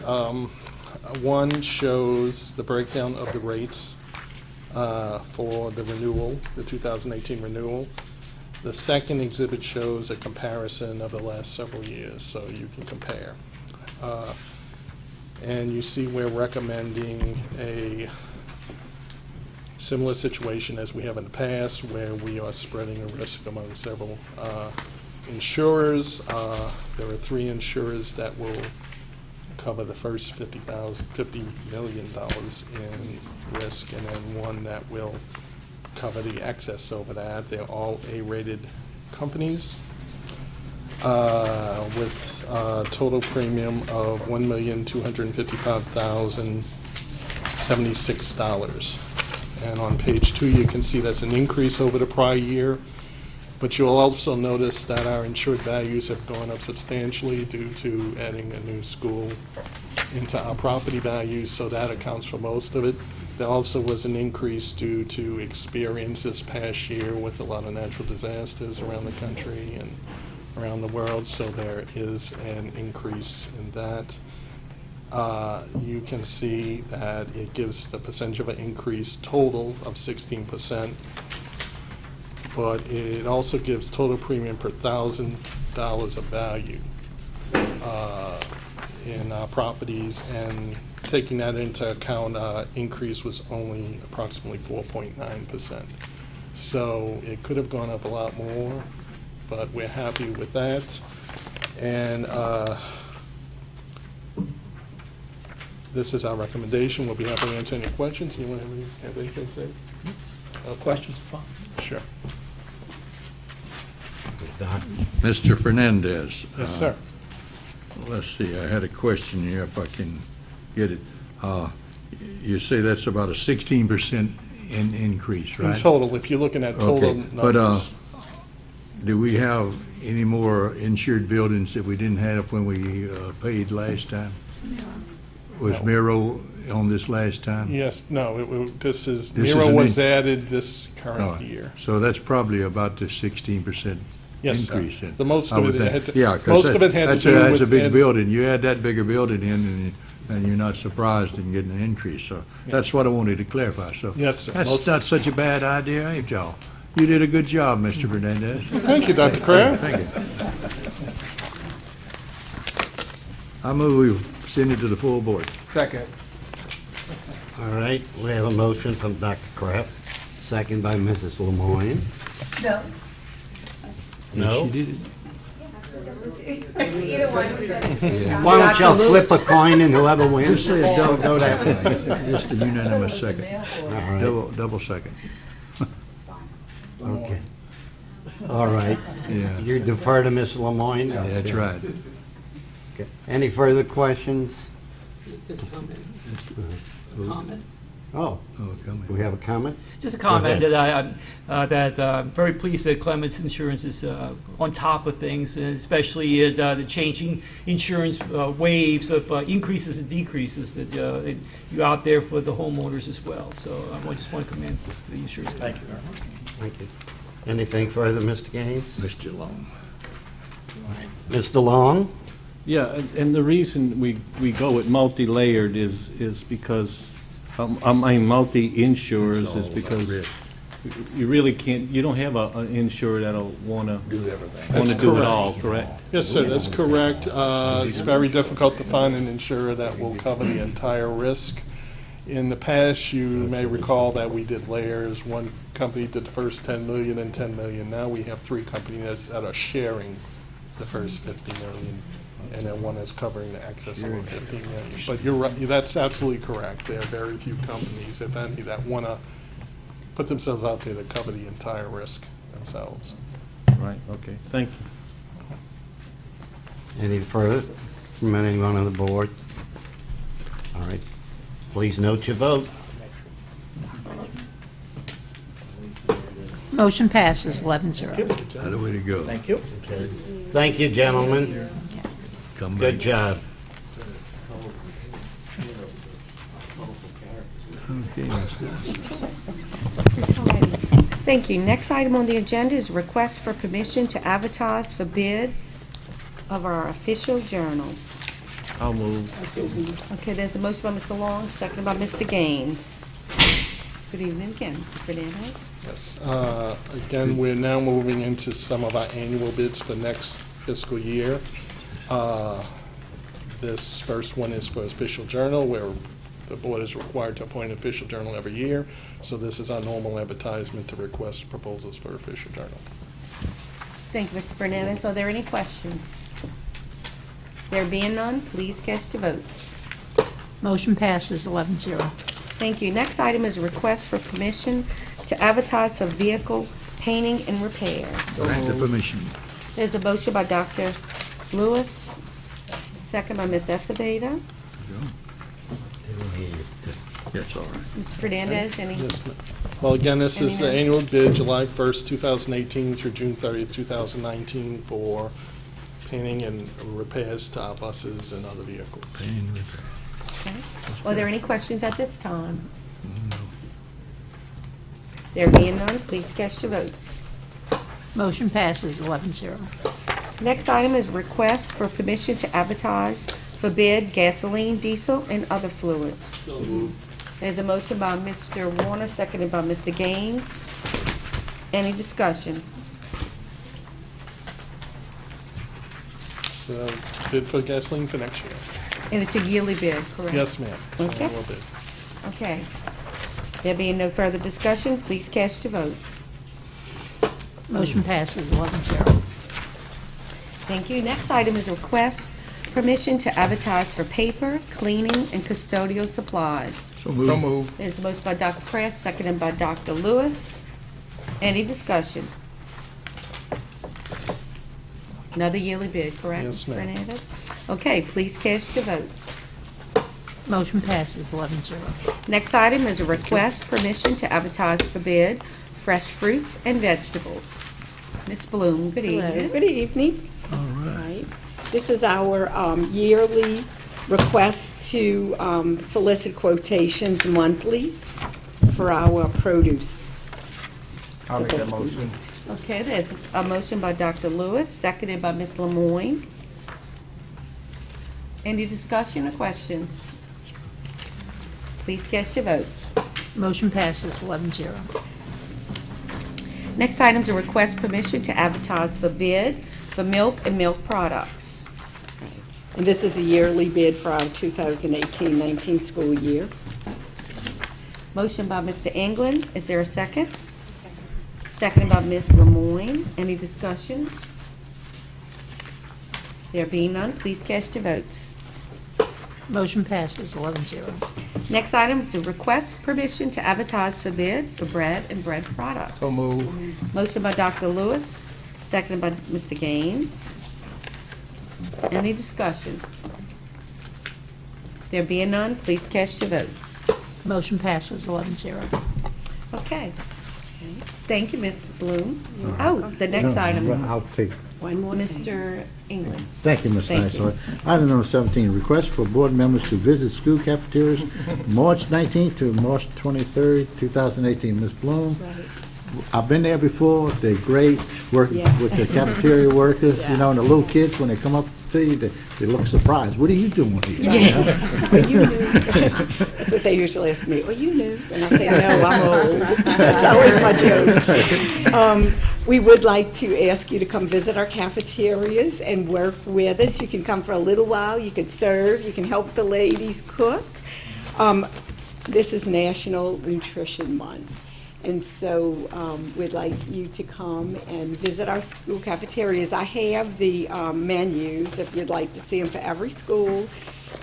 One shows the breakdown of the rates for the renewal, the 2018 renewal. The second exhibit shows a comparison of the last several years, so you can compare. And you see we're recommending a similar situation as we have in the past, where we are spreading the risk among several insurers. There are 3 insurers that will cover the first $50 million in risk, and then 1 that will cover the excess over that. They're all A-rated companies with a total premium of $1,255,076. And on page 2, you can see that's an increase over the prior year. But you'll also notice that our insured values have gone up substantially due to adding a new school into our property values, so that accounts for most of it. There also was an increase due to experience this past year with a lot of natural disasters around the country and around the world, so there is an increase in that. You can see that it gives the percentage of an increase total of 16%, but it also gives total premium per $1,000 of value in properties, and taking that into account, increase was only approximately 4.9%. So it could have gone up a lot more, but we're happy with that. And This is our recommendation. We'll be happy to answer any questions. Anyone have anything to say? Questions are fine. Sure. Mr. Fernandez. Yes, sir. Let's see, I had a question here, if I can get it. You say that's about a 16% increase, right? In total, if you're looking at total Okay, numbers. but do we have any more insured buildings that we didn't have when we paid last time? Was No. Miro on this last time? Yes, no, this is, This is Miro an was in- added this current Oh, year. So that's probably about the 16% Yes, sir. increase. then. The most I of would it think. had to- Yeah, 'cause most of it had to that's do That's a with big add- building. You add that bigger building in, and you're not surprised in getting an increase. So that's what I wanted to clarify. So Yes, sir. that's Most- not such a bad idea, ain't y'all? You did a good job, Mr. Fernandez. Thank you, Dr. Kraft. Thank you. I move we send it to the full board. Second. All right, we have a motion from Dr. Kraft, second by Mrs. Lemoyne. No. No? She did it. Either one. Why don't y'all flip a coin and whoever wins, Just say a double, go that way. Just a unanimous second. All right, Double second. okay. All right. Yeah. You defer to Ms. Lemoyne? That's right. Okay. Any further questions? Just a comment. Comment. Oh, come we have a comment? Just a Go comment ahead. that I'm very pleased that Clements Insurance is on top of things, and especially the changing insurance waves of increases and decreases that you're out there for the homeowners as well. So I just want to commend the insurance. Thank you very much. Thank you. Anything further, Mr. Gaines? Mr. Long. Mr. Long? Yeah, and the reason we go with multi-layered is because, I mean, multi-insurers is because you really can't, you don't have an insurer that'll want to do it all, correct? Yes, sir, that's correct. It's very difficult to find an insurer that will cover the entire risk. In the past, you may recall that we did layers. One company did the first 10 million and 10 million. Now we have three companies that are sharing the first 50 million, and then one is covering the excess of 15 million. But you're right, that's absolutely correct. There are very few companies, if any, that want to put themselves out there to cover the entire risk themselves. Right, okay, thank you. Any further from anyone on the board? All right. Please note your vote. Motion passes 11-0. How the way to go. Thank you. Okay. Thank you, gentlemen. Come Good back. job. Okay, Thank you. Next item on the agenda is request for permission to advertise for bid of our official journal. I'll move. Okay, there's a motion by Mr. Long, seconded by Mr. Gaines. Good evening again, Mr. Fernandez. Yes. Again, we're now moving into some of our annual bids for next fiscal year. This first one is for official journal, where the board is required to appoint an official journal every year. So this is our normal advertisement to request proposals for official journal. Thank you, Mr. Fernandez. Are there any questions? There being none, please cast your votes. Motion passes 11-0. Thank you. Next item is a request for permission to advertise for vehicle painting and repairs. Grant the permission. There's a motion by Dr. Lewis, second by Ms. Acevedo. That's all right. Mr. Fernandez, any? Yes, ma'am. Well, again, this is the Any- annual bid, July 1st, 2018 through June 30th, 2019, for painting and repairs to our buses and other vehicles. Pain repair. Okay. Are there any questions at this time? There being none, please cast your votes. Motion passes 11-0. Next item is request for permission to advertise for bid gasoline, diesel, and other fluids. There's a motion by Mr. Warner, seconded by Mr. Gaines. Any discussion? So bid for gasoline for next year. And it's a yearly bid, correct? Yes, ma'am. It's an Okay. annual bid. Okay. There being no further discussion, please cast your votes. Motion passes 11-0. Thank you. Next item is request permission to advertise for paper, cleaning, and custodial supplies. So moved. There's a motion by Dr. Kraft, seconded by Dr. Lewis. Any discussion? Another yearly bid, correct? Yes, ma'am. Fernandez? Okay, please cast your votes. Motion passes 11-0. Next item is a request permission to advertise for bid fresh fruits and vegetables. Ms. Bloom, good Hello, evening. good evening. All right. Right. This is our yearly request to solicit quotations monthly for our produce. I'll make that motion. Okay, there's a motion by Dr. Lewis, seconded by Ms. Lemoyne. Any discussion or questions? Please cast your votes. Motion passes 11-0. Next item is a request permission to advertise for bid for milk and milk products. And this is a yearly bid for our 2018-19 school year. Motion by Mr. England. Is there a second? Seconded by Ms. Lemoyne. Any discussion? There being none, please cast your votes. Motion passes 11-0. Next item is a request permission to advertise for bid for bread and bread products. So moved. Motion by Dr. Lewis, seconded by Mr. Gaines. Any discussion? There being none, please cast your votes. Motion passes 11-0. Okay. Thank you, Ms. Bloom. Oh, the next item, I'll take. One more Mr. England. Thank you, Ms. Thank you. Nysa. Item number 17, request for board members to visit school cafeterias March 19th to March 23rd, 2018. Ms. Bloom, I've been there before. They're great, working with the cafeteria workers, you know, and the little kids, when they come up to you, they look surprised. What are you doing here? Well, you knew. That's what they usually ask me. Well, you knew. And I say, no, I'm old. That's always my joke. We would like to ask you to come visit our cafeterias and work with us. You can come for a little while. You could serve. You can help the ladies cook. This is National Nutrition Month. And so we'd like you to come and visit our school cafeterias. I have the menus, if you'd like to see them, for every school.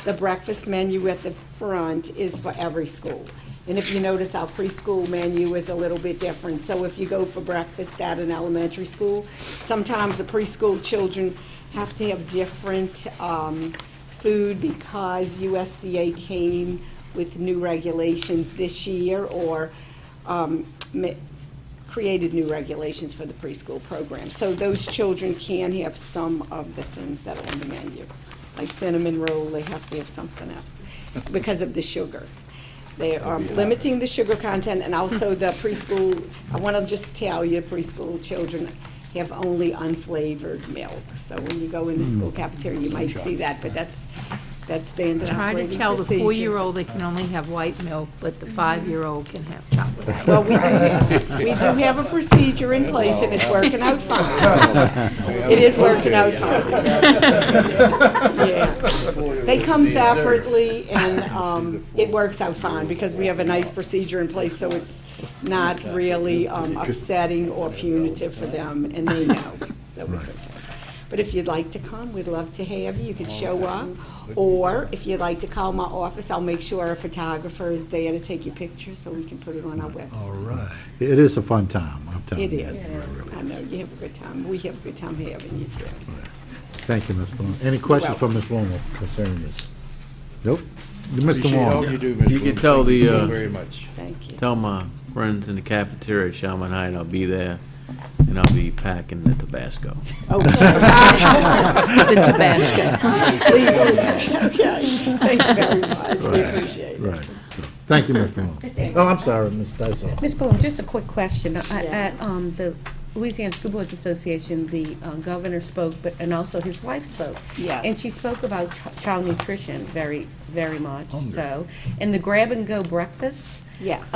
The breakfast menu at the front is for every school. And if you notice, our preschool menu is a little bit different. So if you go for breakfast at an elementary school, sometimes the preschool children have to have different food because USDA came with new regulations this year, or created new regulations for the preschool program. So those children can have some of the things that are on the menu. Like cinnamon roll, they have to have something else because of the sugar. They are limiting the sugar content, and also the preschool, I want to just tell you, preschool children have only unflavored milk. So when you go in the school cafeteria, you might see that, but that's standard Try to operating tell the procedure. 4-year-old they can only have white milk, but the 5-year-old can have chocolate milk. Well, we do have a procedure in place, and it's working out fine. It is working out fine. Yeah. They come separately, and it works out fine, because we have a nice procedure in place, so it's not really upsetting or punitive for them, and they know, so it's okay. But if you'd like to come, we'd love to have you. You could show up. Or if you'd like to call my office, I'll make sure a photographer is there to take your pictures so we can put it on our website. All right. It is a fun time, I'm telling It you. is. I know, you have a good time. We have a good time having you too. Thank you, Ms. Bloom. Any questions from Ms. Bloom concerning this? Nope. Mr. Appreciate all Wong. you do, Ms. You Bloom. can tell Thank you so the, very much. Thank you. tell my friends in the cafeteria at Shalman High, I'll be there, and I'll be packing the Tabasco. Okay. The Tabasco. Okay. Thank you very much. We appreciate it. Right. Thank you, Ms. Bloom. Oh, I'm sorry, Ms. Dyson. Ms. Bloom, just a quick question. At the Louisiana School Boards Association, the governor spoke, and also his wife spoke. Yes. And she spoke about child nutrition very, very much so. And the grab-and-go breakfast. Yes.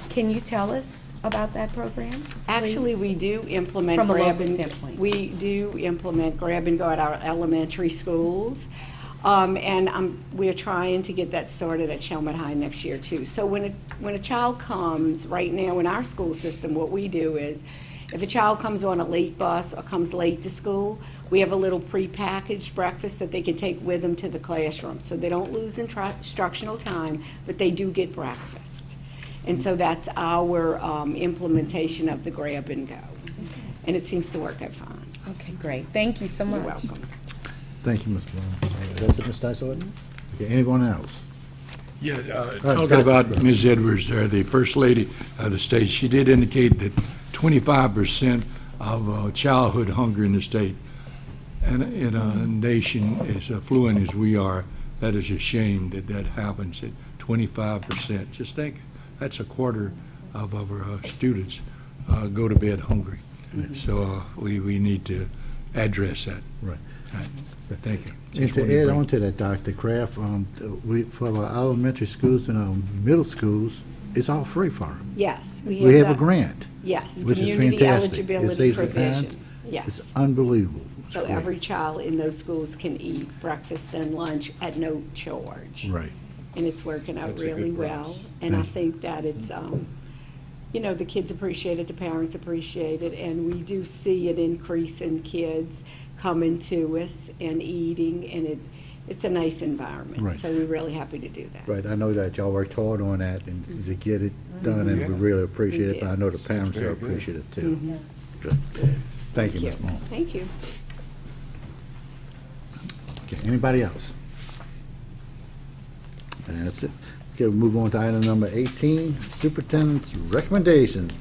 Can you tell us about that program? Actually, please? we do implement From a grab local and standpoint. we do implement grab and go at our elementary schools, and we're trying to get that started at Shelmet High next year too. So when a child comes, right now in our school system, what we do is If a child comes on a late bus or comes late to school, we have a little prepackaged breakfast that they can take with them to the classroom. So they don't lose instructional time, but they do get breakfast. And so that's our implementation of the grab and go. And it seems to work out fine. Okay, great. Thank you so much. You're welcome. Thank you, Ms. Brown. That's it, Mr. Isola? Okay, anyone else? Yeah, Dr. talking about Ms. Edwards there, the First Lady of the state, she did indicate that 25% of childhood hunger in the state, and in a nation as affluent as we are, that is a shame that that happens at 25%. Just think, that's a quarter of our students go to bed hungry. So we need to address that. Right. Thank you. And to add on to that, Dr. Kraft, for our elementary schools and our middle schools, it's all free for them. Yes. We have a grant. Yes, which is community fantastic. It eligibility saves the parents. provision. Yes. It's unbelievable. So It's great. every child in those schools can eat breakfast and lunch at no charge. Right. And it's working out That's a really good well. practice. And I Thank you. think that it's, you know, the kids appreciate it, the parents appreciate it, and we do see an increase in kids coming to us and eating, and it's a nice environment. Right. So we're really happy to do that. Right, I know that y'all worked hard on that and to get it done, and we really appreciate We it, but I know the parents are appreciative too. Mhm. Good. Thank you, Ms. Moore. Thank you. Okay, anybody else? And that's it. Okay, we'll move on to item number 18, Superintendent's recommendations.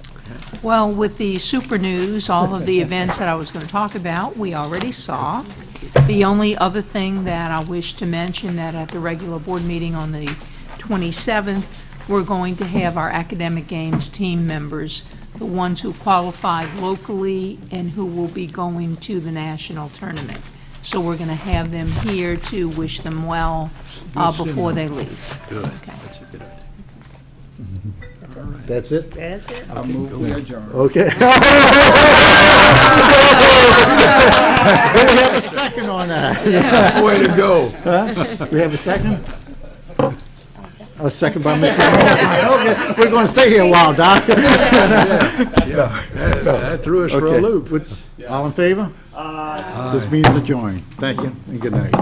Well, with the super news, all of the events that I was going to talk about, we already saw. The only other thing that I wish to mention, that at the regular board meeting on the 27th, we're going to have our academic games team members, the ones who qualified locally and who will be going to the national tournament. So we're going to have them here to wish them well before they leave. Good. Okay. That's a good idea. That's it? That's it. I move we adjourn. Okay. Do we have a second on that? Way to go. Huh? We have a second? A second by Mr. Moore. Okay, we're going to stay here a while, Doc. Yeah, that threw us for a Okay. loop. All in favor? This meeting's adjourned. Thank you, and good night.